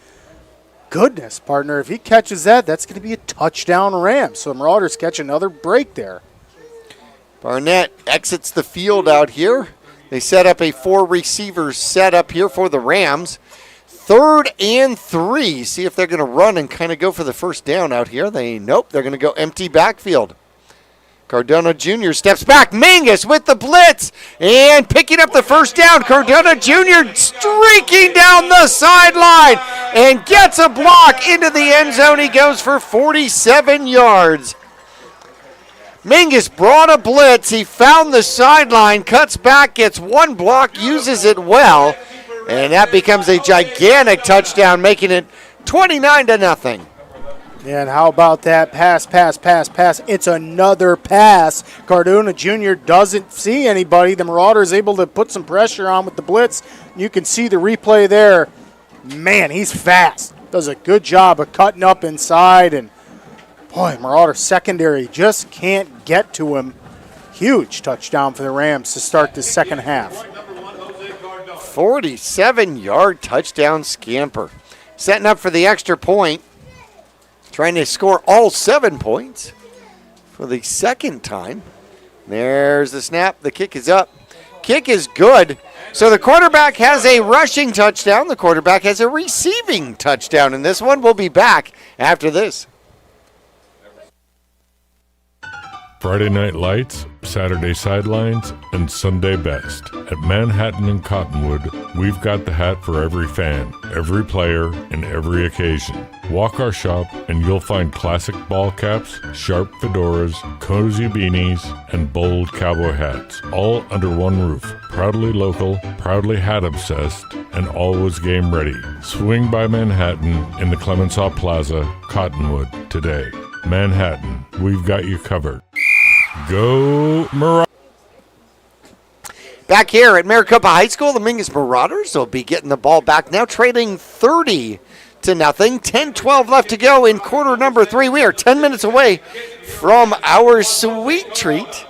goodness, partner, if he catches that, that's going to be a touchdown Rams. So the Marauders catch another break there. Barnett exits the field out here. They set up a 4-receiver setup here for the Rams. 3rd and 3. See if they're going to run and kind of go for the first down out here. Nope, they're going to go empty backfield. Cardona Jr. steps back. Mingus with the blitz and picking up the first down. Cardona Jr. streaking down the sideline and gets a block into the end zone. He goes for 47 yards. Mingus brought a blitz. He found the sideline, cuts back, gets one block, uses it well. And that becomes a gigantic touchdown, making it 29-0. And how about that pass? It's another pass. Cardona Jr. doesn't see anybody. The Marauders able to put some pressure on with the blitz. You can see the replay there. Man, he's fast. Does a good job of cutting up inside. And, boy, Marauder secondary just can't get to him. Huge touchdown for the Rams to start the second half. 47-yard touchdown scamper. Setting up for the extra point. Trying to score all 7 points for the second time. There's the snap. The kick is up. Kick is good. So the quarterback has a rushing touchdown. The quarterback has a receiving touchdown in this one. We'll be back after this. Friday Night Lights, Saturday Sidelines, and Sunday Best. At Manhattan and Cottonwood, we've got the hat for every fan, every player, and every occasion. Walk our shop and you'll find classic ball caps, sharp fedoras, cozy beanies, and bold cowboy hats, all under one roof. Proudly local, proudly hat obsessed, and always game ready. Swing by Manhattan in the Clemenceau Plaza, Cottonwood, today. Manhattan, we've got you covered. Go Marauders! Back here at Maricopa High School, the Mingus Marauders will be getting the ball back now, trailing 30-0. 10-12 left to go in quarter number 3. We are 10 minutes away from our sweet treat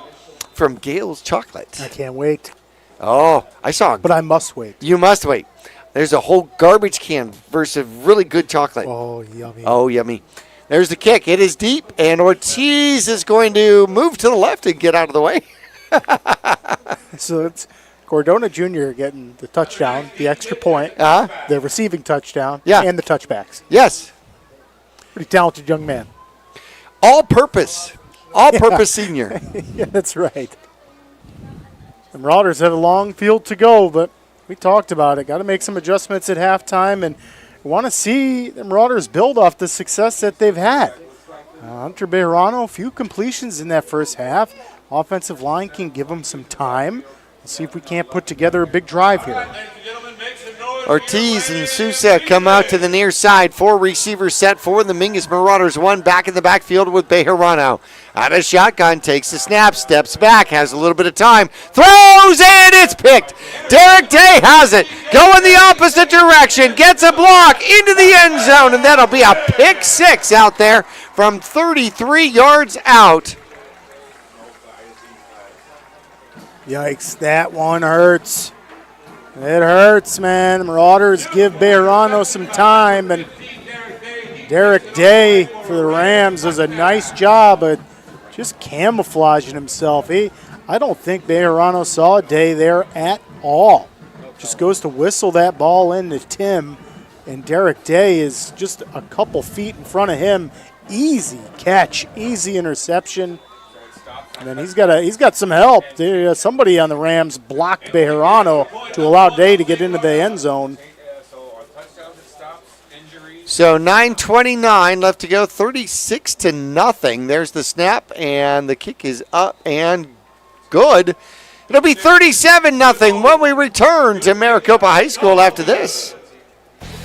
from Gale's Chocolate. I can't wait. Oh, I saw it. But I must wait. You must wait. There's a whole garbage can versus really good chocolate. Oh, yummy. Oh, yummy. There's the kick. It is deep, and Ortiz is going to move to the left and get out of the way. So it's Cardona Jr. getting the touchdown, the extra point, the receiving touchdown, and the touchbacks. Yes. Pretty talented young man. All-purpose senior. Yeah, that's right. The Marauders have a long field to go, but we talked about it. Got to make some adjustments at halftime, and we want to see the Marauders build off the success that they've had. Hunter Bejarano, a few completions in that first half. Offensive line can give them some time. Let's see if we can't put together a big drive here. Ortiz and Sousa come out to the near side. 4 receivers set for the Mingus Marauders. 1 back in the backfield with Bejarano. Out of shotgun, takes the snap, steps back, has a little bit of time, throws, and it's picked. Derek Day has it. Going the opposite direction, gets a block into the end zone, and that'll be a pick 6 out there from 33 yards out. Yikes, that one hurts. It hurts, man. The Marauders give Bejarano some time, and Derek Day for the Rams does a nice job of just camouflaging himself. I don't think Bejarano saw Day there at all. Just goes to whistle that ball into Tim, and Derek Day is just a couple feet in front of him. Easy catch, easy interception. And then he's got some help. Somebody on the Rams blocked Bejarano to allow Day to get into the end zone. So 9:29 left to go, 36-0. There's the snap, and the kick is up and good. It'll be 37-0 when we return to Maricopa High School after this.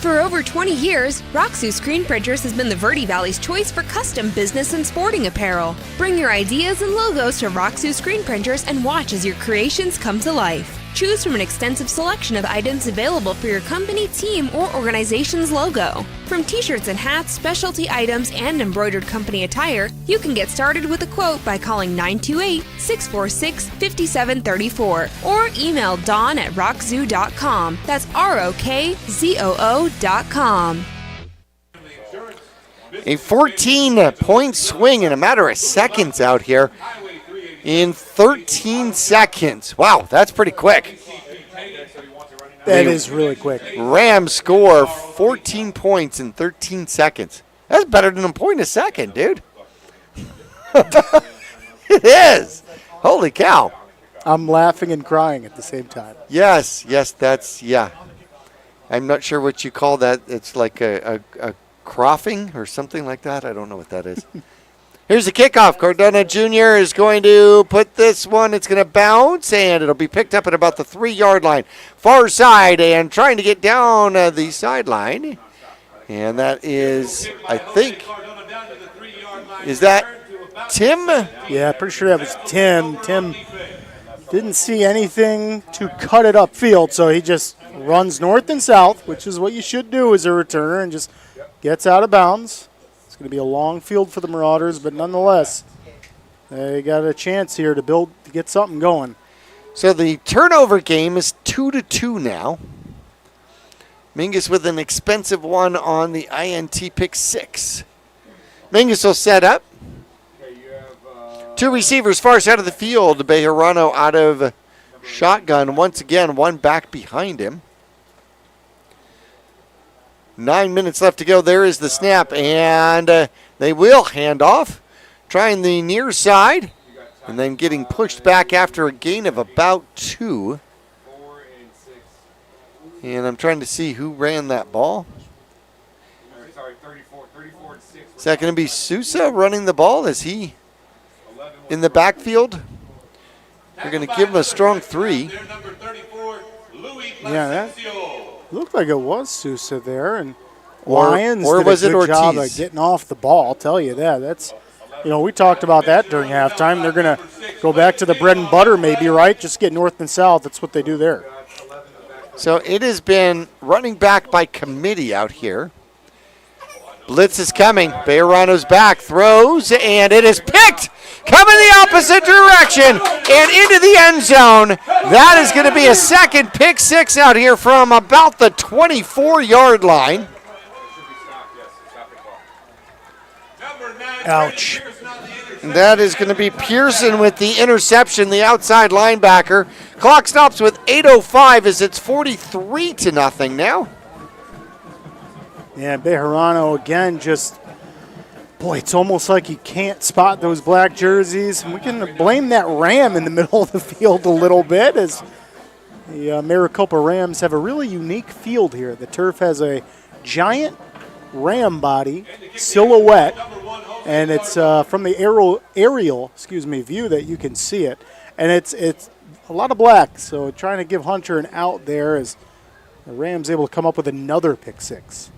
For over 20 years, Roxu Screen Printers has been the Verde Valley's choice for custom business and sporting apparel. Bring your ideas and logos to Roxu Screen Printers and watch as your creations come to life. Choose from an extensive selection of items available for your company, team, or organization's logo. From t-shirts and hats, specialty items, and embroidered company attire, you can get started with a quote by calling 928-646-5734 or email dawn@rockzoo.com. That's ROKZOO.com. A 14-point swing in a matter of seconds out here in 13 seconds. Wow, that's pretty quick. That is really quick. Rams score 14 points in 13 seconds. That's better than a point a second, dude. It is. Holy cow. I'm laughing and crying at the same time. Yes, that's, yeah. I'm not sure what you call that. It's like a croffing or something like that. I don't know what that is. Here's the kickoff. Cardona Jr. is going to put this one. It's going to bounce, and it'll be picked up at about the 3-yard line. Far side, and trying to get down the sideline. And that is, I think, is that Tim? Yeah, pretty sure that was Tim. Tim didn't see anything to cut it upfield, so he just runs north and south, which is what you should do as a returner, and just gets out of bounds. It's going to be a long field for the Marauders, but nonetheless, they got a chance here to get something going. So the turnover game is 2-2 now. Mingus with an expensive one on the INT pick 6. Mingus will set up. 2 receivers far side of the field. Bejarano out of shotgun. Once again, one back behind him. 9 minutes left to go. There is the snap, and they will hand off. Trying the near side, and then getting pushed back after a gain of about 2. And I'm trying to see who ran that ball. Is that going to be Sousa running the ball? Is he in the backfield? They're going to give him a strong 3. Yeah, that looked like it was Sousa there, and Or Lions was did it a good job Ortiz? of getting off the ball. I'll tell you that. That's, we talked about that during halftime. They're going to go back to the bread and butter, maybe, right? Just get north and south. That's what they do there. So it has been running back by committee out here. Blitz is coming. Bejarano's back, throws, and it is picked. Coming the opposite direction and into the end zone. That is going to be a second pick 6 out here from about the 24-yard line. Ouch. That is going to be Pearson with the interception, the outside linebacker. Clock stops with 8:05 as it's 43-0 now. Yeah, Bejarano again just, boy, it's almost like you can't spot those black jerseys. And we can blame that Ram in the middle of the field a little bit, as the Maricopa Rams have a really unique field here. The turf has a giant ram body silhouette, and it's from the aerial view that you can see it. And it's a lot of black, so trying to give Hunter an out there as the Rams able to come up with another pick 6.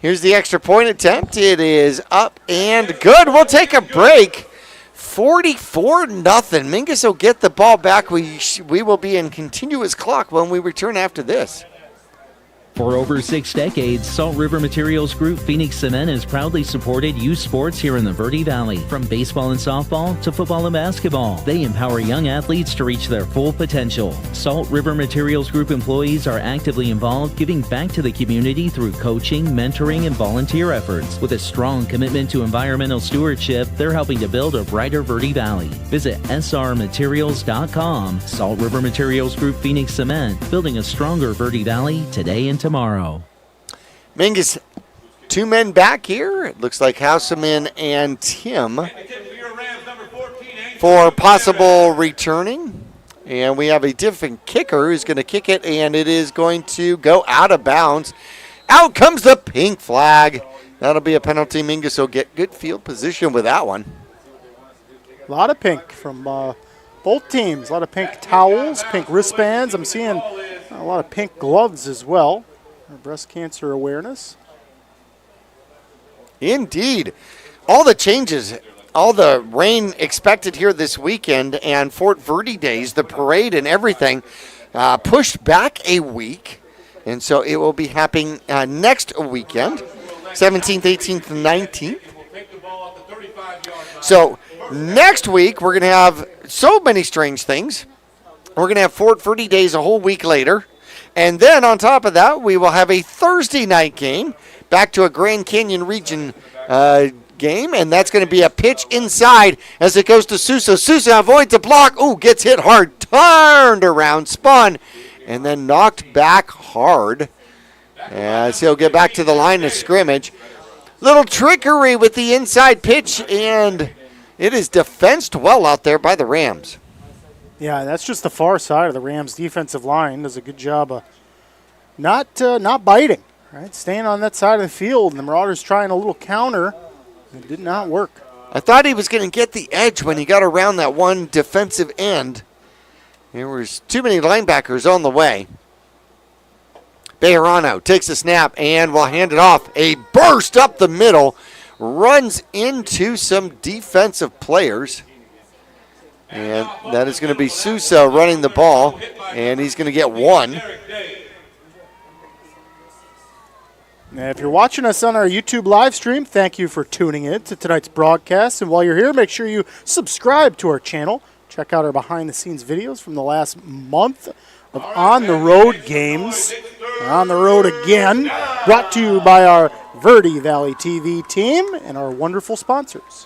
Here's the extra point attempt. It is up and good. We'll take a break. 44-0. Mingus will get the ball back. We will be in continuous clock when we return after this. For over 6 decades, Salt River Materials Group Phoenix Cement has proudly supported youth sports here in the Verde Valley. From baseball and softball to football and basketball, they empower young athletes to reach their full potential. Salt River Materials Group employees are actively involved, giving back to the community through coaching, mentoring, and volunteer efforts. With a strong commitment to environmental stewardship, they're helping to build a brighter Verde Valley. Visit srmaterials.com. Salt River Materials Group Phoenix Cement, building a stronger Verde Valley today and tomorrow. Mingus, 2 men back here. It looks like Houseman and Tim for possible returning. And we have a different kicker who's going to kick it, and it is going to go out of bounds. Out comes the pink flag. That'll be a penalty. Mingus will get good field position with that one. A lot of pink from both teams. A lot of pink towels, pink wristbands. I'm seeing a lot of pink gloves as well. Breast cancer awareness. Indeed. All the changes all the rain expected here this weekend and Fort Verde days, the parade and everything, pushed back a week. And so it will be happening next weekend, 17th, 18th, and 19th. So next week, we're going to have so many strange things. We're going to have Fort Verde days a whole week later. And then on top of that, we will have a Thursday night game, back to a Grand Canyon region game, and that's going to be a pitch inside as it goes to Sousa. Sousa avoids a block. Ooh, gets hit hard, turned around, spun, and then knocked back hard as he'll get back to the line of scrimmage. Little trickery with the inside pitch, and it is defensed well out there by the Rams. Yeah, that's just the far side of the Rams' defensive line. Does a good job of not biting, right? Staying on that side of the field. And the Marauders trying a little counter. It did not work. I thought he was going to get the edge when he got around that one defensive end. There was too many linebackers on the way. Bejarano takes a snap and will hand it off. A burst up the middle. Runs into some defensive players. And that is going to be Sousa running the ball. And he's going to get one. Now, if you're watching us on our YouTube live stream, thank you for tuning in to tonight's broadcast. And while you're here, make sure you subscribe to our channel. Check out our behind-the-scenes videos from the last month of on-the-road games. On the road again, brought to you by our Verde Valley TV team and our wonderful sponsors.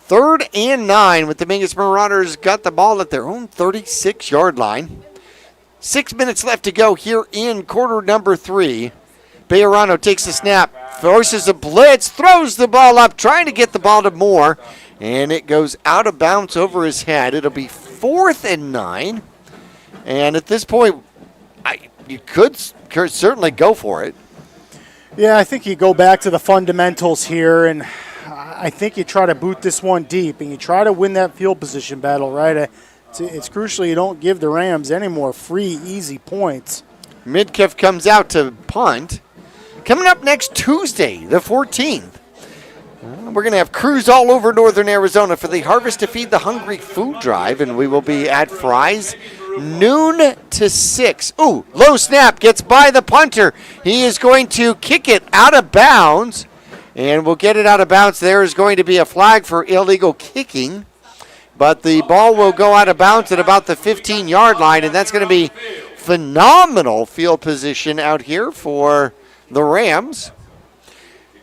3rd and 9 with the Mingus Marauders got the ball at their own 36-yard line. 6 minutes left to go here in quarter number 3. Bejarano takes the snap, forces a blitz, throws the ball up, trying to get the ball to Moore, and it goes out of bounds over his head. It'll be 4th and 9, and at this point, you could certainly go for it. Yeah, I think you go back to the fundamentals here, and I think you try to boot this one deep, and you try to win that field position battle, right? It's crucial you don't give the Rams any more free, easy points. Midkiff comes out to punt. Coming up next Tuesday, the 14th, we're going to have crews all over northern Arizona for the Harvest to Feed the Hungry food drive, and we will be at Fry's noon to 6. Ooh, low snap, gets by the punter. He is going to kick it out of bounds, and we'll get it out of bounds. There is going to be a flag for illegal kicking, but the ball will go out of bounds at about the 15-yard line, and that's going to be phenomenal field position out here for the Rams.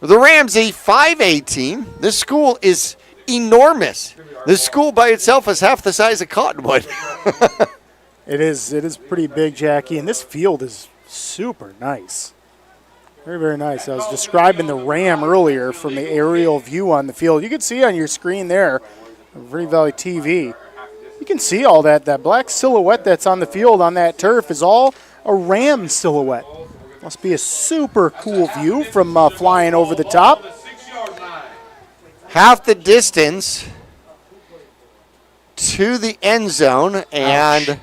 The Rams, a 5A team. This school is enormous. This school by itself is half the size of Cottonwood. It is pretty big, Jackie, and this field is super nice. Very, very nice. I was describing the Ram earlier from the aerial view on the field. You can see on your screen there, Verde Valley TV, you can see all that black silhouette that's on the field on that turf is all a Ram silhouette. Must be a super cool view from flying over the top. Half the distance to the end zone, and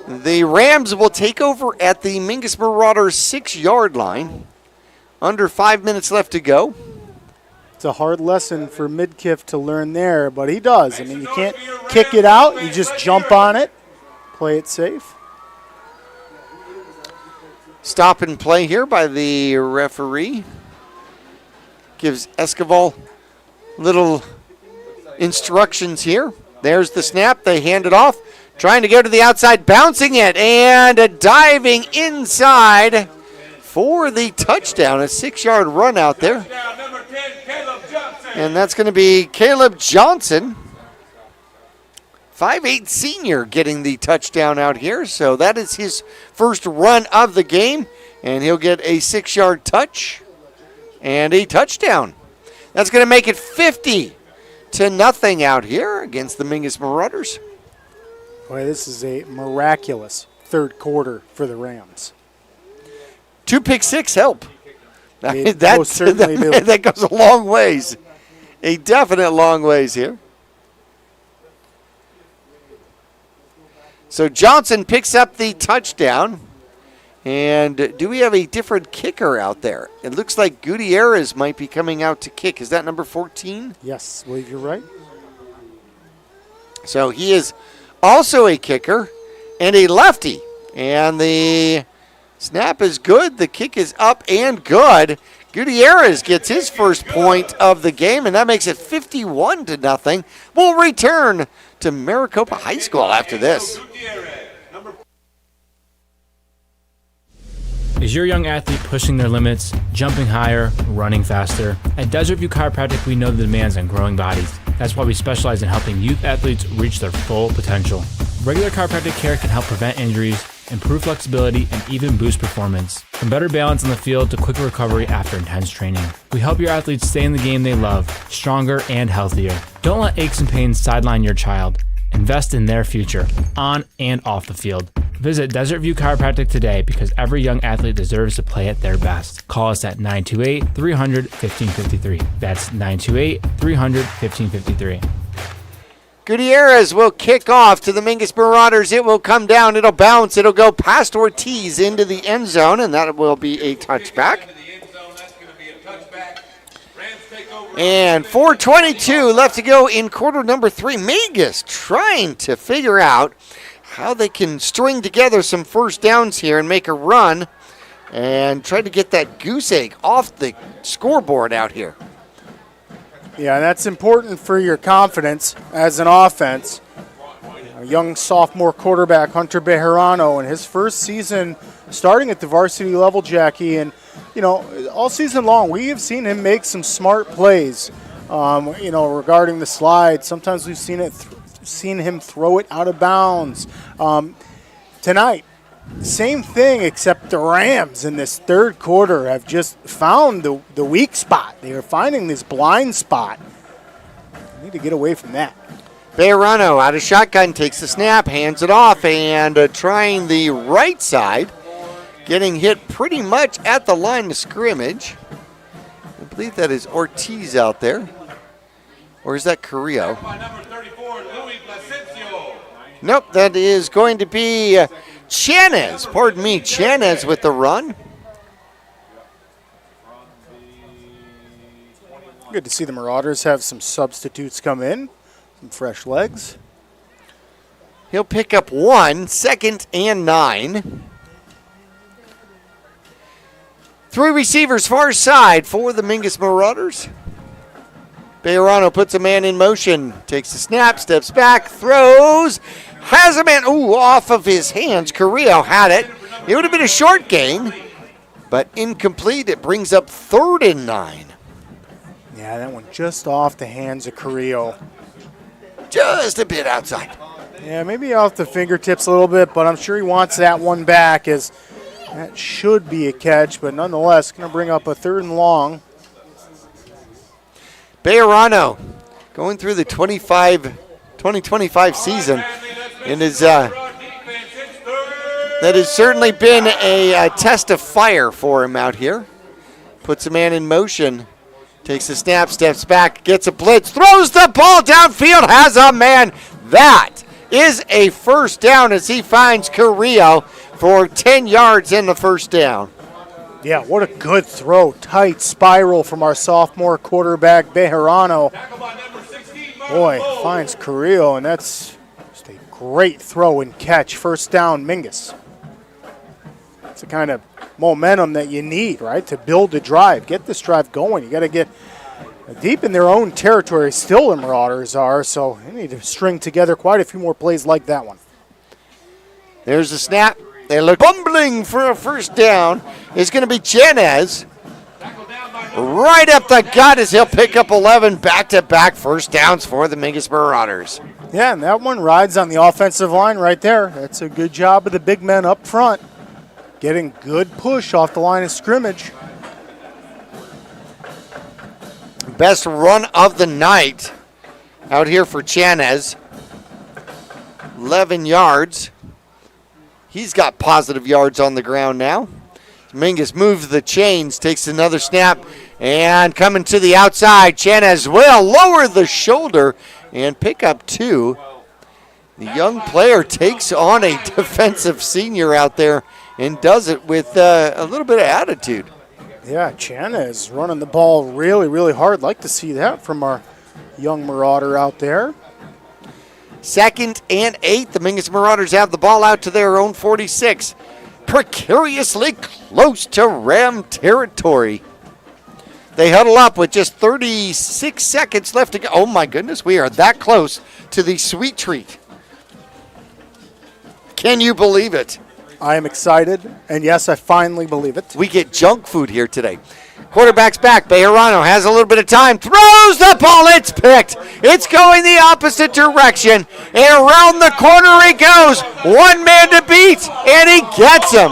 the Rams will take over at the Mingus Marauders 6-yard line. Under 5 minutes left to go. It's a hard lesson for Midkiff to learn there, but he does. I mean, you can't kick it out. You just jump on it, play it safe. Stop and play here by the referee. Gives Escobar little instructions here. There's the snap. They hand it off. Trying to go to the outside, bouncing it, and diving inside for the touchdown. A 6-yard run out there. And that's going to be Caleb Johnson, 5'8" senior, getting the touchdown out here. So that is his first run of the game, and he'll get a 6-yard touch and a touchdown. That's going to make it 50-0 out here against the Mingus Marauders. Boy, this is a miraculous third quarter for the Rams. 2 pick six help. That goes a long ways. A definite long ways here. So Johnson picks up the touchdown. And do we have a different kicker out there? It looks like Gutierrez might be coming out to kick. Is that number 14? Yes, I believe you're right. So he is also a kicker and a lefty. And the snap is good. The kick is up and good. Gutierrez gets his first point of the game, and that makes it 51-0. We'll return to Maricopa High School after this. Is your young athlete pushing their limits, jumping higher, running faster? At Desert View Chiropractic, we know the demands on growing bodies. That's why we specialize in helping youth athletes reach their full potential. Regular chiropractic care can help prevent injuries, improve flexibility, and even boost performance. From better balance on the field to quicker recovery after intense training. We help your athletes stay in the game they love, stronger and healthier. Don't let aches and pains sideline your child. Invest in their future, on and off the field. Visit Desert View Chiropractic today because every young athlete deserves to play at their best. Call us at 928-300-1553. That's 928-300-1553. Gutierrez will kick off to the Mingus Marauders. It will come down. It'll bounce. It'll go past Ortiz into the end zone, and that will be a touchback. And 4:22 left to go in quarter number 3. Mingus trying to figure out how they can string together some first downs here and make a run and try to get that goose egg off the scoreboard out here. Yeah, that's important for your confidence as an offense. A young sophomore quarterback, Hunter Bejarano, in his first season starting at the varsity level, Jackie. And, you know, all season long, we have seen him make some smart plays, regarding the slide. Sometimes we've seen him throw it out of bounds. Tonight, same thing, except the Rams in this third quarter have just found the weak spot. They are finding this blind spot. They need to get away from that. Bejarano out of shotgun, takes the snap, hands it off, and trying the right side, getting hit pretty much at the line of scrimmage. I believe that is Ortiz out there. Or is that Carrillo? Nope, that is going to be Chanez. Pardon me, Chanez with the run. Good to see the Marauders have some substitutes come in, some fresh legs. He'll pick up 1, 2nd and 9. 3 receivers far side for the Mingus Marauders. Bejarano puts a man in motion, takes the snap, steps back, throws, has a man, off of his hands. Carrillo had it. It would have been a short gain, but incomplete. It brings up 3rd and 9. Yeah, that one just off the hands of Carrillo. Just a bit outside. Yeah, maybe off the fingertips a little bit, but I'm sure he wants that one back, as that should be a catch, but nonetheless, going to bring up a 3rd and long. Bejarano going through the 2025 season, and that has certainly been a test of fire for him out here. Puts a man in motion, takes a snap, steps back, gets a blitz, throws the ball downfield, has a man. That is a first down as he finds Carrillo for 10 yards in the first down. Yeah, what a good throw. Tight spiral from our sophomore quarterback, Bejarano. Boy, finds Carrillo, and that's just a great throw and catch. First down, Mingus. It's the kind of momentum that you need, right, to build a drive. Get this drive going. You got to get deep in their own territory. Still the Marauders are, so they need to string together quite a few more plays like that one. There's the snap. They look bumbling for a first down. It's going to be Chanez. Right up the gut as he'll pick up 11 back-to-back first downs for the Mingus Marauders. Yeah, and that one rides on the offensive line right there. That's a good job of the big men up front. Getting good push off the line of scrimmage. Best run of the night out here for Chanez. 11 yards. He's got positive yards on the ground now. Mingus moves the chains, takes another snap, and coming to the outside, Chanez will lower the shoulder and pick up 2. The young player takes on a defensive senior out there and does it with a little bit of attitude. Yeah, Chanez running the ball really, really hard. Like to see that from our young Marauder out there. 2nd and 8. The Mingus Marauders have the ball out to their own 46. Precariously close to Ram territory. They huddle up with just 36 seconds left to go. Oh my goodness, we are that close to the sweet treat. Can you believe it? I am excited, and yes, I finally believe it. We get junk food here today. Quarterback's back. Bejarano has a little bit of time. Throws the ball. It's picked. It's going the opposite direction. And around the corner he goes. One man to beat, and he gets him.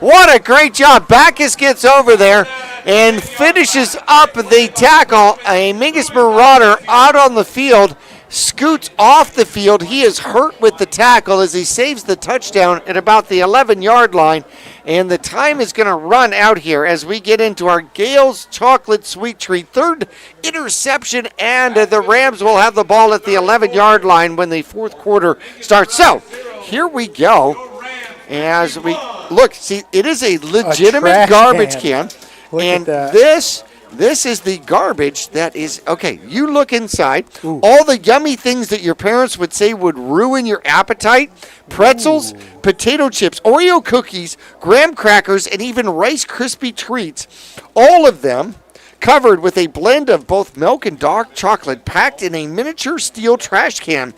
What a great job. Backus gets over there and finishes up the tackle. A Mingus Marauder out on the field. Scoots off the field. He is hurt with the tackle as he saves the touchdown at about the 11-yard line. And the time is going to run out here as we get into our Gale's Chocolate Sweet Treat. 3rd interception, and the Rams will have the ball at the 11-yard line when the 4th quarter starts. So here we go as we look. See, it is a legitimate garbage can. And this is the garbage that is, okay, you look inside. Ooh. All the yummy things that your parents would say would ruin your appetite, pretzels, potato chips, Oreo cookies, graham crackers, and even Rice Krispie treats, all of them covered with a blend of both milk and dark chocolate packed in a miniature steel trash can.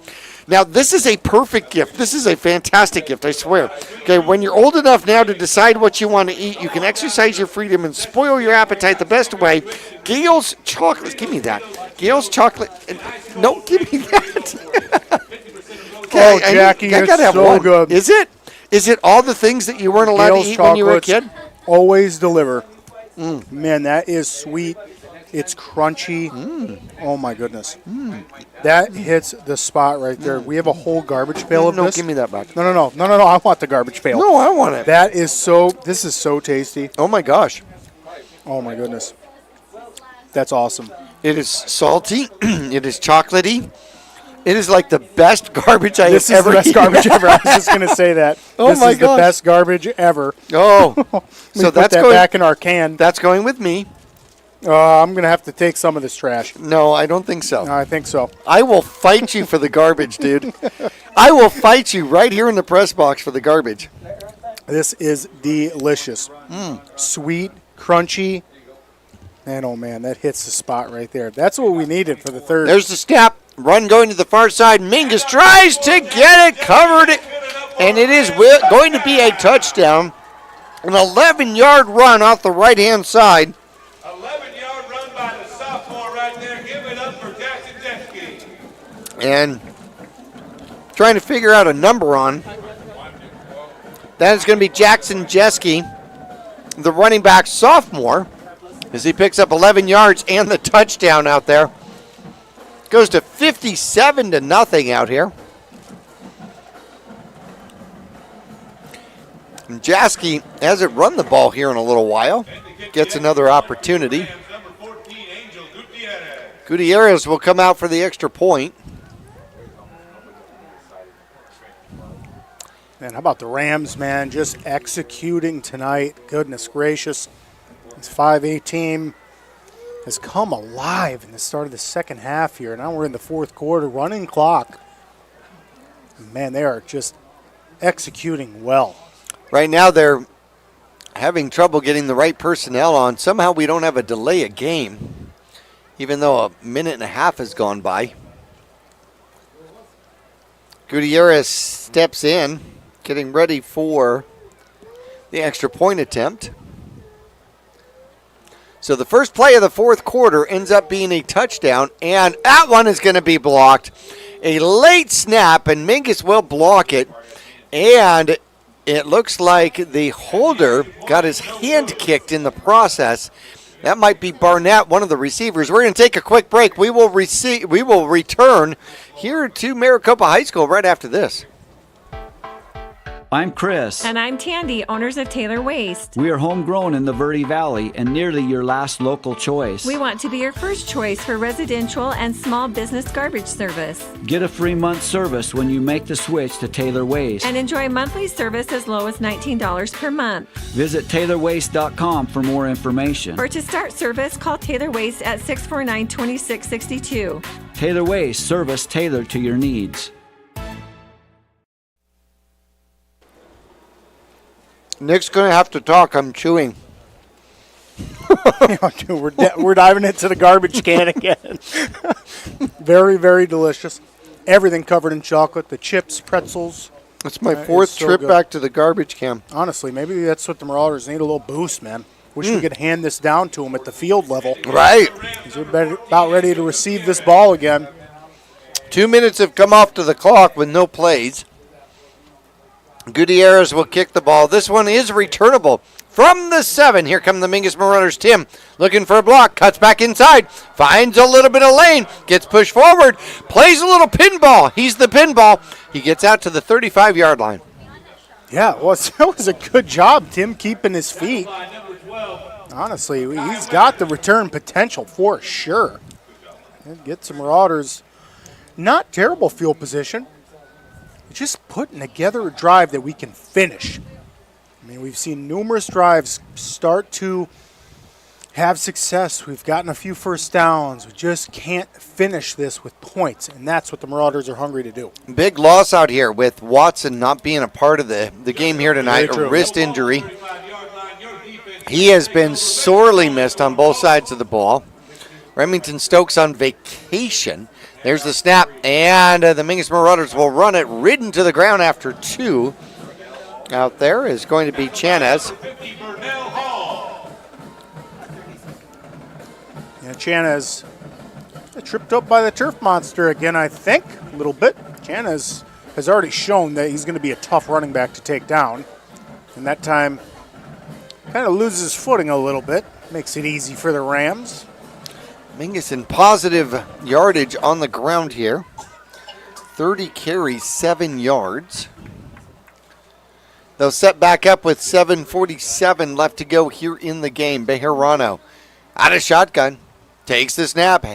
Now, this is a perfect gift. This is a fantastic gift, I swear. Okay, when you're old enough now to decide what you want to eat, you can exercise your freedom and spoil your appetite the best way. Gale's Chocolate, give me that. Gale's Chocolate, no, give me that. Okay, oh, Jackie, I gotta have so one. Good. Is it? Is it all the things that you weren't allowed to eat when you were a kid? Always deliver. Man, that is sweet. It's crunchy. Oh, my goodness. That hits the spot right there. We have a whole garbage pail of this. No, give me that back. No. I want the garbage pail. No, I want it. This is so tasty. Oh, my gosh. Oh, my goodness. That's awesome. It is salty. It is chocolatey. It is like the best garbage I have ever eaten. This is the best garbage ever. I was just going to say that. Oh, this is the best garbage ever. Oh. So that's going back in our can. That's going with me. I'm going to have to take some of this trash. No, I don't think so. No, I think so. I will fight you for the garbage, dude. I will fight you right here in the press box for the garbage. This is delicious. Sweet, crunchy. And, oh, man, that hits the spot right there. That's what we needed for the 3rd. There's the snap. Run going to the far side. Mingus tries to get it, covered it, and it is going to be a touchdown. An 11-yard run off the right-hand side. 11-yard run by the sophomore right there. Give it up for Jackson Jeske. And trying to figure out a number on. That is going to be Jackson Jeske, the running back sophomore, as he picks up 11 yards and the touchdown out there. Goes to 57-0 out here. And Jeske hasn't run the ball here in a little while. Gets another opportunity. Gutierrez will come out for the extra point. Man, how about the Rams, man? Just executing tonight. Goodness gracious. This 5A team has come alive in the start of the second half here. Now we're in the 4th quarter, running clock. Man, they are just executing well. Right now they're having trouble getting the right personnel on. Somehow we don't have a delay of game, even though a minute and a half has gone by. Gutierrez steps in, getting ready for the extra point attempt. So the first play of the 4th quarter ends up being a touchdown, and that one is going to be blocked. A late snap, and Mingus will block it, and it looks like the holder got his hand kicked in the process. That might be Barnett, one of the receivers. We're going to take a quick break. We will return here to Maricopa High School right after this. I'm Chris. And I'm Tandy, owners of Taylor Waste. We are homegrown in the Verde Valley and nearly your last local choice. We want to be your first choice for residential and small business garbage service. Get a free month service when you make the switch to Taylor Waste. And enjoy monthly service as low as $19 per month. Visit TaylorWaste.com for more information. Or to start service, call Taylor Waste at 649-2662. Taylor Waste, service tailored to your needs. Nick's going to have to talk. I'm chewing. Dude, we're diving into the garbage can again. Very, very delicious. Everything covered in chocolate. The chips, pretzels. That's my fourth trip back to the garbage can. Honestly, maybe that's what the Marauders need, a little boost, man. Wish we could hand this down to them at the field level. Right. They're about ready to receive this ball again. 2 minutes have come off to the clock with no plays. Gutierrez will kick the ball. This one is returnable. From the 7, here come the Mingus Marauders. Tim looking for a block, cuts back inside, finds a little bit of lane, gets pushed forward, plays a little pinball. He's the pinball. He gets out to the 35-yard line. Yeah, well, that was a good job, Tim, keeping his feet. Honestly, he's got the return potential for sure. And get some Marauders. Not terrible field position. Just putting together a drive that we can finish. I mean, we've seen numerous drives start to have success. We've gotten a few first downs. We just can't finish this with points, and that's what the Marauders are hungry to do. Big loss out here with Watson not being a part of the game here tonight, a wrist injury. He has been sorely missed on both sides of the ball. Remington Stokes on vacation. There's the snap, and the Mingus Marauders will run it ridden to the ground after 2. Out there is going to be Chanez. Yeah, Chanez tripped up by the turf monster again, I think, a little bit. Chanez has already shown that he's going to be a tough running back to take down. And that time kind of loses footing a little bit. Makes it easy for the Rams. Mingus in positive yardage on the ground here. 30 carries, 7 yards. They'll set back up with 7:47 left to go here in the game. Bejarano out of shotgun, takes the snap,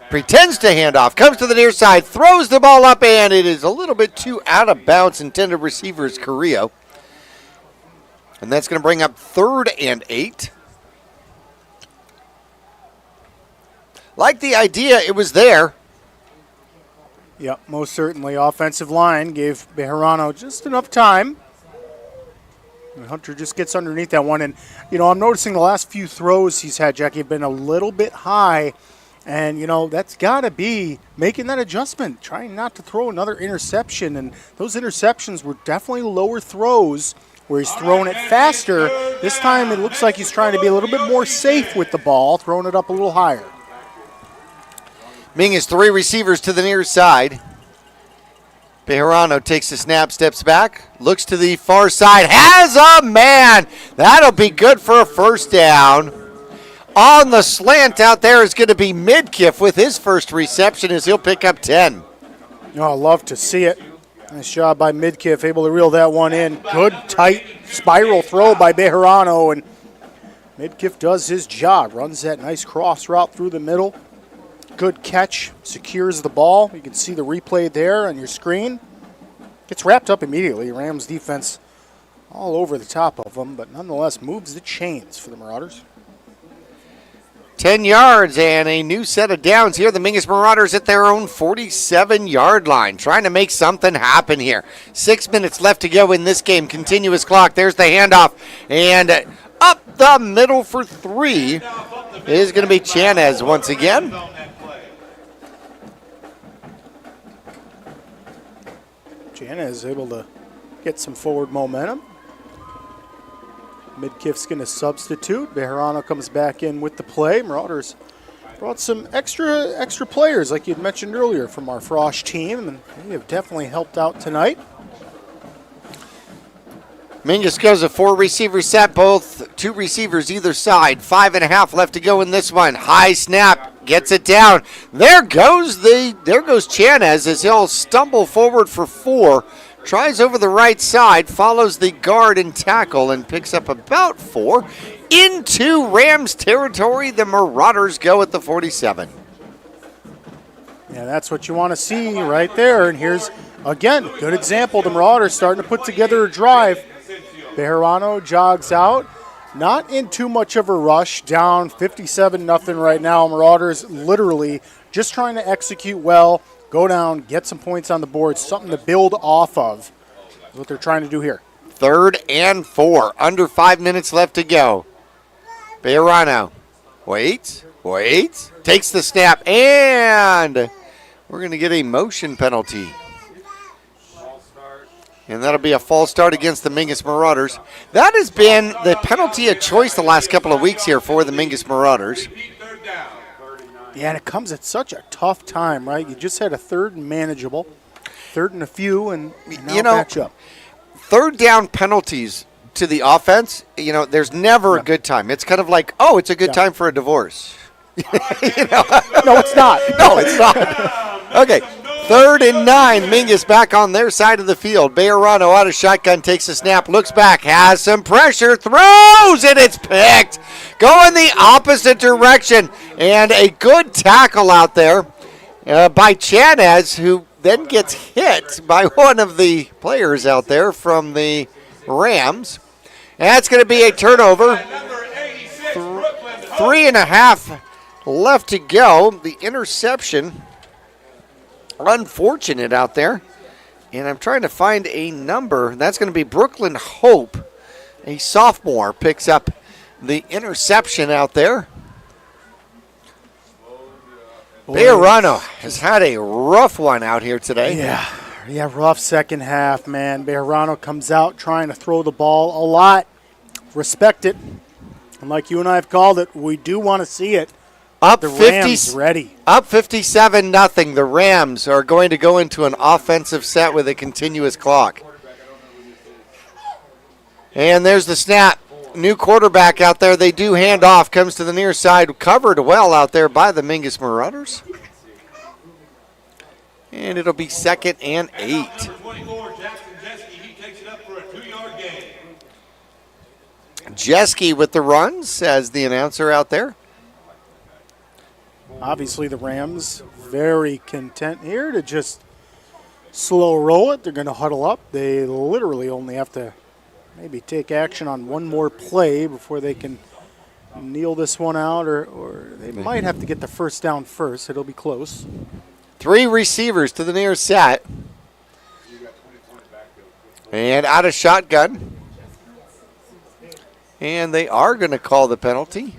pretends to hand off, comes to the near side, throws the ball up, and it is a little bit too out of bounds. Intended receiver is Carrillo. And that's going to bring up 3rd and 8. Like the idea, it was there. Yeah, most certainly. Offensive line gave Bejarano just enough time. And Hunter just gets underneath that one. And, I'm noticing the last few throws he's had, Jackie, have been a little bit high. And, that's got to be making that adjustment, trying not to throw another interception. And those interceptions were definitely lower throws where he's throwing it faster. This time it looks like he's trying to be a little bit more safe with the ball, throwing it up a little higher. Mingus 3 receivers to the near side. Bejarano takes the snap, steps back, looks to the far side, has a man. That'll be good for a first down. On the slant out there is going to be Midkiff with his first reception as he'll pick up 10. Oh, I love to see it. Nice job by Midkiff, able to reel that one in. Good, tight spiral throw by Bejarano, and Midkiff does his job. Runs that nice cross route through the middle. Good catch, secures the ball. You can see the replay there on your screen. Gets wrapped up immediately. Rams defense all over the top of them, but nonetheless moves the chains for the Marauders. 10 yards and a new set of downs here. The Mingus Marauders at their own 47-yard line, trying to make something happen here. 6 minutes left to go in this game. Continuous clock. There's the handoff. And up the middle for 3 is going to be Chanez once again. Chanez able to get some forward momentum. Midkiff's going to substitute. Bejarano comes back in with the play. Marauders brought some extra players, like you'd mentioned earlier, from our Frosh team, and they have definitely helped out tonight. Mingus goes a 4-receiver set, both 2 receivers either side. 5.5 left to go in this one. High snap, gets it down. There goes Chanez as he'll stumble forward for 4. Tries over the right side, follows the guard and tackle, and picks up about 4. Into Rams territory, the Marauders go at the 47. Yeah, that's what you want to see right there. And here's, again, good example. The Marauders starting to put together a drive. Bejarano jogs out. Not in too much of a rush. Down 57-0 right now. Marauders literally just trying to execute well. Go down, get some points on the board, something to build off of. That's what they're trying to do here. 3rd and 4. Under 5 minutes left to go. Bejarano waits. Takes the snap, and we're going to get a motion penalty. And that'll be a false start against the Mingus Marauders. That has been the penalty of choice the last couple of weeks here for the Mingus Marauders. Yeah, and it comes at such a tough time, right? You just had a 3rd and manageable, 3rd and a few, and now match up. 3rd down penalties to the offense, there's never a good time. It's kind of like, it's a good time for a divorce. No, it's not. No, it's not. Okay, 3rd and 9. Mingus back on their side of the field. Bejarano out of shotgun, takes a snap, looks back, has some pressure, throws, and it's picked. Going the opposite direction. And a good tackle out there by Chanez, who then gets hit by one of the players out there from the Rams. And that's going to be a turnover. 3.5 left to go. The interception, unfortunate out there. And I'm trying to find a number. That's going to be Brooklyn Hope, a sophomore, picks up the interception out there. Bejarano has had a rough one out here today. Yeah, rough second half, man. Bejarano comes out trying to throw the ball a lot. Respect it. And like you and I have called it, we do want to see it. Up the 50, Rams ready. Up 57-0. The Rams are going to go into an offensive set with a continuous clock. And there's the snap. New quarterback out there. They do hand off. Comes to the near side. Covered well out there by the Mingus Marauders. And it'll be 2nd and 8. Jeske with the run, says the announcer out there. Obviously, the Rams very content here to just slow roll it. They're going to huddle up. They literally only have to maybe take action on one more play before they can kneel this one out, or they might have to get the first down first. It'll be close. 3 receivers to the near set. And out of shotgun. And they are going to call the penalty.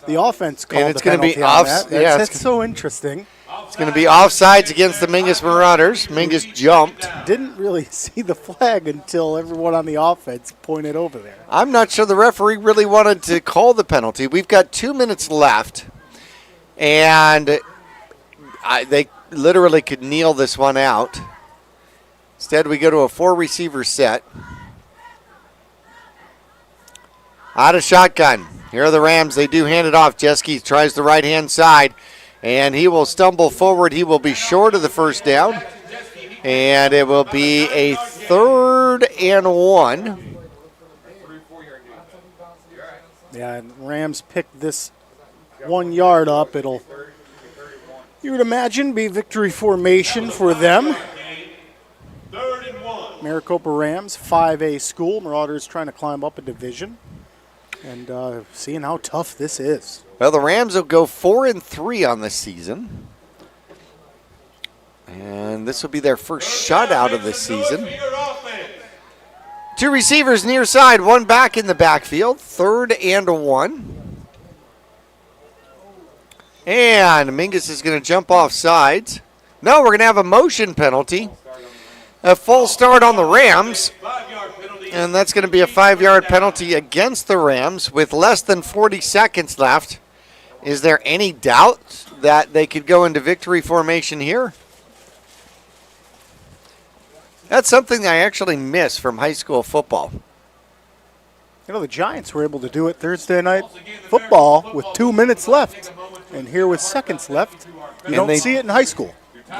The offense called and it's the penalty going to be on that. That's it's so interesting. It's going to be offsides against the Mingus Marauders. Mingus jumped. Didn't really see the flag until everyone on the offense pointed over there. I'm not sure the referee really wanted to call the penalty. We've got 2 minutes left, and they literally could kneel this one out. Instead, we go to a 4-receiver set. Out of shotgun. Here are the Rams. They do hand it off. Jeske tries the right-hand side, and he will stumble forward. He will be short of the first down, and it will be a 3rd and 1. Yeah, and Rams pick this 1 yard up. It'll, you would imagine, be victory formation for them. Maricopa Rams, 5A school. Marauders trying to climb up a division. And seeing how tough this is. Well, the Rams will go 4-3 on this season. And this will be their first shutout of the season. 2 receivers near side, 1 back in the backfield. 3rd and 1. And Mingus is going to jump off sides. No, we're going to have a motion penalty. A false start on the Rams. And that's going to be a 5-yard penalty against the Rams with less than 40 seconds left. Is there any doubt that they could go into victory formation here? That's something I actually miss from high school football. You know, the Giants were able to do it Thursday night football with 2 minutes left. And here with seconds left, you don't see it in high school.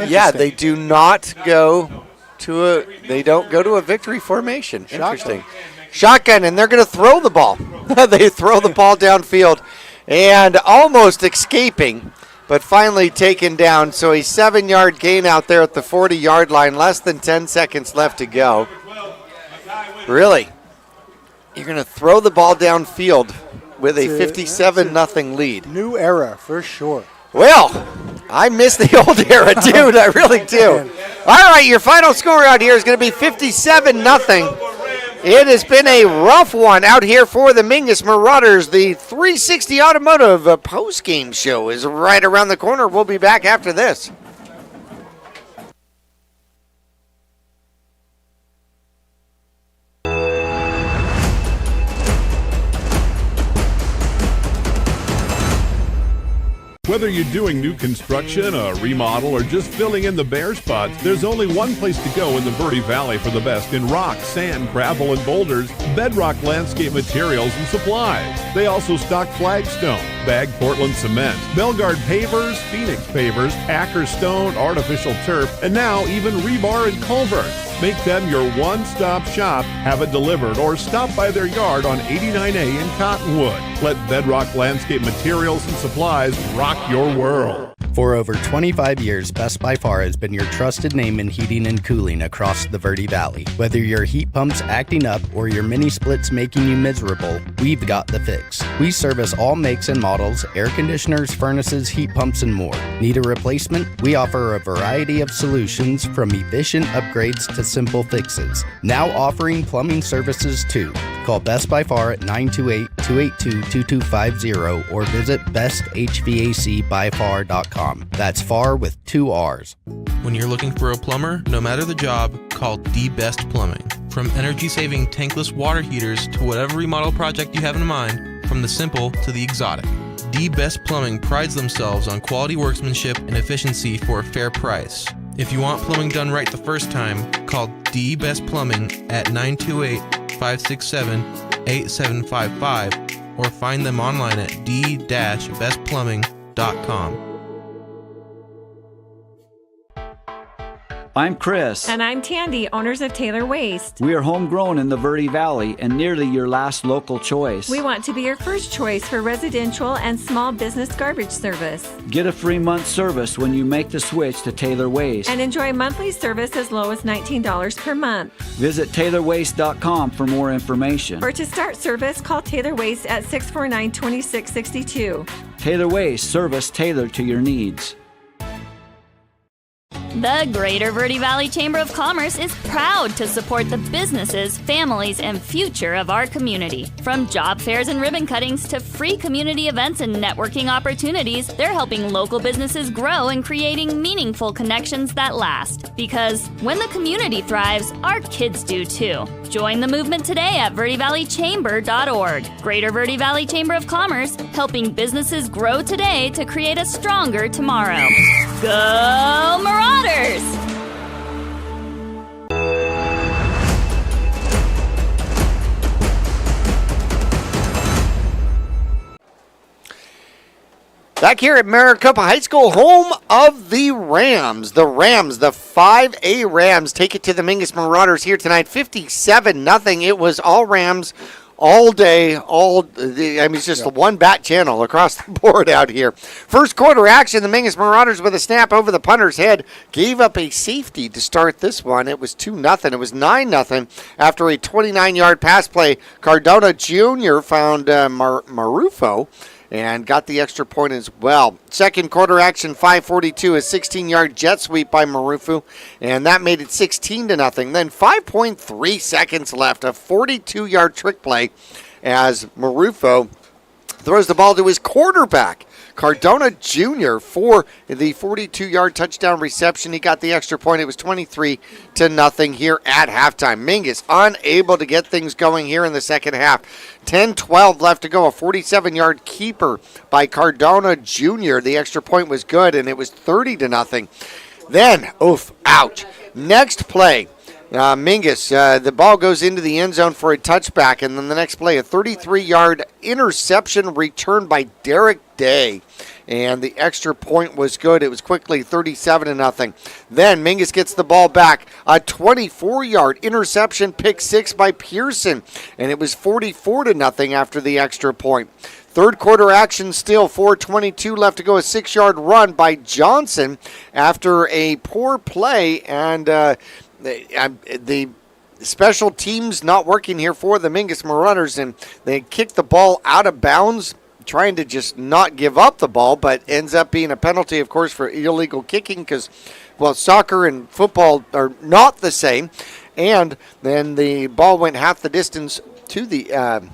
Yeah, they do not go they don't go to a victory formation. Interesting. Shotgun, and they're going to throw the ball. They throw the ball downfield and almost escaping, but finally taken down. So a 7-yard gain out there at the 40-yard line, less than 10 seconds left to go. Really? You're going to throw the ball downfield with a 57-0 lead. New era for sure. Well, I miss the old era, dude. I really do. All right, your final score out here is going to be 57-0. It has been a rough one out here for the Mingus Marauders. The 360 Automotive post-game show is right around the corner. We'll be back after this. Whether you're doing new construction, a remodel, or just filling in the bare spots, there's only one place to go in the Verde Valley for the best in rock, sand, gravel, and boulders, Bedrock Landscape Materials and Supplies. They also stock flagstone, bagged Portland cement, Belgard pavers, Phoenix pavers, Acker stone, artificial turf, and now even rebar and culvert. Make them your one-stop shop, have it delivered, or stop by their yard on 89A in Cottonwood. Let Bedrock Landscape Materials and Supplies rock your world. For over 25 years, Best by Far has been your trusted name in heating and cooling across the Verde Valley. Whether your heat pump's acting up or your mini splits making you miserable, we've got the fix. We service all makes and models, air conditioners, furnaces, heat pumps, and more. Need a replacement? We offer a variety of solutions from efficient upgrades to simple fixes. Now offering plumbing services too. Call Best by Far at 928-282-2250 or visit besthvacbyfar.com. That's far with 2 R's. When you're looking for a plumber, no matter the job, call The Best Plumbing. From energy-saving tankless water heaters to whatever remodel project you have in mind, from the simple to the exotic. The Best Plumbing prides themselves on quality workmanship and efficiency for a fair price. If you want plumbing done right the first time, call The Best Plumbing at 928-567-8755 or find them online at d-bestplumbing.com. I'm Chris. And I'm Tandy, owners of Taylor Waste. We are homegrown in the Verde Valley and nearly your last local choice. We want to be your first choice for residential and small business garbage service. Get a free month service when you make the switch to Taylor Waste. And enjoy monthly service as low as $19 per month. Visit TaylorWaste.com for more information. Or to start service, call Taylor Waste at 649-2662. Taylor Waste, service tailored to your needs. The Greater Verde Valley Chamber of Commerce is proud to support the businesses, families, and future of our community. From job fairs and ribbon cuttings to free community events and networking opportunities, they're helping local businesses grow and creating meaningful connections that last. Because when the community thrives, our kids do too. Join the movement today at verdevalleychamber.org. Greater Verde Valley Chamber of Commerce, helping businesses grow today to create a stronger tomorrow. Go Marauders! Back here at Maricopa High School, home of the Rams. The Rams, the 5A Rams, take it to the Mingus Marauders here tonight. 57-0. It was all Rams all day, it's just one bat channel across the board out here. First quarter action, the Mingus Marauders with a snap over the punter's head gave up a safety to start this one. It was 2-0. It was 9-0 after a 29-yard pass play. Cardona Jr. found Marufo and got the extra point as well. Second quarter action, 5:42, a 16-yard jet sweep by Marufu, and that made it 16-0. Then 5.3 seconds left, a 42-yard trick play as Marufo throws the ball to his quarterback, Cardona Jr., for the 42-yard touchdown reception. He got the extra point. It was 23-0 here at halftime. Mingus unable to get things going here in the second half. 10-12 left to go. A 47-yard keeper by Cardona Jr. The extra point was good, and it was 30-0. Then, ouch. Next play. Mingus, the ball goes into the end zone for a touchback, and then the next play, a 33-yard interception return by Derek Day, and the extra point was good. It was quickly 37-0. Then Mingus gets the ball back, a 24-yard interception, pick six by Pearson, and it was 44-0 after the extra point. Third quarter action still, 4:22 left to go, a 6-yard run by Johnson after a poor play, and the special teams not working here for the Mingus Marauders, and they kicked the ball out of bounds. trying to just not give up the ball, but ends up being a penalty, of course, for illegal kicking because, well, soccer and football are not the same. And then the ball went half the distance to the end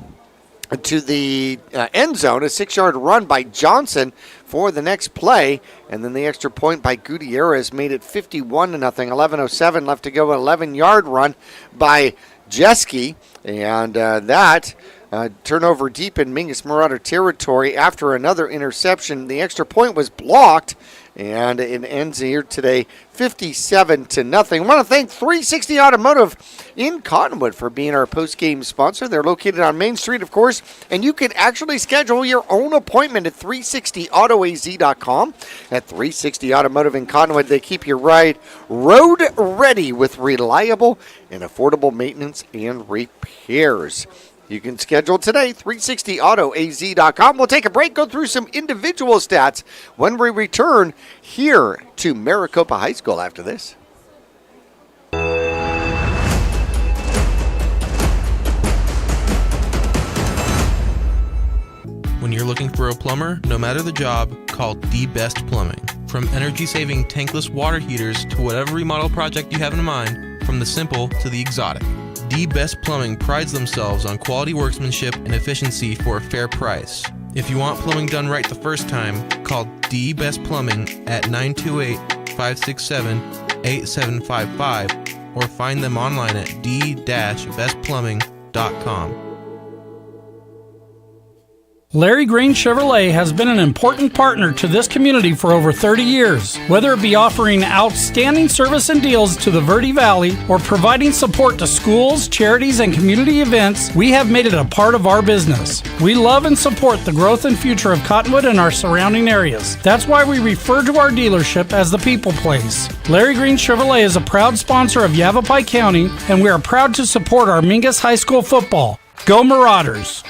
zone, a 6-yard run by Johnson for the next play, and then the extra point by Gutierrez made it 51-0. 11:07 left to go. An 11-yard run by Jeske, and that turnover deep in Mingus Marauder territory after another interception. The extra point was blocked, and it ends here today 57-0. I want to thank 360 Automotive in Cottonwood for being our post-game sponsor. They're located on Main Street, of course, and you can actually schedule your own appointment at 360autoaz.com. At 360 Automotive in Cottonwood, they keep your ride road ready with reliable and affordable maintenance and repairs. You can schedule today, 360autoaz.com. We'll take a break, go through some individual stats when we return here to Maricopa High School after this. When you're looking for a plumber, no matter the job, call The Best Plumbing. From energy-saving tankless water heaters to whatever remodel project you have in mind, from the simple to the exotic. The Best Plumbing prides themselves on quality workmanship and efficiency for a fair price. If you want plumbing done right the first time, call The Best Plumbing at 928-567-8755 or find them online at d-bestplumbing.com. Larry Green Chevrolet has been an important partner to this community for over 30 years. Whether it be offering outstanding service and deals to the Verde Valley or providing support to schools, charities, and community events, we have made it a part of our business. We love and support the growth and future of Cottonwood and our surrounding areas. That's why we refer to our dealership as the People Place. Larry Green Chevrolet is a proud sponsor of Yavapai County, and we are proud to support our Mingus High School football. Go Marauders!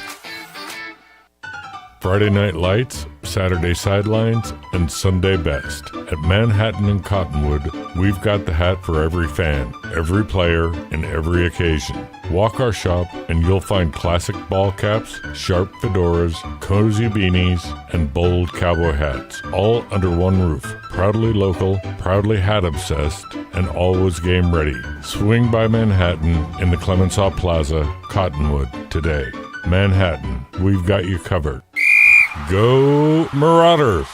Friday Night Lights, Saturday Sidelines, and Sunday Best. At Manhattan and Cottonwood, we've got the hat for every fan, every player, and every occasion. Walk our shop and you'll find classic ball caps, sharp fedoras, cozy beanies, and bold cowboy hats, all under one roof. Proudly local, proudly hat obsessed, and always game ready. Swing by Manhattan in the Clemenceau Plaza, Cottonwood, today. Manhattan, we've got you covered. Go Marauders!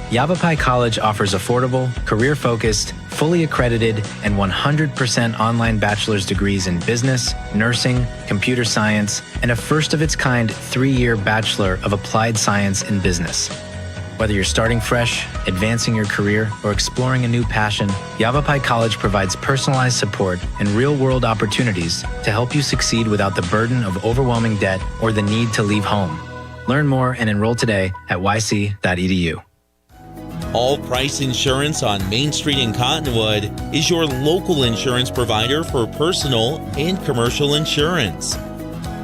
Yavapai College offers affordable, career-focused, fully accredited, and 100% online bachelor's degrees in business, nursing, computer science, and a first-of-its-kind 3-year Bachelor of Applied Science in Business. Whether you're starting fresh, advancing your career, or exploring a new passion, Yavapai College provides personalized support and real-world opportunities to help you succeed without the burden of overwhelming debt or the need to leave home. Learn more and enroll today at yc.edu. All Price Insurance on Main Street in Cottonwood is your local insurance provider for personal and commercial insurance.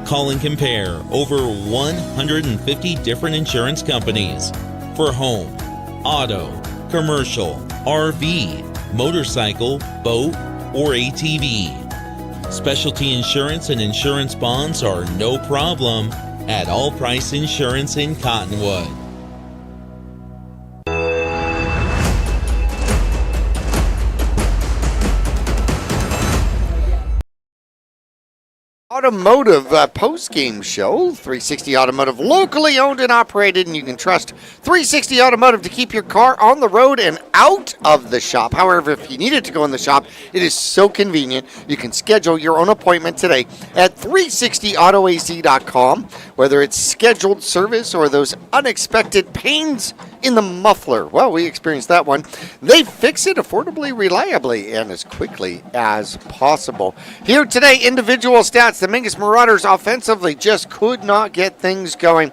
Call and compare over 150 different insurance companies for home, auto, commercial, RV, motorcycle, boat, or ATV. Specialty insurance and insurance bonds are no problem at All Price Insurance in Cottonwood. Automotive post-game show. 360 Automotive, locally owned and operated, and you can trust 360 Automotive to keep your car on the road and out of the shop. However, if you need it to go in the shop, it is so convenient. You can schedule your own appointment today at 360autoaz.com. Whether it's scheduled service or those unexpected pains in the muffler, well, we experienced that one. They fix it affordably, reliably, and as quickly as possible. Here today, individual stats. The Mingus Marauders offensively just could not get things going.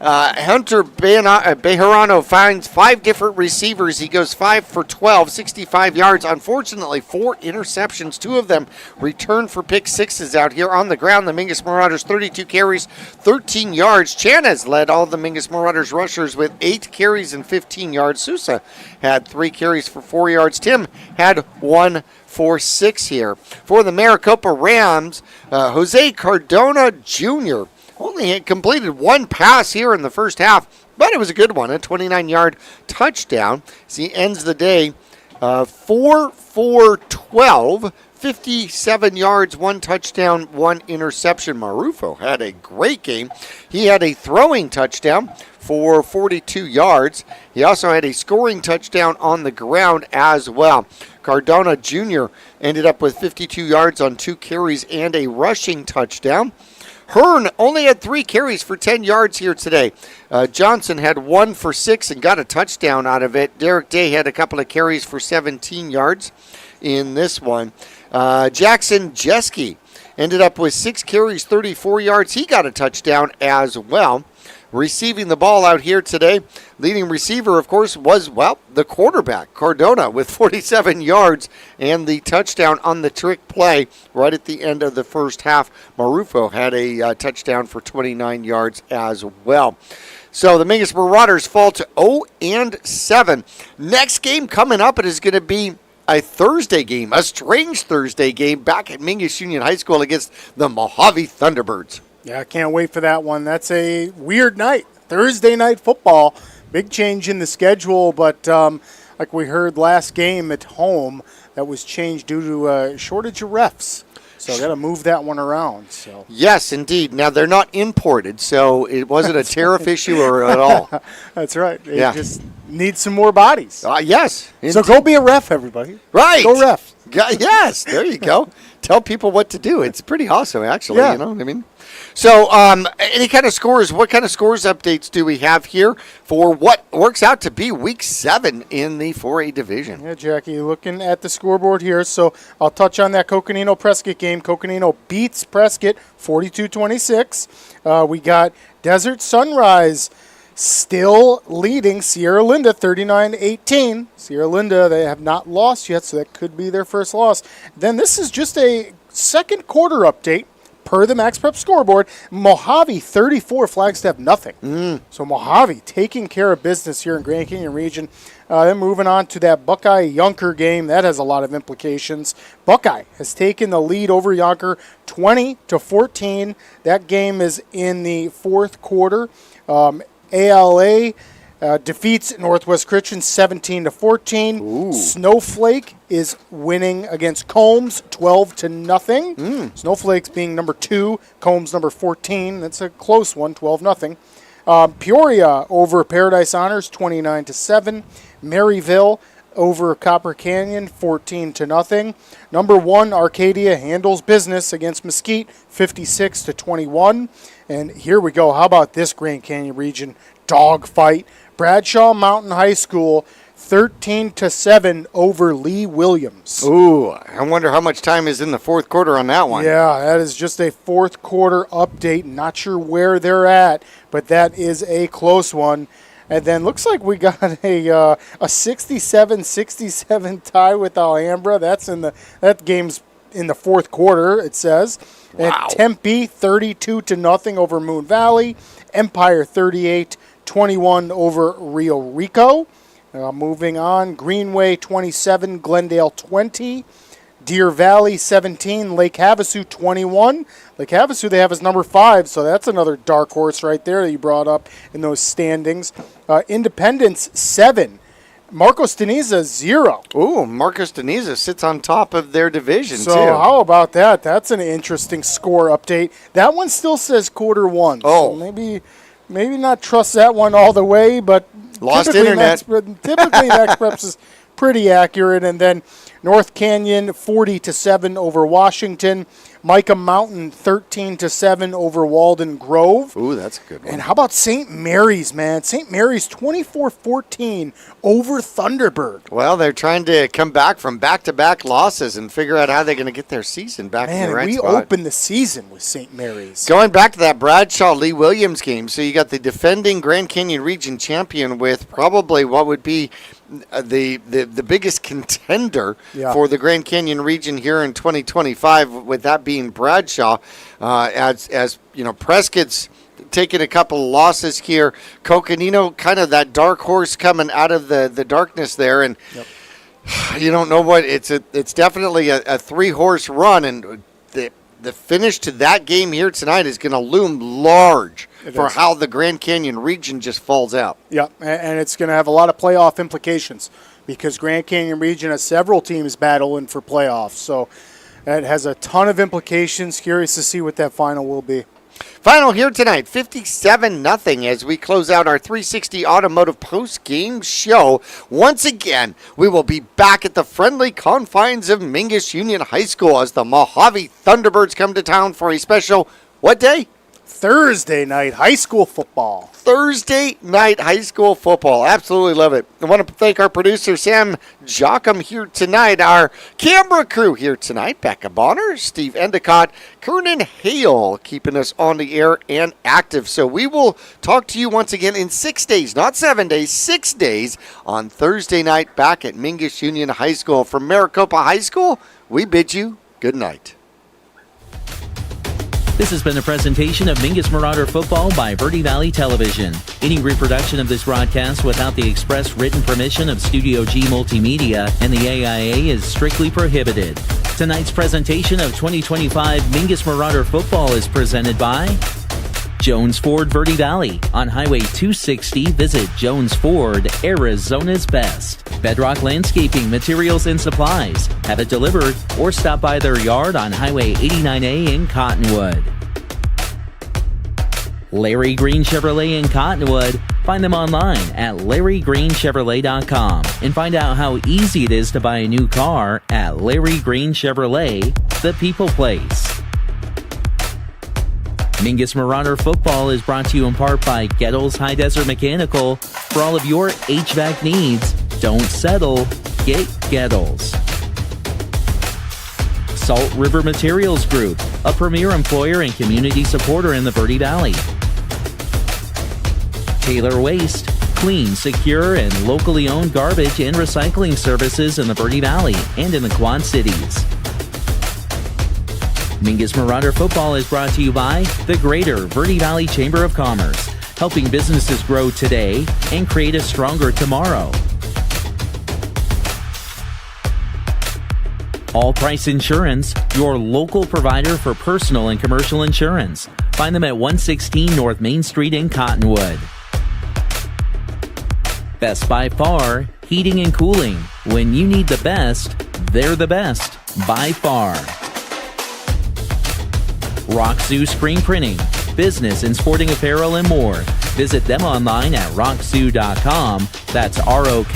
Hunter Bejarano finds 5 different receivers. He goes 5 for 12, 65 yards. Unfortunately, 4 interceptions. 2 of them returned for pick sixes out here on the ground. The Mingus Marauders 32 carries, 13 yards. Chanez led all the Mingus Marauders rushers with 8 carries and 15 yards. Sousa had 3 carries for 4 yards. Tim had 1 for 6 here. For the Maricopa Rams, Jose Cardona Jr. only had completed one pass here in the first half, but it was a good one, a 29-yard touchdown. As he ends the day 4 for 12, 57 yards, 1 touchdown, 1 interception. Marufo had a great game. He had a throwing touchdown for 42 yards. He also had a scoring touchdown on the ground as well. Cardona Jr. ended up with 52 yards on 2 carries and a rushing touchdown. Hearn only had 3 carries for 10 yards here today. Johnson had 1 for 6 and got a touchdown out of it. Derek Day had a couple of carries for 17 yards in this one. Jackson Jeske ended up with 6 carries, 34 yards. He got a touchdown as well. Receiving the ball out here today, leading receiver, of course, was, the quarterback, Cardona, with 47 yards and the touchdown on the trick play right at the end of the first half. Marufo had a touchdown for 29 yards as well. So the Mingus Marauders fall to 0-7. Next game coming up, it is going to be a Thursday game, a strange Thursday game back at Mingus Union High School against the Mojave Thunderbirds. Yeah, I can't wait for that one. That's a weird night. Thursday night football. Big change in the schedule, but like we heard last game at home, that was changed due to a shortage of refs. So got to move that one around. So yes, indeed. Now, they're not imported, so it wasn't a tariff issue or at all. That's right. They just need some more bodies. Yes. So go be a ref, everybody. Right. Go ref. Yes, there you go. Tell people what to do. It's pretty awesome, actually. Yeah. You know what I mean? So, any kind of scores, what kind of scores updates do we have here for what works out to be week 7 in the 4A division? Yeah, Jackie, looking at the scoreboard here. So I'll touch on that Coconino-Prescott game. Coconino beats Prescott 42-26. We got Desert Sunrise still leading Sierra Linda 39-18. Sierra Linda, they have not lost yet, so that could be their first loss. Then this is just a second quarter update. Per the Max Prep scoreboard, Mojave 34, Flagstaff nothing. So Mojave taking care of business here in Grand Canyon region. Then moving on to that Buckeye-Yunker game. That has a lot of implications. Buckeye has taken the lead over Yunker 20-14. That game is in the fourth quarter. ALA defeats Northwest Christian 17-14. Snowflake is winning against Combs 12-0. Snowflake's being number 2, Combs number 14. That's a close one, 12-0. Peoria over Paradise Honors 29-7. Maryville over Copper Canyon 14-0. Number 1 Arcadia handles business against Mesquite 56-21. And here we go. How about this Grand Canyon region dogfight? Bradshaw Mountain High School 13-7 over Lee Williams. Ooh, I wonder how much time is in the fourth quarter on that one. Yeah, that is just a fourth quarter update. Not sure where they're at, but that is a close one. And then looks like we got a 67-67 tie with Alhambra. That game's in the fourth quarter, it says. Wow. And Tempe 32-0 over Moon Valley. Empire 38-21 over Rio Rico. Moving on, Greenway 27, Glendale 20. Deer Valley 17, Lake Havasu 21. Lake Havasu they have as number 5, so that's another dark horse right there that you brought up in those standings. Independence 7, Marcos Deniza 0. Ooh, Marcos Deniza sits on top of their division, so too. How about that? That's an interesting score update. That one still says quarter 1. Oh. So maybe not trust that one all the way, but lost internet. Typically, Max Preps is pretty accurate. And then North Canyon 40-7 over Washington. Micah Mountain 13-7 over Walden Grove. Ooh, that's a good one. And how about St. Mary's, man? St. Mary's 24-14 over Thunderbird. Well, they're trying to come back from back-to-back losses and figure out how they're going to get their season back in the right spot. We opened the season with St. Mary's. Going back to that Bradshaw-Lee Williams game, so you got the defending Grand Canyon region champion with probably what would be the biggest contender for the Grand Canyon region here in 2025, with that being Bradshaw. As you know, Prescott's taking a couple of losses here. Coconino, kind of that dark horse coming out of the darkness there, and you don't know what it's definitely a 3-horse run, and the finish to that game here tonight is going to loom large for how the Grand Canyon region just falls out. Yeah, and it's going to have a lot of playoff implications because Grand Canyon region has several teams battling for playoffs. So it has a ton of implications. Curious to see what that final will be. Final here tonight, 57-0 as we close out our 360 Automotive post-game show. Once again, we will be back at the friendly confines of Mingus Union High School as the Mojave Thunderbirds come to town for a special, what day? Thursday night high school football. Thursday night high school football. Absolutely love it. I want to thank our producer, Sam Jockum, here tonight. Our camera crew here tonight, Becca Bonner, Steve Endicott, Kernan Hale, keeping us on the air and active. So we will talk to you once again in 6 days, not 7 days, 6 days on Thursday night back at Mingus Union High School. From Maricopa High School, we bid you good night. This has been a presentation of Mingus Marauder Football by Verde Valley Television. Any reproduction of this broadcast without the express written permission of Studio G Multimedia and the AIA is strictly prohibited. Tonight's presentation of 2025 Mingus Marauder Football is presented by Jones Ford Verde Valley. On Highway 260, visit Jones Ford, Arizona's best. Bedrock Landscaping, Materials and Supplies. Have it delivered or stop by their yard on Highway 89A in Cottonwood. Larry Green Chevrolet in Cottonwood. Find them online at LarryGreenChevrolet.com and find out how easy it is to buy a new car at Larry Green Chevrolet, the people place. Mingus Marauder Football is brought to you in part by Gettles High Desert Mechanical. For all of your HVAC needs, don't settle, get Gettles. Salt River Materials Group, a premier employer and community supporter in the Verde Valley. Taylor Waste, clean, secure, and locally owned garbage and recycling services in the Verde Valley and in the Quad Cities. Mingus Marauder Football is brought to you by the Greater Verde Valley Chamber of Commerce, helping businesses grow today and create a stronger tomorrow. All Price Insurance, your local provider for personal and commercial insurance. Find them at 116 North Main Street in Cottonwood. Best by Far, heating and cooling. When you need the best, they're the best by far. Rock Zoo Screen Printing, business and sporting apparel and more. Visit them online at rockzoo.com. That's ROKZOO.com.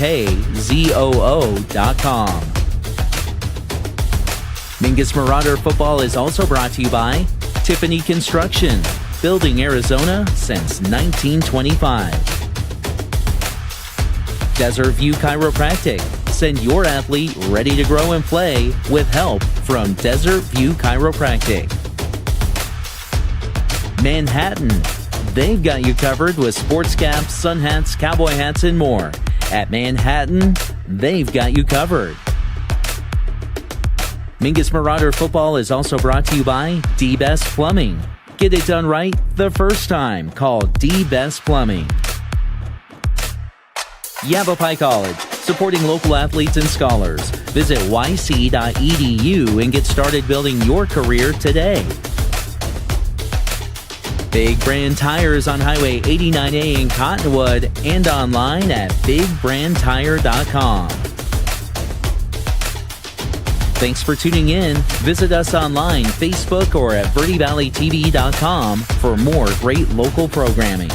Mingus Marauder Football is also brought to you by Tiffany Construction, building Arizona since 1925. Desert View Chiropractic, send your athlete ready to grow and play with help from Desert View Chiropractic. Manhattan, they've got you covered with sports caps, sun hats, cowboy hats, and more. At Manhattan, they've got you covered. Mingus Marauder Football is also brought to you by D-Best Plumbing. Get it done right the first time. Call D-Best Plumbing. Yavapai College, supporting local athletes and scholars. Visit yc.edu and get started building your career today. Big Brand Tires on Highway 89A in Cottonwood and online at bigbrandtire.com. Thanks for tuning in. Visit us online, Facebook, or at verdevalleytv.com for more great local programming.